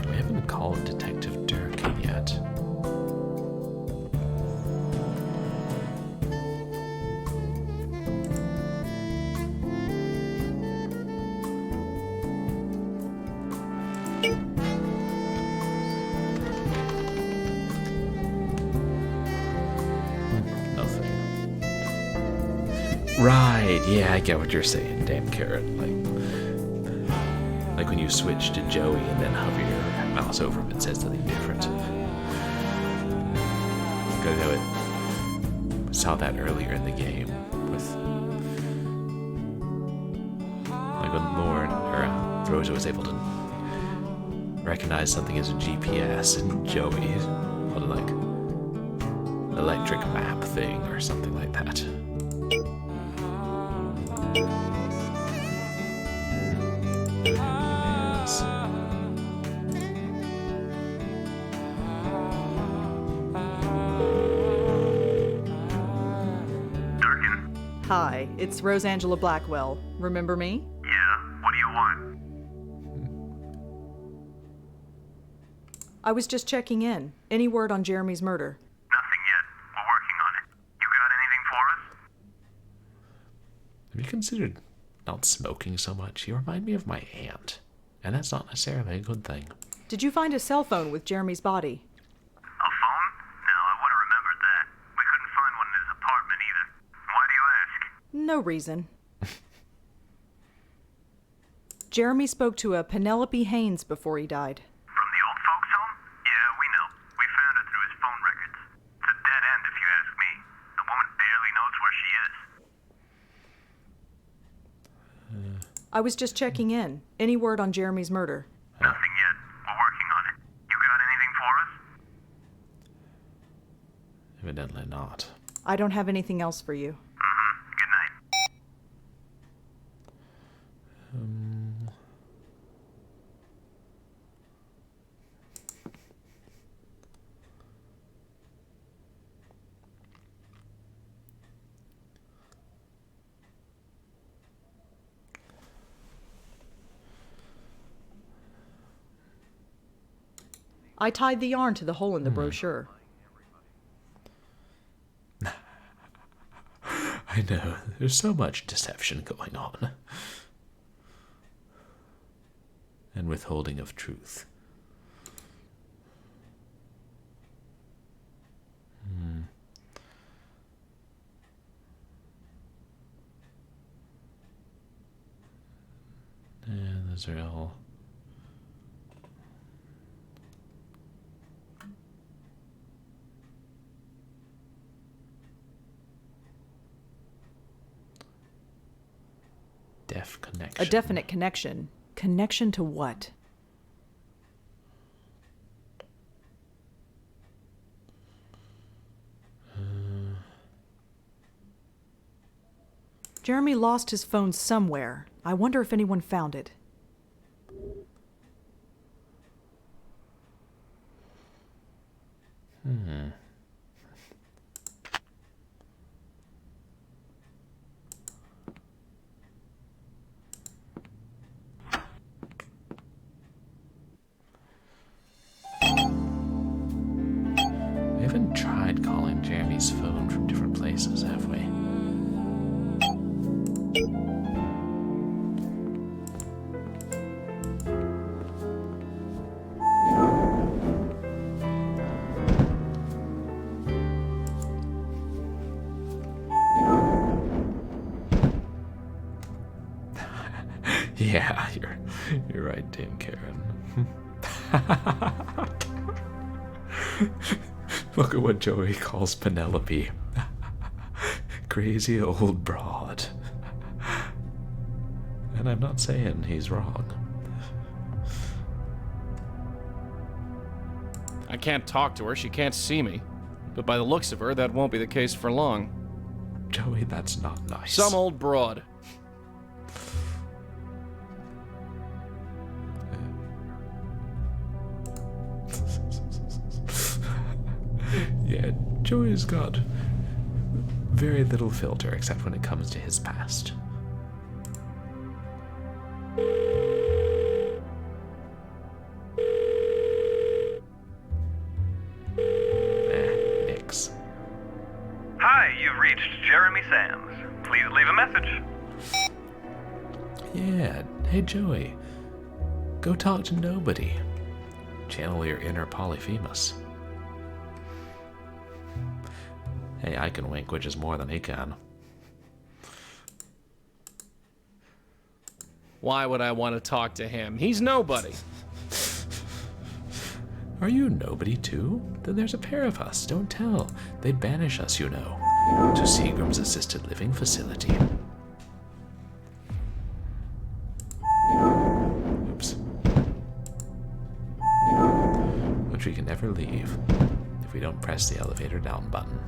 We haven't called Detective Durkin yet. Nothing. Right, yeah, I get what you're saying, damn carrot. Like when you switch to Joey and then hover your mouse over him, it says something different. Gotta know it. Saw that earlier in the game with like when Lauren or Rosa was able to recognize something as a GPS and Joey on a like electric map thing or something like that. Hi, it's Rosangela Blackwell. Remember me? Yeah, what do you want? I was just checking in. Any word on Jeremy's murder? Nothing yet. We're working on it. You got anything for us? Have you considered not smoking so much? You remind me of my aunt, and that's not necessarily a good thing. Did you find a cell phone with Jeremy's body? A phone? No, I would have remembered that. We couldn't find one in his apartment either. Why do you ask? No reason. Jeremy spoke to a Penelope Haynes before he died. From the old folks' home? Yeah, we know. We found it through his phone records. It's a dead end if you ask me. The woman barely knows where she is. I was just checking in. Any word on Jeremy's murder? Nothing yet. We're working on it. You got anything for us? Evidently not. I don't have anything else for you. Good night. I tied the yarn to the hole in the brochure. I know, there's so much deception going on. And withholding of truth. And those are all... Def connection. A definite connection. Connection to what? Jeremy lost his phone somewhere. I wonder if anyone found it. We haven't tried calling Jeremy's phone from different places, have we? Yeah, you're right, Dame Karen. Look at what Joey calls Penelope. Crazy old broad. And I'm not saying he's wrong. I can't talk to her, she can't see me. But by the looks of her, that won't be the case for long. Joey, that's not nice. Some old broad. Yeah, Joey's got very little filter except when it comes to his past. Nix. Hi, you've reached Jeremy Sams. Please leave a message. Yeah, hey Joey. Go talk to nobody. Channel your inner Polyphemus. Hey, I can wink, which is more than he can. Why would I want to talk to him? He's nobody. Are you nobody too? Then there's a pair of us. Don't tell. They'd banish us, you know, to Seagram's assisted living facility. Oops. Which we can never leave if we don't press the elevator down button.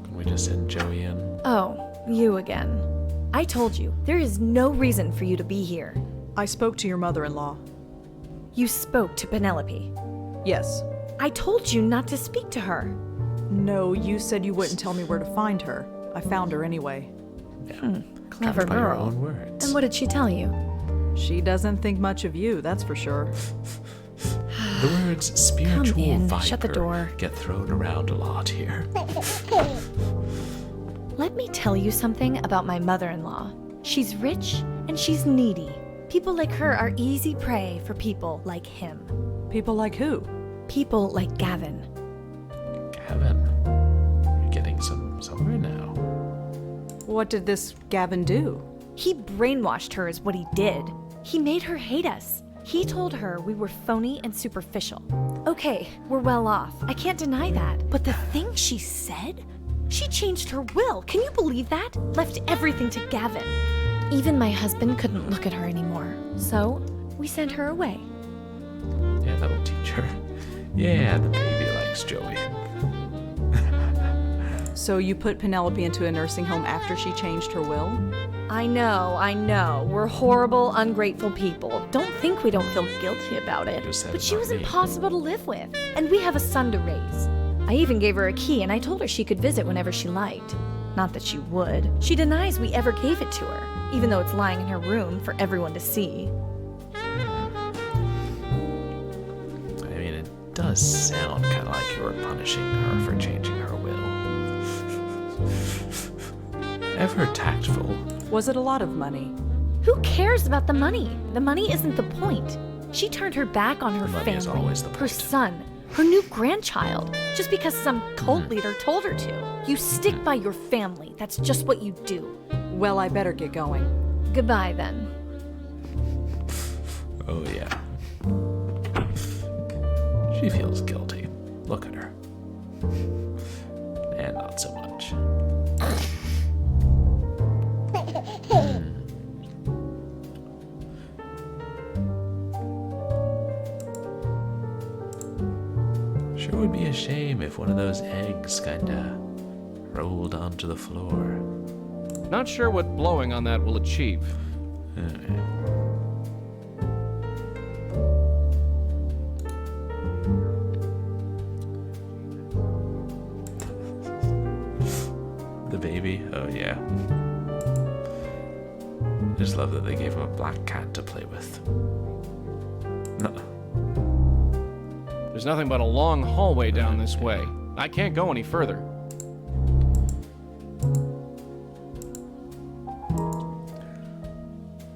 Can we just send Joey in? Oh, you again. I told you, there is no reason for you to be here. I spoke to your mother-in-law. You spoke to Penelope. Yes. I told you not to speak to her. No, you said you wouldn't tell me where to find her. I found her anyway. Clever by your girl. own words. And what did she tell you? She doesn't think much of you, that's for sure. The words spiritual Come in, viper shut the door. get thrown around a lot here. Let me tell you something about my mother-in-law. She's rich and she's needy. People like her are easy prey for people like him. People like who? People like Gavin. Gavin, you're getting somewhere now. What did this Gavin do? He brainwashed her is what he did. He made her hate us. He told her we were phony and superficial. Okay, we're well off. I can't deny that. But the thing she said? She changed her will. Can you believe that? Left everything to Gavin. Even my husband couldn't look at her anymore. So, we sent her away. Yeah, that'll teach her. Yeah, the baby likes Joey. So you put Penelope into a nursing home after she changed her will? I know. We're horrible, ungrateful people. Don't think we don't feel guilty about it. But she was impossible to live with. And we have a son to raise. I even gave her a key and I told her she could visit whenever she liked. Not that she would. She denies we ever gave it to her, even though it's lying in her room for everyone to see. I mean, it does sound kind of like you were punishing her for changing her will. Ever tactful. Was it a lot of money? Who cares about the money? The money isn't the point. She turned her back on her Money is family, always the her point. son, her new grandchild, just because some cult leader told her to. You stick by your family. That's just what you do. Well, I better get going. Goodbye, then. Oh, yeah. She feels guilty. Look at her. And not so much. Sure would be a shame if one of those eggs kinda rolled onto the floor. Not sure what blowing on that will achieve. The baby? Oh, yeah. Just love that they gave him a black cat to play with. No. There's nothing but a long hallway down this way. I can't go any further.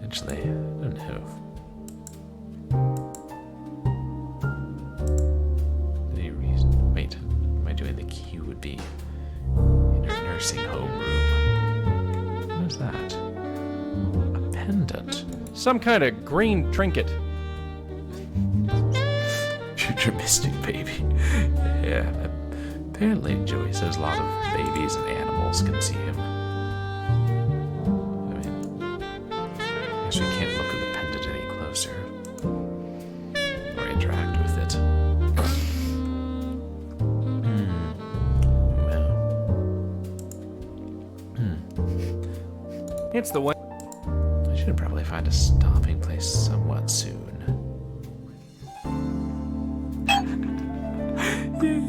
Actually, I don't know. Any reason? Wait, am I doing the key would be in her nursing home room? What is that? A pendant. Some kind of green trinket. Future mystic baby. Yeah, apparently Joey says a lot of babies and animals can see him. I mean, I guess we can't look at the pendant any closer. Or interact with it. It's the way. I should probably find a stopping place somewhat soon.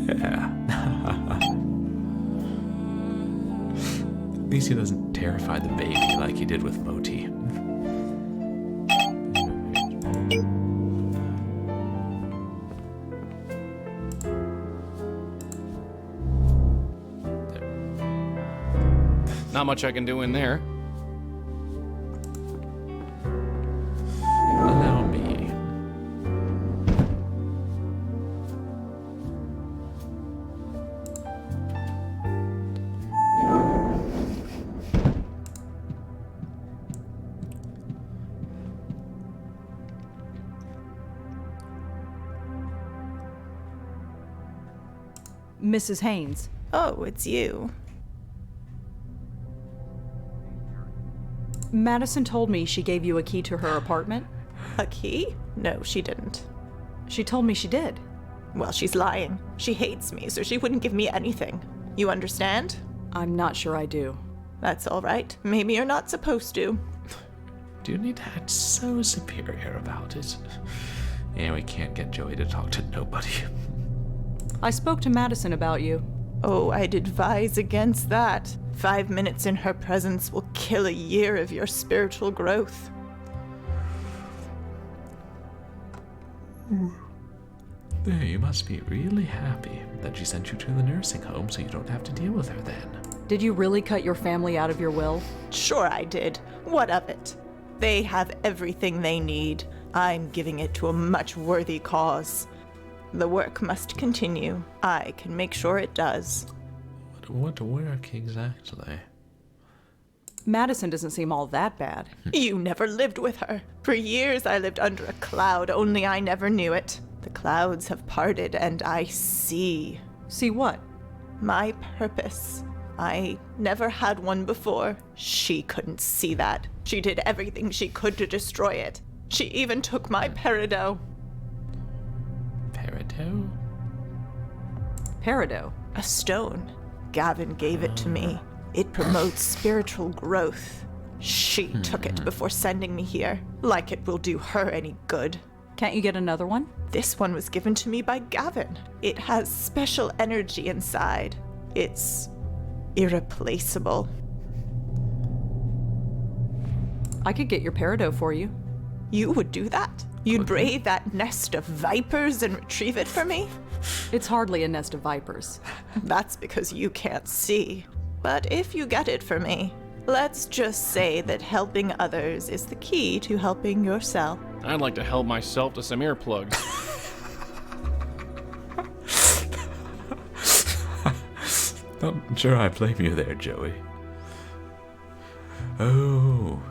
Yeah. At least he doesn't terrify the baby like he did with Moti. Not much I can do in there. Allow me. Mrs. Haynes. Oh, it's you. Madison told me she gave you a key to her apartment. A key? No, she didn't. She told me she did. Well, she's lying. She hates me, so she wouldn't give me anything. You understand? I'm not sure I do. That's all right. Maybe you're not supposed to. Do you need to act so superior about it? Yeah, we can't get Joey to talk to nobody. I spoke to Madison about you. Oh, I'd advise against that. 5 minutes in her presence will kill a year of your spiritual growth. There, you must be really happy that she sent you to the nursing home so you don't have to deal with her then. Did you really cut your family out of your will? Sure I did. What of it? They have everything they need. I'm giving it to a much worthy cause. The work must continue. I can make sure it does. What work exactly? Madison doesn't seem all that bad. You never lived with her. For years I lived under a cloud, only I never knew it. The clouds have parted and I see. See what? My purpose. I never had one before. She couldn't see that. She did everything she could to destroy it. She even took my peridot. Peridot? Peridot? A stone. Gavin gave it to me. It promotes spiritual growth. She took it before sending me here, like it will do her any good. Can't you get another one? This one was given to me by Gavin. It has special energy inside. It's irreplaceable. I could get your peridot for you. You would do that? You'd brave that nest of vipers and retrieve it for me? It's hardly a nest of vipers. That's because you can't see. But if you get it for me, let's just say that helping others is the key to helping yourself. I'd like to help myself to some earplugs. Not sure I blame you there, Joey. Oh,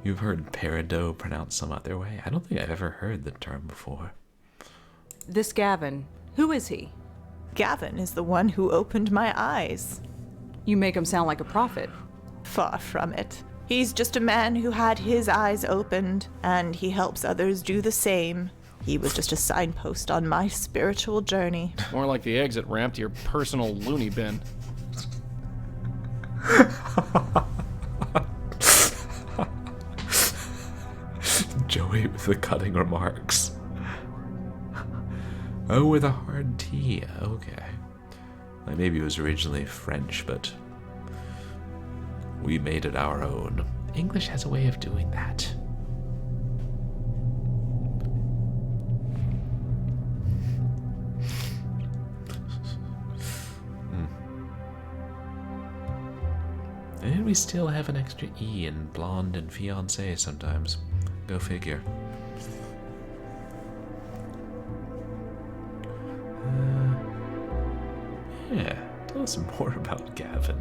you've heard peridot pronounced some other way? I don't think I've ever heard the term before. This Gavin, who is he? Gavin is the one who opened my eyes. You make him sound like a prophet. Far from it. He's just a man who had his eyes opened, and he helps others do the same. He was just a signpost on my spiritual journey. More like the exit ramp to your personal loony bin. Joey with the cutting remarks. Oh, with a hard T. Okay. Like maybe it was originally French, but we made it our own. English has a way of doing that. And we still have an extra E in blonde and fiancé sometimes. Go figure. Yeah, tell us more about Gavin.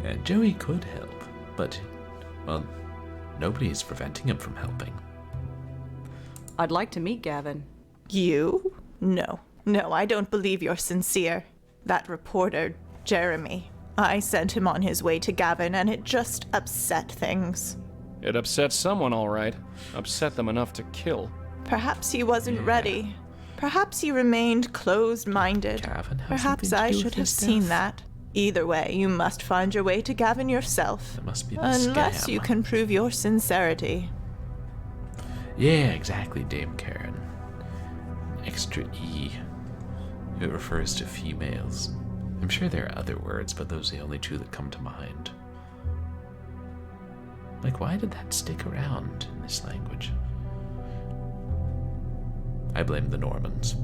Yeah, Joey could help, but, well, nobody's preventing him from helping. I'd like to meet Gavin. You? No, I don't believe you're sincere. That reporter, Jeremy, I sent him on his way to Gavin and it just upset things. It upset someone, all right. Upset them enough to kill. Perhaps he wasn't ready. Perhaps he remained closed-minded. Perhaps I should have seen that. Either way, you must find your way to Gavin yourself. It must be the unless scam. You can prove your sincerity. Yeah, exactly, Dame Karen. Extra E. It refers to females. I'm sure there are other words, but those are the only two that come to mind. Like, why did that stick around in this language? I blame the Normans.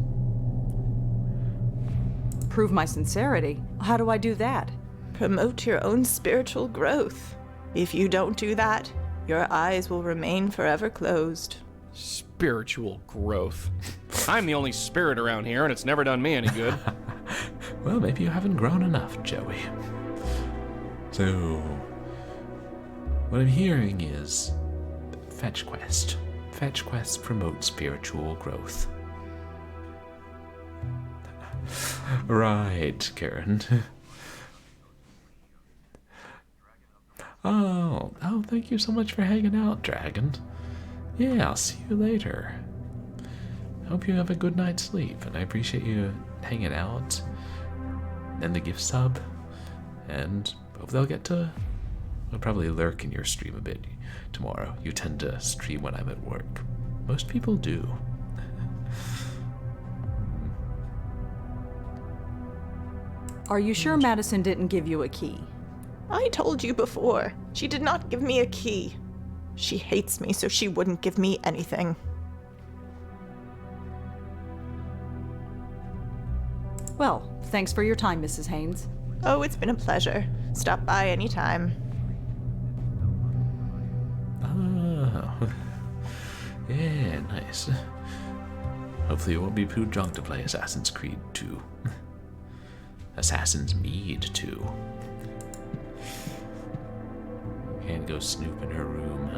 Prove my sincerity? How do I do that? Promote your own spiritual growth. If you don't do that, your eyes will remain forever closed. Spiritual growth. I'm the only spirit around here, and it's never done me any good. Well, maybe you haven't grown enough, Joey. So, what I'm hearing is fetch quest. Fetch quests promote spiritual growth. Right, Karen. Oh, thank you so much for hanging out, Dragon. Yeah, I'll see you later. Hope you have a good night's sleep, and I appreciate you hanging out. And the gift sub. and hope they'll get to... I'll probably lurk in your stream a bit tomorrow. You tend to stream when I'm at work. Most people do. Are you sure Madison didn't give you a key? I told you before. She did not give me a key. She hates me, so she wouldn't give me anything. Well, thanks for your time, Mrs. Haynes. Oh, it's been a pleasure. Stop by anytime. Oh. Yeah, nice. Hopefully you won't be too drunk to play Assassin's Creed 2. Assassin's Mead 2. Can't go snoop in her room,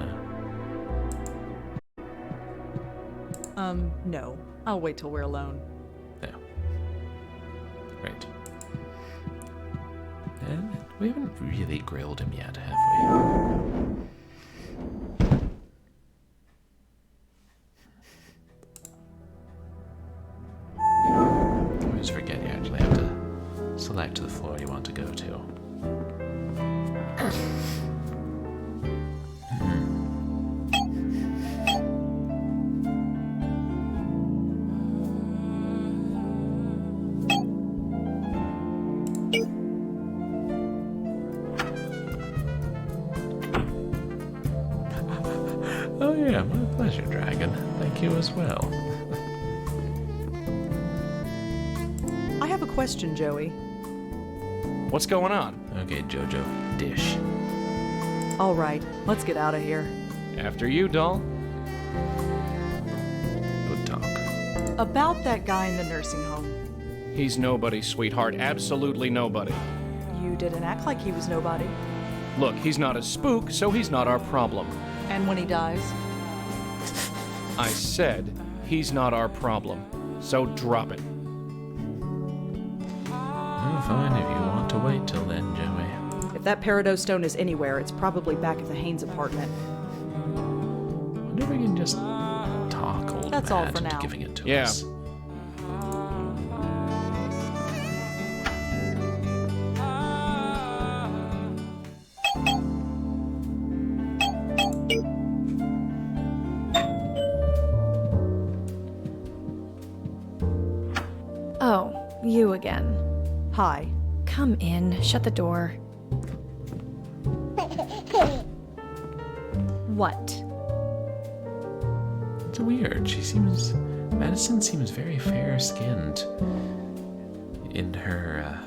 huh? No. I'll wait till we're alone. No. Great. And we haven't really grilled him yet, have we? I always forget you actually have to select the floor you want to go to. Oh yeah, my pleasure, Dragon. Thank you as well. I have a question, Joey. What's going on? Okay, Jojo, dish. All right, let's get out of here. After you, doll. Good talk. About that guy in the nursing home. He's nobody, sweetheart. Absolutely nobody. You didn't act like he was nobody. Look, he's not a spook, so he's not our problem. And when he dies? I said he's not our problem, so drop it. Oh, fine if you want to wait till then, Joey. If that peridot stone is anywhere, it's probably back at the Haynes apartment. Wonder if we can just talk old That's all Matt for into now. giving it to Yeah. us. Oh, you again. Hi. Come in. Shut the door. What? It's weird. Madison seems very fair-skinned in her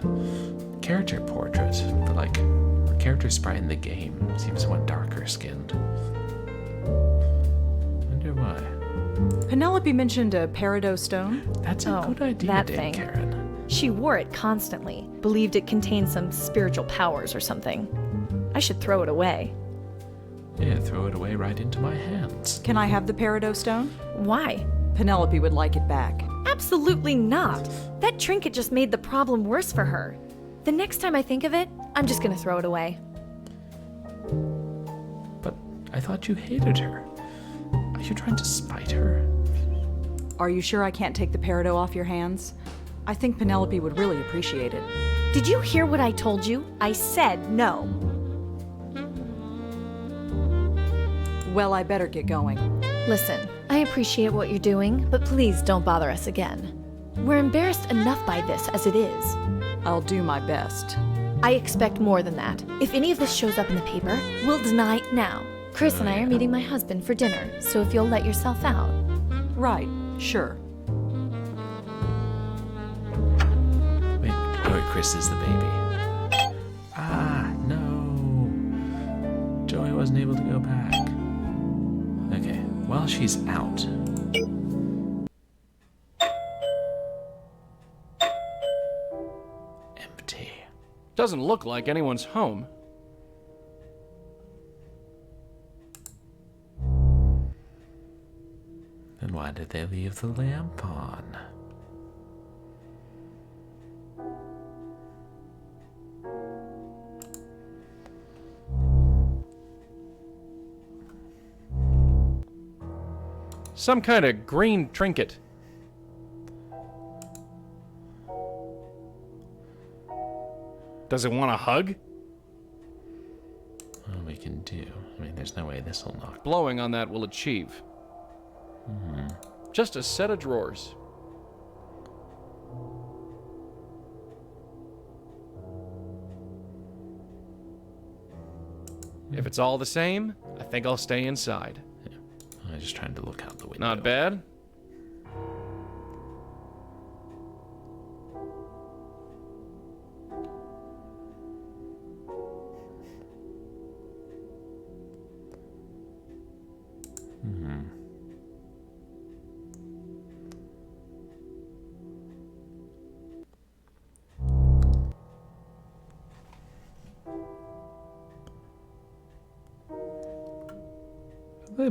character portrait, but like her character sprite in the game seems somewhat darker-skinned. Wonder why. Penelope mentioned a peridot stone. That's a good idea, that Dame thing. Karen. She wore it constantly, believed it contained some spiritual powers or something. I should throw it away. Yeah, throw it away right into my hands. Can I have the peridot stone? Why? Penelope would like it back. Absolutely not. That trinket just made the problem worse for her. The next time I think of it, I'm just gonna throw it away. But I thought you hated her. Are you trying to spite her? Are you sure I can't take the peridot off your hands? I think Penelope would really appreciate it. Did you hear what I told you? I said no. Well, I better get going. Listen, I appreciate what you're doing, but please don't bother us again. We're embarrassed enough by this as it is. I'll do my best. I expect more than that. If any of this shows up in the paper, we'll deny now. Chris and I are meeting my husband for dinner, so if you'll let yourself out. Right, sure. Wait, Chris is the baby. Ah, no. Joey wasn't able to go back. Okay, well, she's out. Empty. Doesn't look like anyone's home. Then why did they leave the lamp on? Some kind of green trinket. Does it want a hug? What we can do? I mean, there's no way this will knock. Blowing on that will achieve. Just a set of drawers. If it's all the same, I think I'll stay inside. Yeah. I'm just trying to look out the window. Not bad.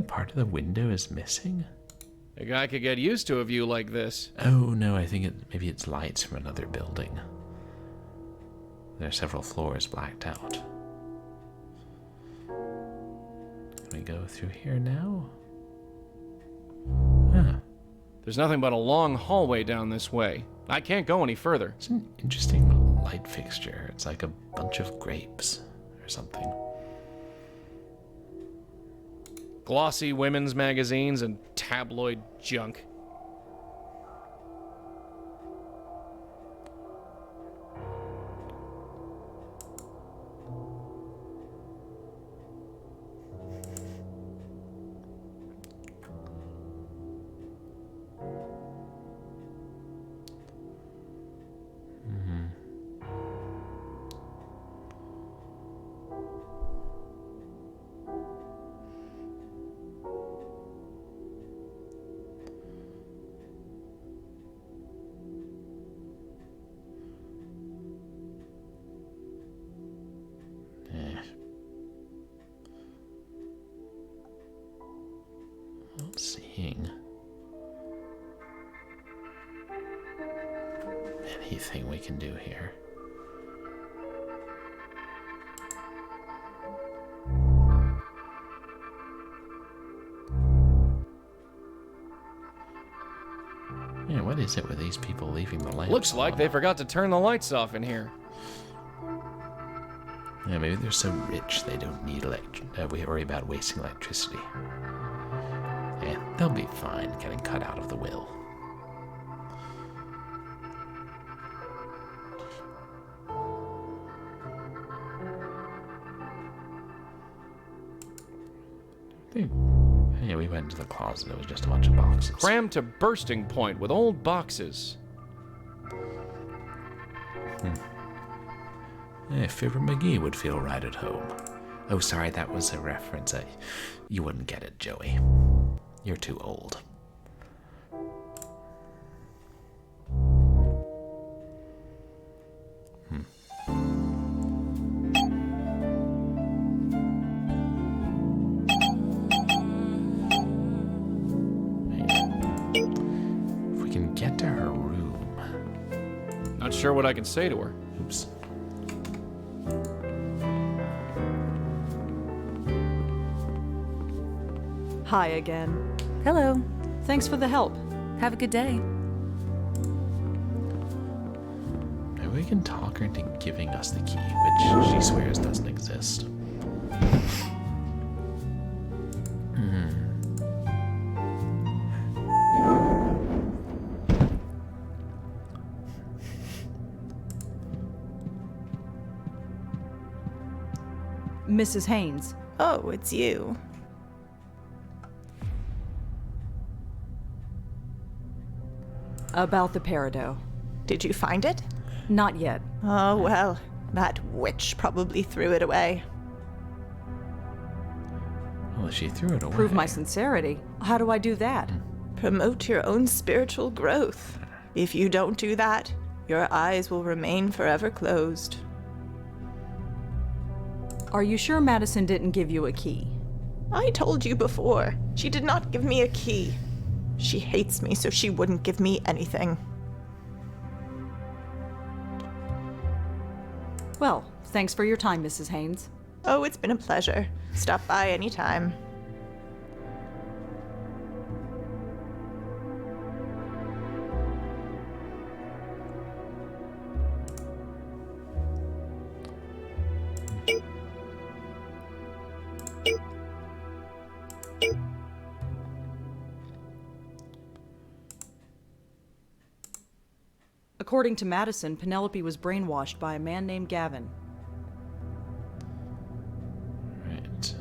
Part of the window is missing? A guy could get used to a view like this. Oh no, I think maybe it's lights from another building. There are several floors blacked out. Can we go through here now? Huh. There's nothing but a long hallway down this way. I can't go any further. It's an interesting light fixture. It's like a bunch of grapes or something. Glossy women's magazines and tabloid junk. Not seeing anything we can do here. Yeah, what is it with these people leaving the lamps? Looks like they forgot to turn the lights off in here. Yeah, maybe they're so rich they don't need worry about wasting electricity. Yeah, they'll be fine getting cut out of the will. Yeah, we went into the closet. It was just a bunch of boxes. Crammed to bursting point with old boxes. Yeah, Fibber McGee would feel right at home. Oh, sorry, that was a reference. You wouldn't get it, Joey. You're too old. If we can get to her room. Not sure what I can say to her. Oops. Hi again. Hello. Thanks for the help. Have a good day. Maybe we can talk her into giving us the key, which she swears doesn't exist. Mrs. Haynes. Oh, it's you. About the peridot. Did you find it? Not yet. Oh, well, that witch probably threw it away. Well, she threw it away. Prove my sincerity. How do I do that? Promote your own spiritual growth. If you don't do that, your eyes will remain forever closed. Are you sure Madison didn't give you a key? I told you before. She did not give me a key. She hates me, so she wouldn't give me anything. Well, thanks for your time, Mrs. Haynes. Oh, it's been a pleasure. Stop by anytime. According to Madison, Penelope was brainwashed by a man named Gavin. Right.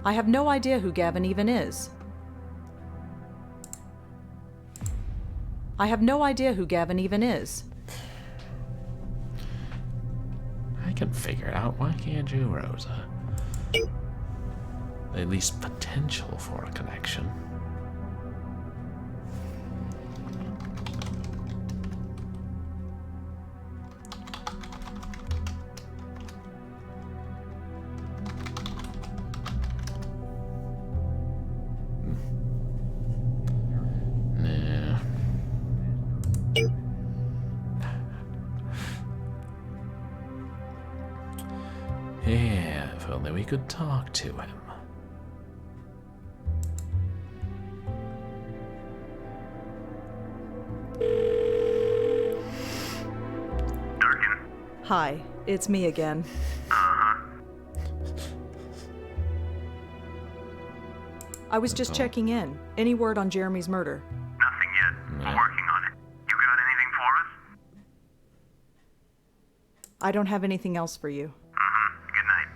I have no idea who Gavin even is. I have no idea who Gavin even is. I can figure it out. Why can't you, Rosa? At least potential for a connection. Yeah, if only we could talk to him. Hi, it's me again. I was just checking in. Any word on Jeremy's murder? Nothing yet. We're working on it. You got anything for us? I don't have anything else for you. Good night.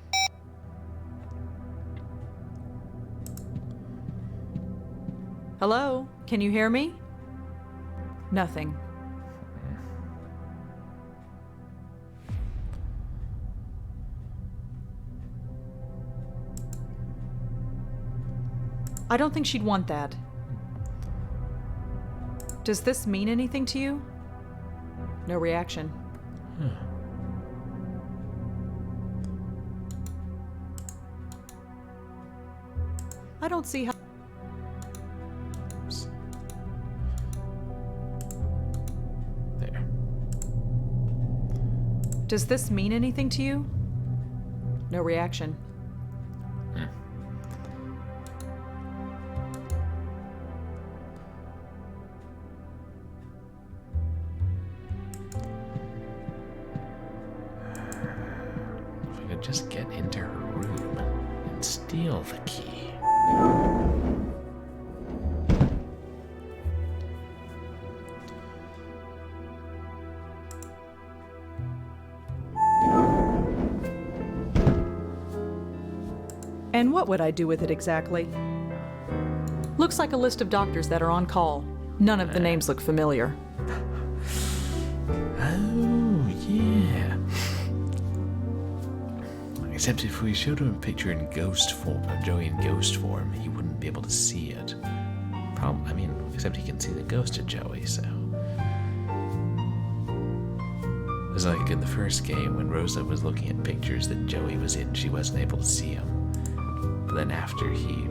Hello? Can you hear me? Nothing. I don't think she'd want that. Does this mean anything to you? No reaction. I don't see how... There. Does this mean anything to you? No reaction. If I could just get into her room and steal the key. And what would I do with it exactly? Looks like a list of doctors that are on call. None of the names look familiar. Oh, yeah. Except if we showed him a picture in ghost form, of Joey in ghost form, he wouldn't be able to see it. Except he can see the ghost of Joey, so. It was like in the first game when Rosa was looking at pictures that Joey was in, she wasn't able to see him. But then after he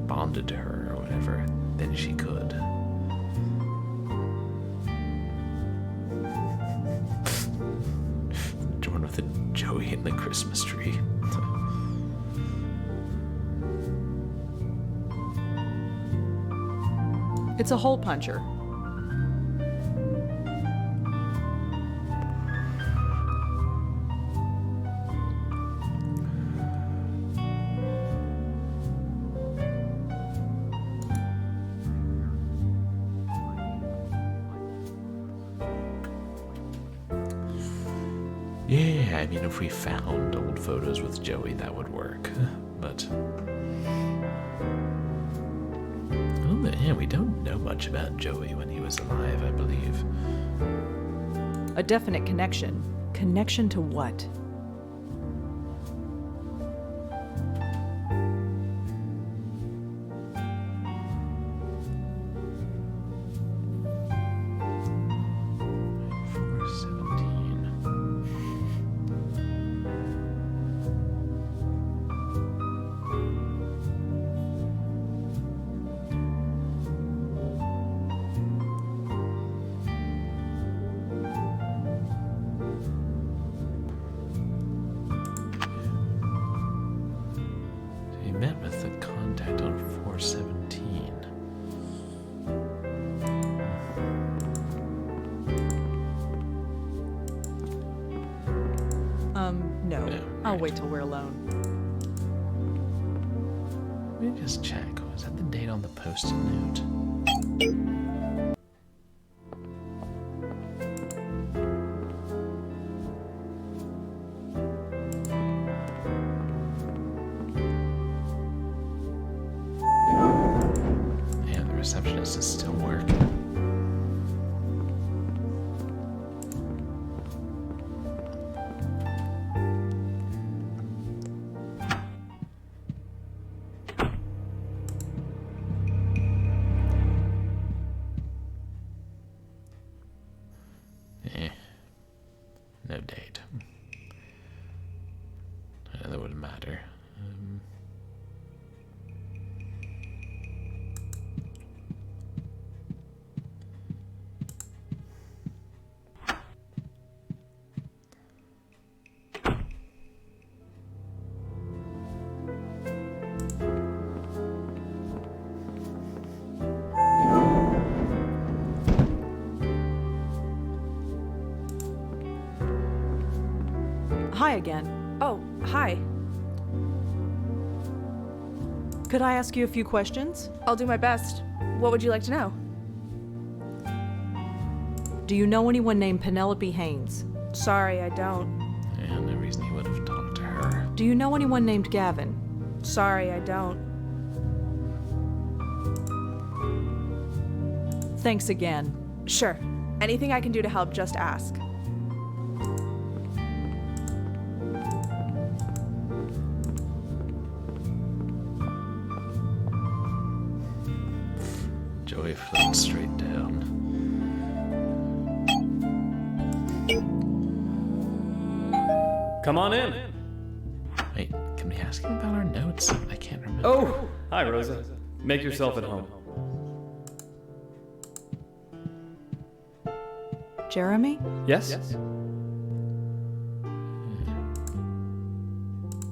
bonded to her or whatever, then she could. Drawn with a Joey in the Christmas tree. It's a hole puncher. Yeah, I mean, if we found old photos with Joey, that would work. But... oh, yeah, we don't know much about Joey when he was alive, I believe. A definite connection. Connection to what? No. I'll wait till we're alone. Let me just check. Was that the date on the post-it note? Yeah, the receptionist is still working. No date. That wouldn't matter. Hi again. Oh, hi. Could I ask you a few questions? I'll do my best. What would you like to know? Do you know anyone named Penelope Haynes? Sorry, I don't. And no reason he would have talked to her. Do you know anyone named Gavin? Sorry, I don't. Thanks again. Sure. Anything I can do to help, just ask. Joey flipped straight down. Come on in. Wait, can we ask him about our notes? I can't remember. Oh, hi, Rosa. Make yourself at home. Jeremy? Yes?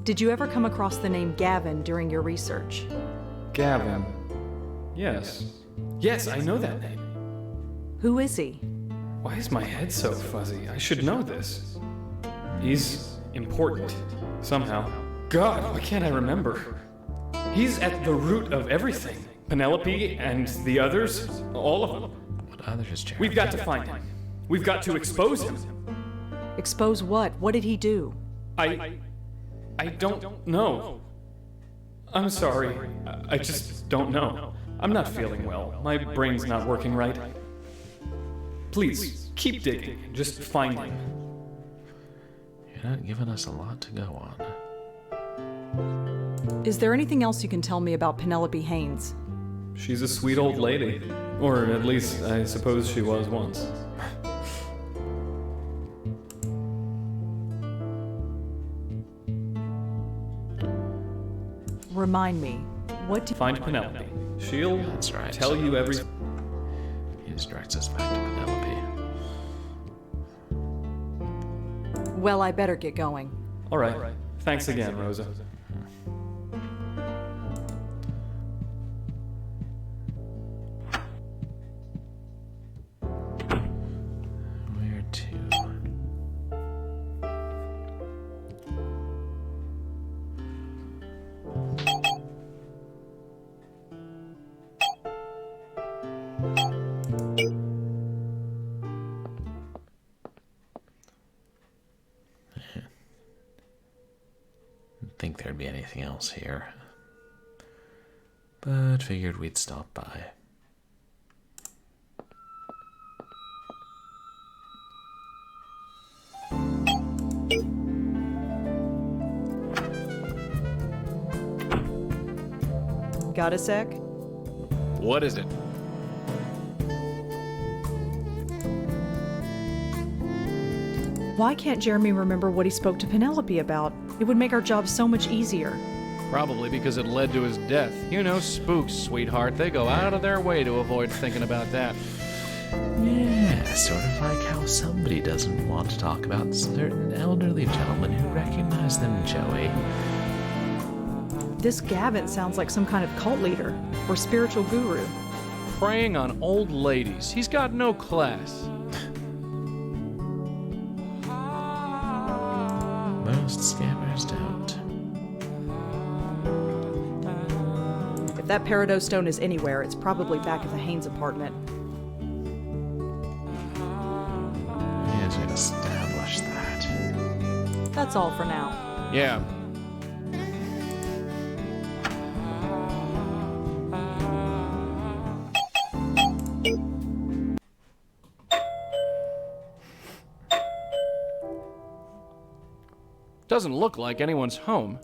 Did you ever come across the name Gavin during your research? Gavin. Yes. Yes, I know that name. Who is he? Why is my head so fuzzy? I should know this. He's important. Somehow. God, why can't I remember? He's at the root of everything. Penelope and the others, all of them. What others, Jeremy? We've got to find him. We've got to expose him. Expose what? What did he do? I don't know. I'm sorry. I just don't know. I'm not feeling well. My brain's not working right. Please, keep digging. Just find him. You're not giving us a lot to go on. Is there anything else you can tell me about Penelope Haynes? She's a sweet old lady. Or at least, I suppose she was once. Remind me, what do you... Find Penelope. She'll tell you everything. He just directs us back to Penelope. Well, I better get going. All right. Thanks again, Rosa. Where to? Didn't think there'd be anything else here, but figured we'd stop by. Got a sec? What is it? Why can't Jeremy remember what he spoke to Penelope about? It would make our job so much easier. Probably because it led to his death. You know, spooks, sweetheart. They go out of their way to avoid thinking about that. Yeah, sort of like how somebody doesn't want to talk about certain elderly gentlemen who recognize them, Joey. This Gavin sounds like some kind of cult leader or spiritual guru. Preying on old ladies. He's got no class. Most scammers don't. If that peridot stone is anywhere, it's probably back at the Haynes apartment. We had to establish that. That's all for now. Yeah. Doesn't look like anyone's home.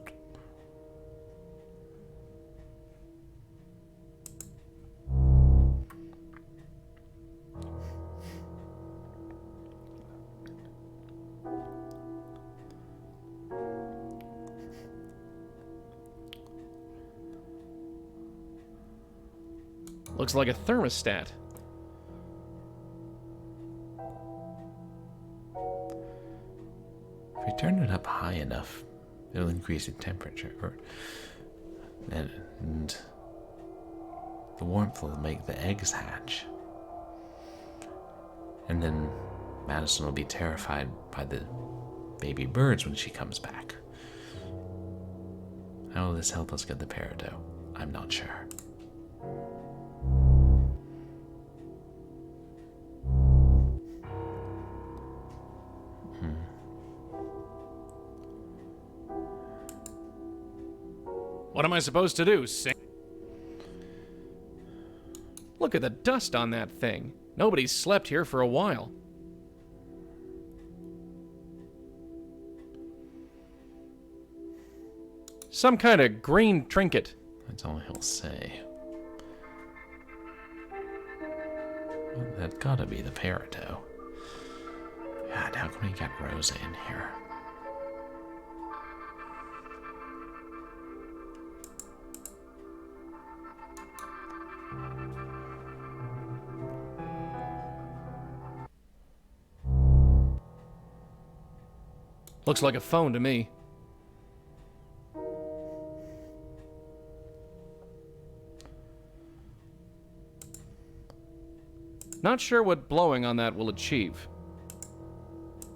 Looks like a thermostat. If we turn it up high enough, it'll increase the temperature. And the warmth will make the eggs hatch. And then Madison will be terrified by the baby birds when she comes back. How will this help us get the peridot? I'm not sure. What am I supposed to do, sing? Look at the dust on that thing. Nobody's slept here for a while. Some kind of green trinket. That's all he'll say. Well, that's gotta be the peridot. God, how can we get Rosa in here? Looks like a phone to me. Not sure what blowing on that will achieve.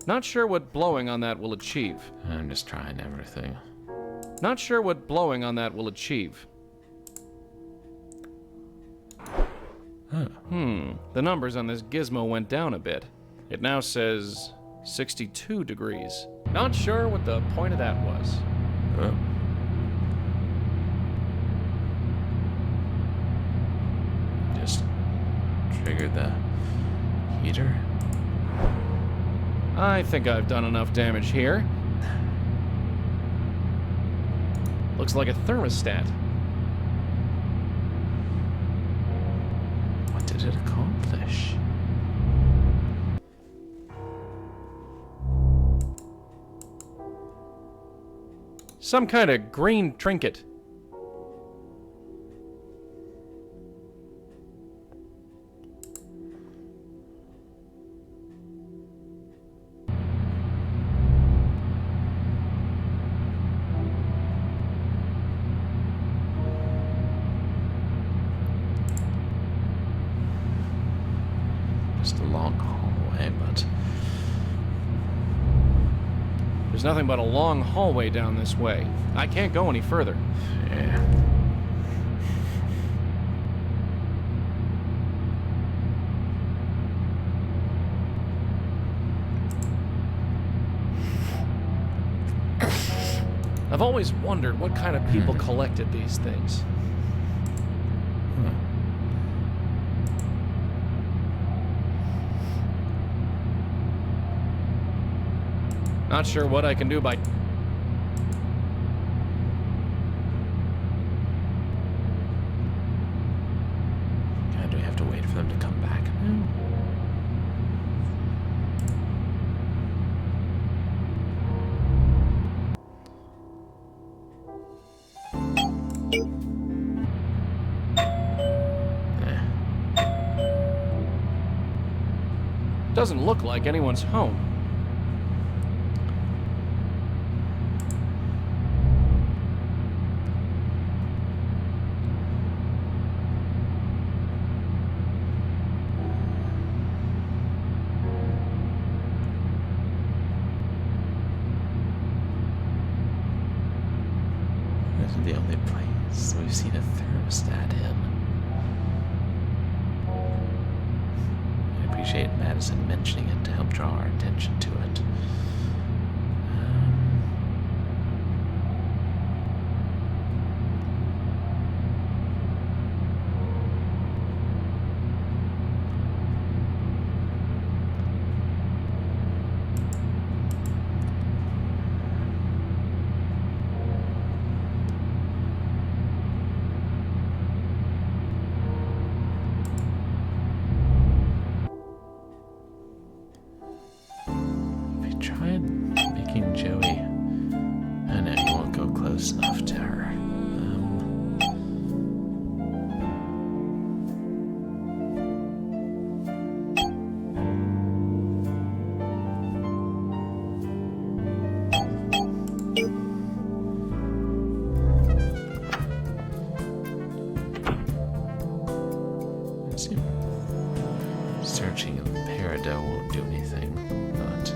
Not sure what blowing on that will achieve. I'm just trying everything. Not sure what blowing on that will achieve. Huh. The numbers on this gizmo went down a bit. It now says 62 degrees. Not sure what the point of that was. Just triggered the heater. I think I've done enough damage here. Looks like a thermostat. What did it accomplish? Some kind of green trinket. Just a long hallway, but There's nothing but a long hallway down this way. I can't go any further. yeah. I've always wondered what kind of people collected these things. Not sure what I can do by... God, do we have to wait for them to come back now? Doesn't look like anyone's home. the only place we've seen a thermostat in. I appreciate Madison mentioning it to help draw our attention to it. Joey. I know you won't go close enough to her. Searching in the Peridot won't do anything, but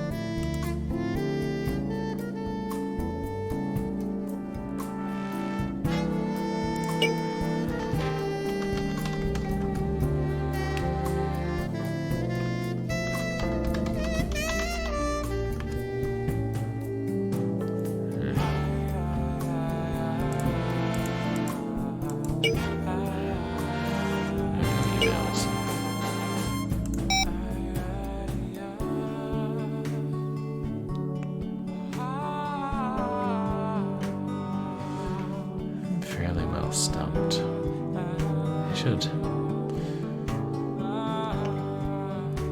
fairly well stumped. I should.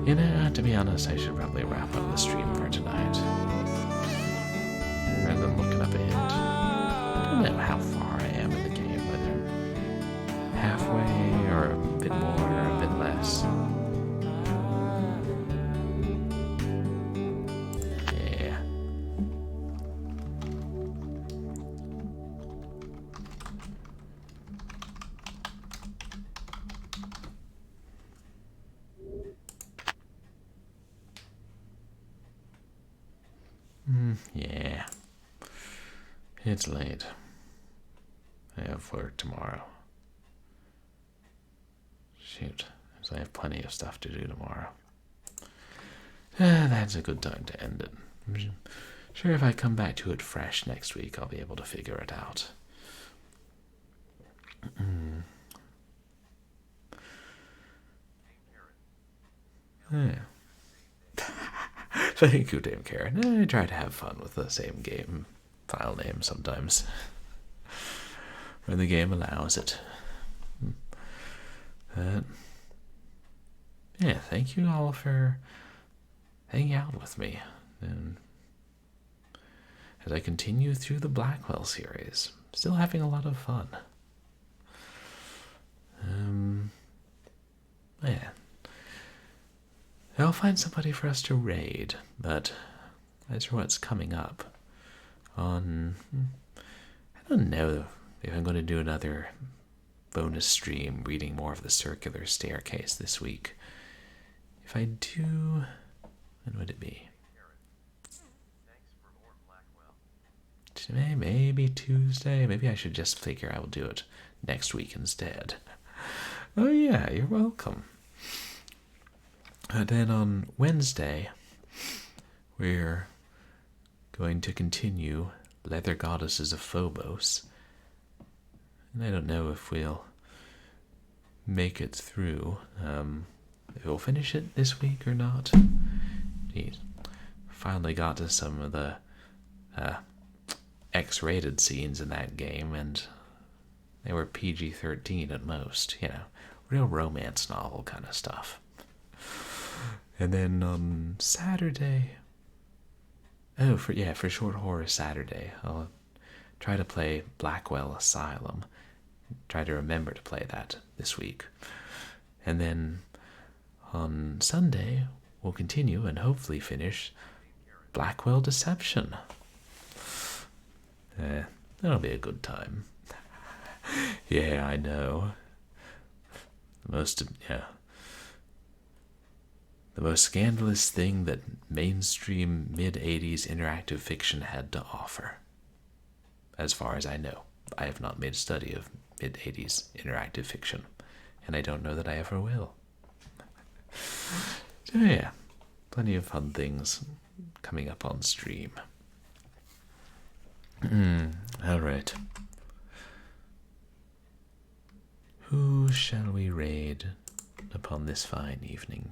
You know, to be honest, I should probably wrap up the stream for tonight. Rather than looking up a hint. I don't know how far I am in the game, whether halfway or a bit more or a bit less. Yeah. It's late. I have work tomorrow. Shoot. I have plenty of stuff to do tomorrow. That's a good time to end it. I'm sure if I come back to it fresh next week, I'll be able to figure it out. Yeah. Thank you, Dame Karen. I try to have fun with the same game file name sometimes, when the game allows it. Yeah, thank you all for hanging out with me, and as I continue through the Blackwell series, still having a lot of fun. Yeah. I'll find somebody for us to raid, but as for what's coming up on, I don't know if I'm going to do another bonus stream reading more of the Circular Staircase this week. If I do, when would it be? Today, maybe Tuesday. Maybe I should just figure I will do it next week instead. Oh yeah, you're welcome. Then on Wednesday, we're going to continue Leather Goddesses of Phobos. And I don't know if we'll make it through, if we'll finish it this week or not. Geez, finally got to some of the X-rated scenes in that game, and they were PG-13 at most, you know, real romance novel kind of stuff. And then on Saturday, for Short Horror Saturday, I'll try to play Blackwell Asylum. Try to remember to play that this week. And then on Sunday, we'll continue and hopefully finish Blackwell Deception. That'll be a good time. Yeah, I know. The most scandalous thing that mainstream mid-80s interactive fiction had to offer, as far as I know. I have not made a study of mid-80s interactive fiction, and I don't know that I ever will. So yeah, plenty of fun things coming up on stream. Alright. Who shall we raid upon this fine evening?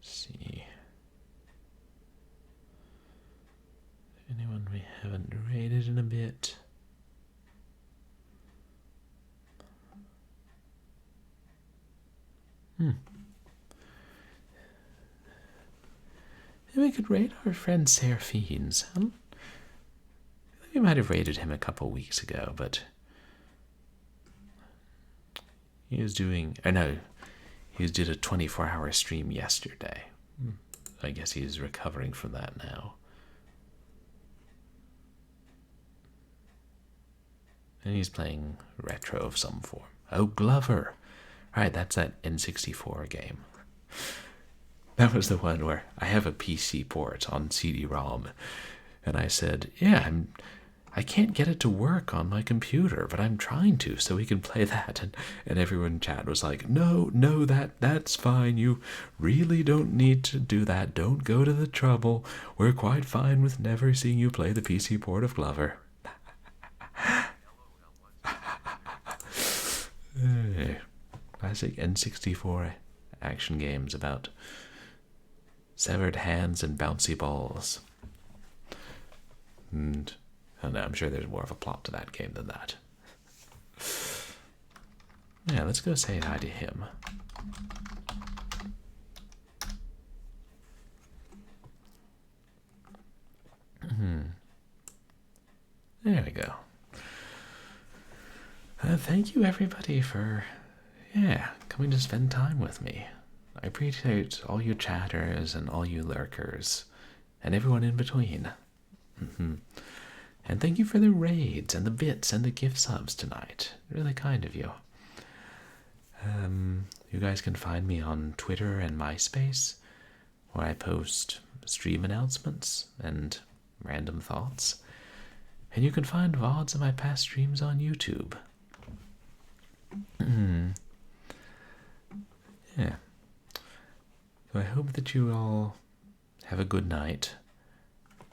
See. Anyone we haven't raided in a bit? Maybe we could raid our friend Seraphine's. We might have raided him a couple weeks ago, but he was doing... I know, he did a 24-hour stream yesterday. I guess he's recovering from that now. And he's playing retro of some form. Oh, Glover! Right, that's that N64 game. That was the one where I have a PC port on CD-ROM, and I said, yeah, I can't get it to work on my computer, but I'm trying to, so we can play that. And everyone in chat was like, no, that's fine. You really don't need to do that. Don't go to the trouble. We're quite fine with never seeing you play the PC port of Glover. Classic N64 action games about severed hands and bouncy balls. And I don't know, I'm sure there's more of a plot to that game than that. Yeah, let's go say hi to him. There we go. Thank you everybody for, coming to spend time with me. I appreciate all you chatters and all you lurkers and everyone in between. And thank you for the raids and the bits and the gift subs tonight. Really kind of you. You guys can find me on Twitter and MySpace, where I post stream announcements and random thoughts. And you can find VODs of my past streams on YouTube. Yeah. So I hope that you all have a good night.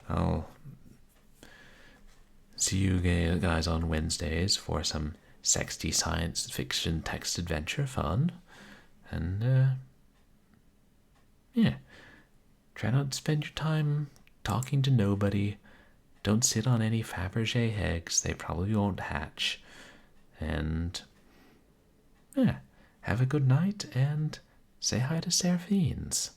I'll see you guys on Wednesdays for some sexy science fiction text adventure fun. And, try not to spend your time talking to nobody. Don't sit on any Faberge eggs. They probably won't hatch. And, have a good night and say hi to Seraphine's.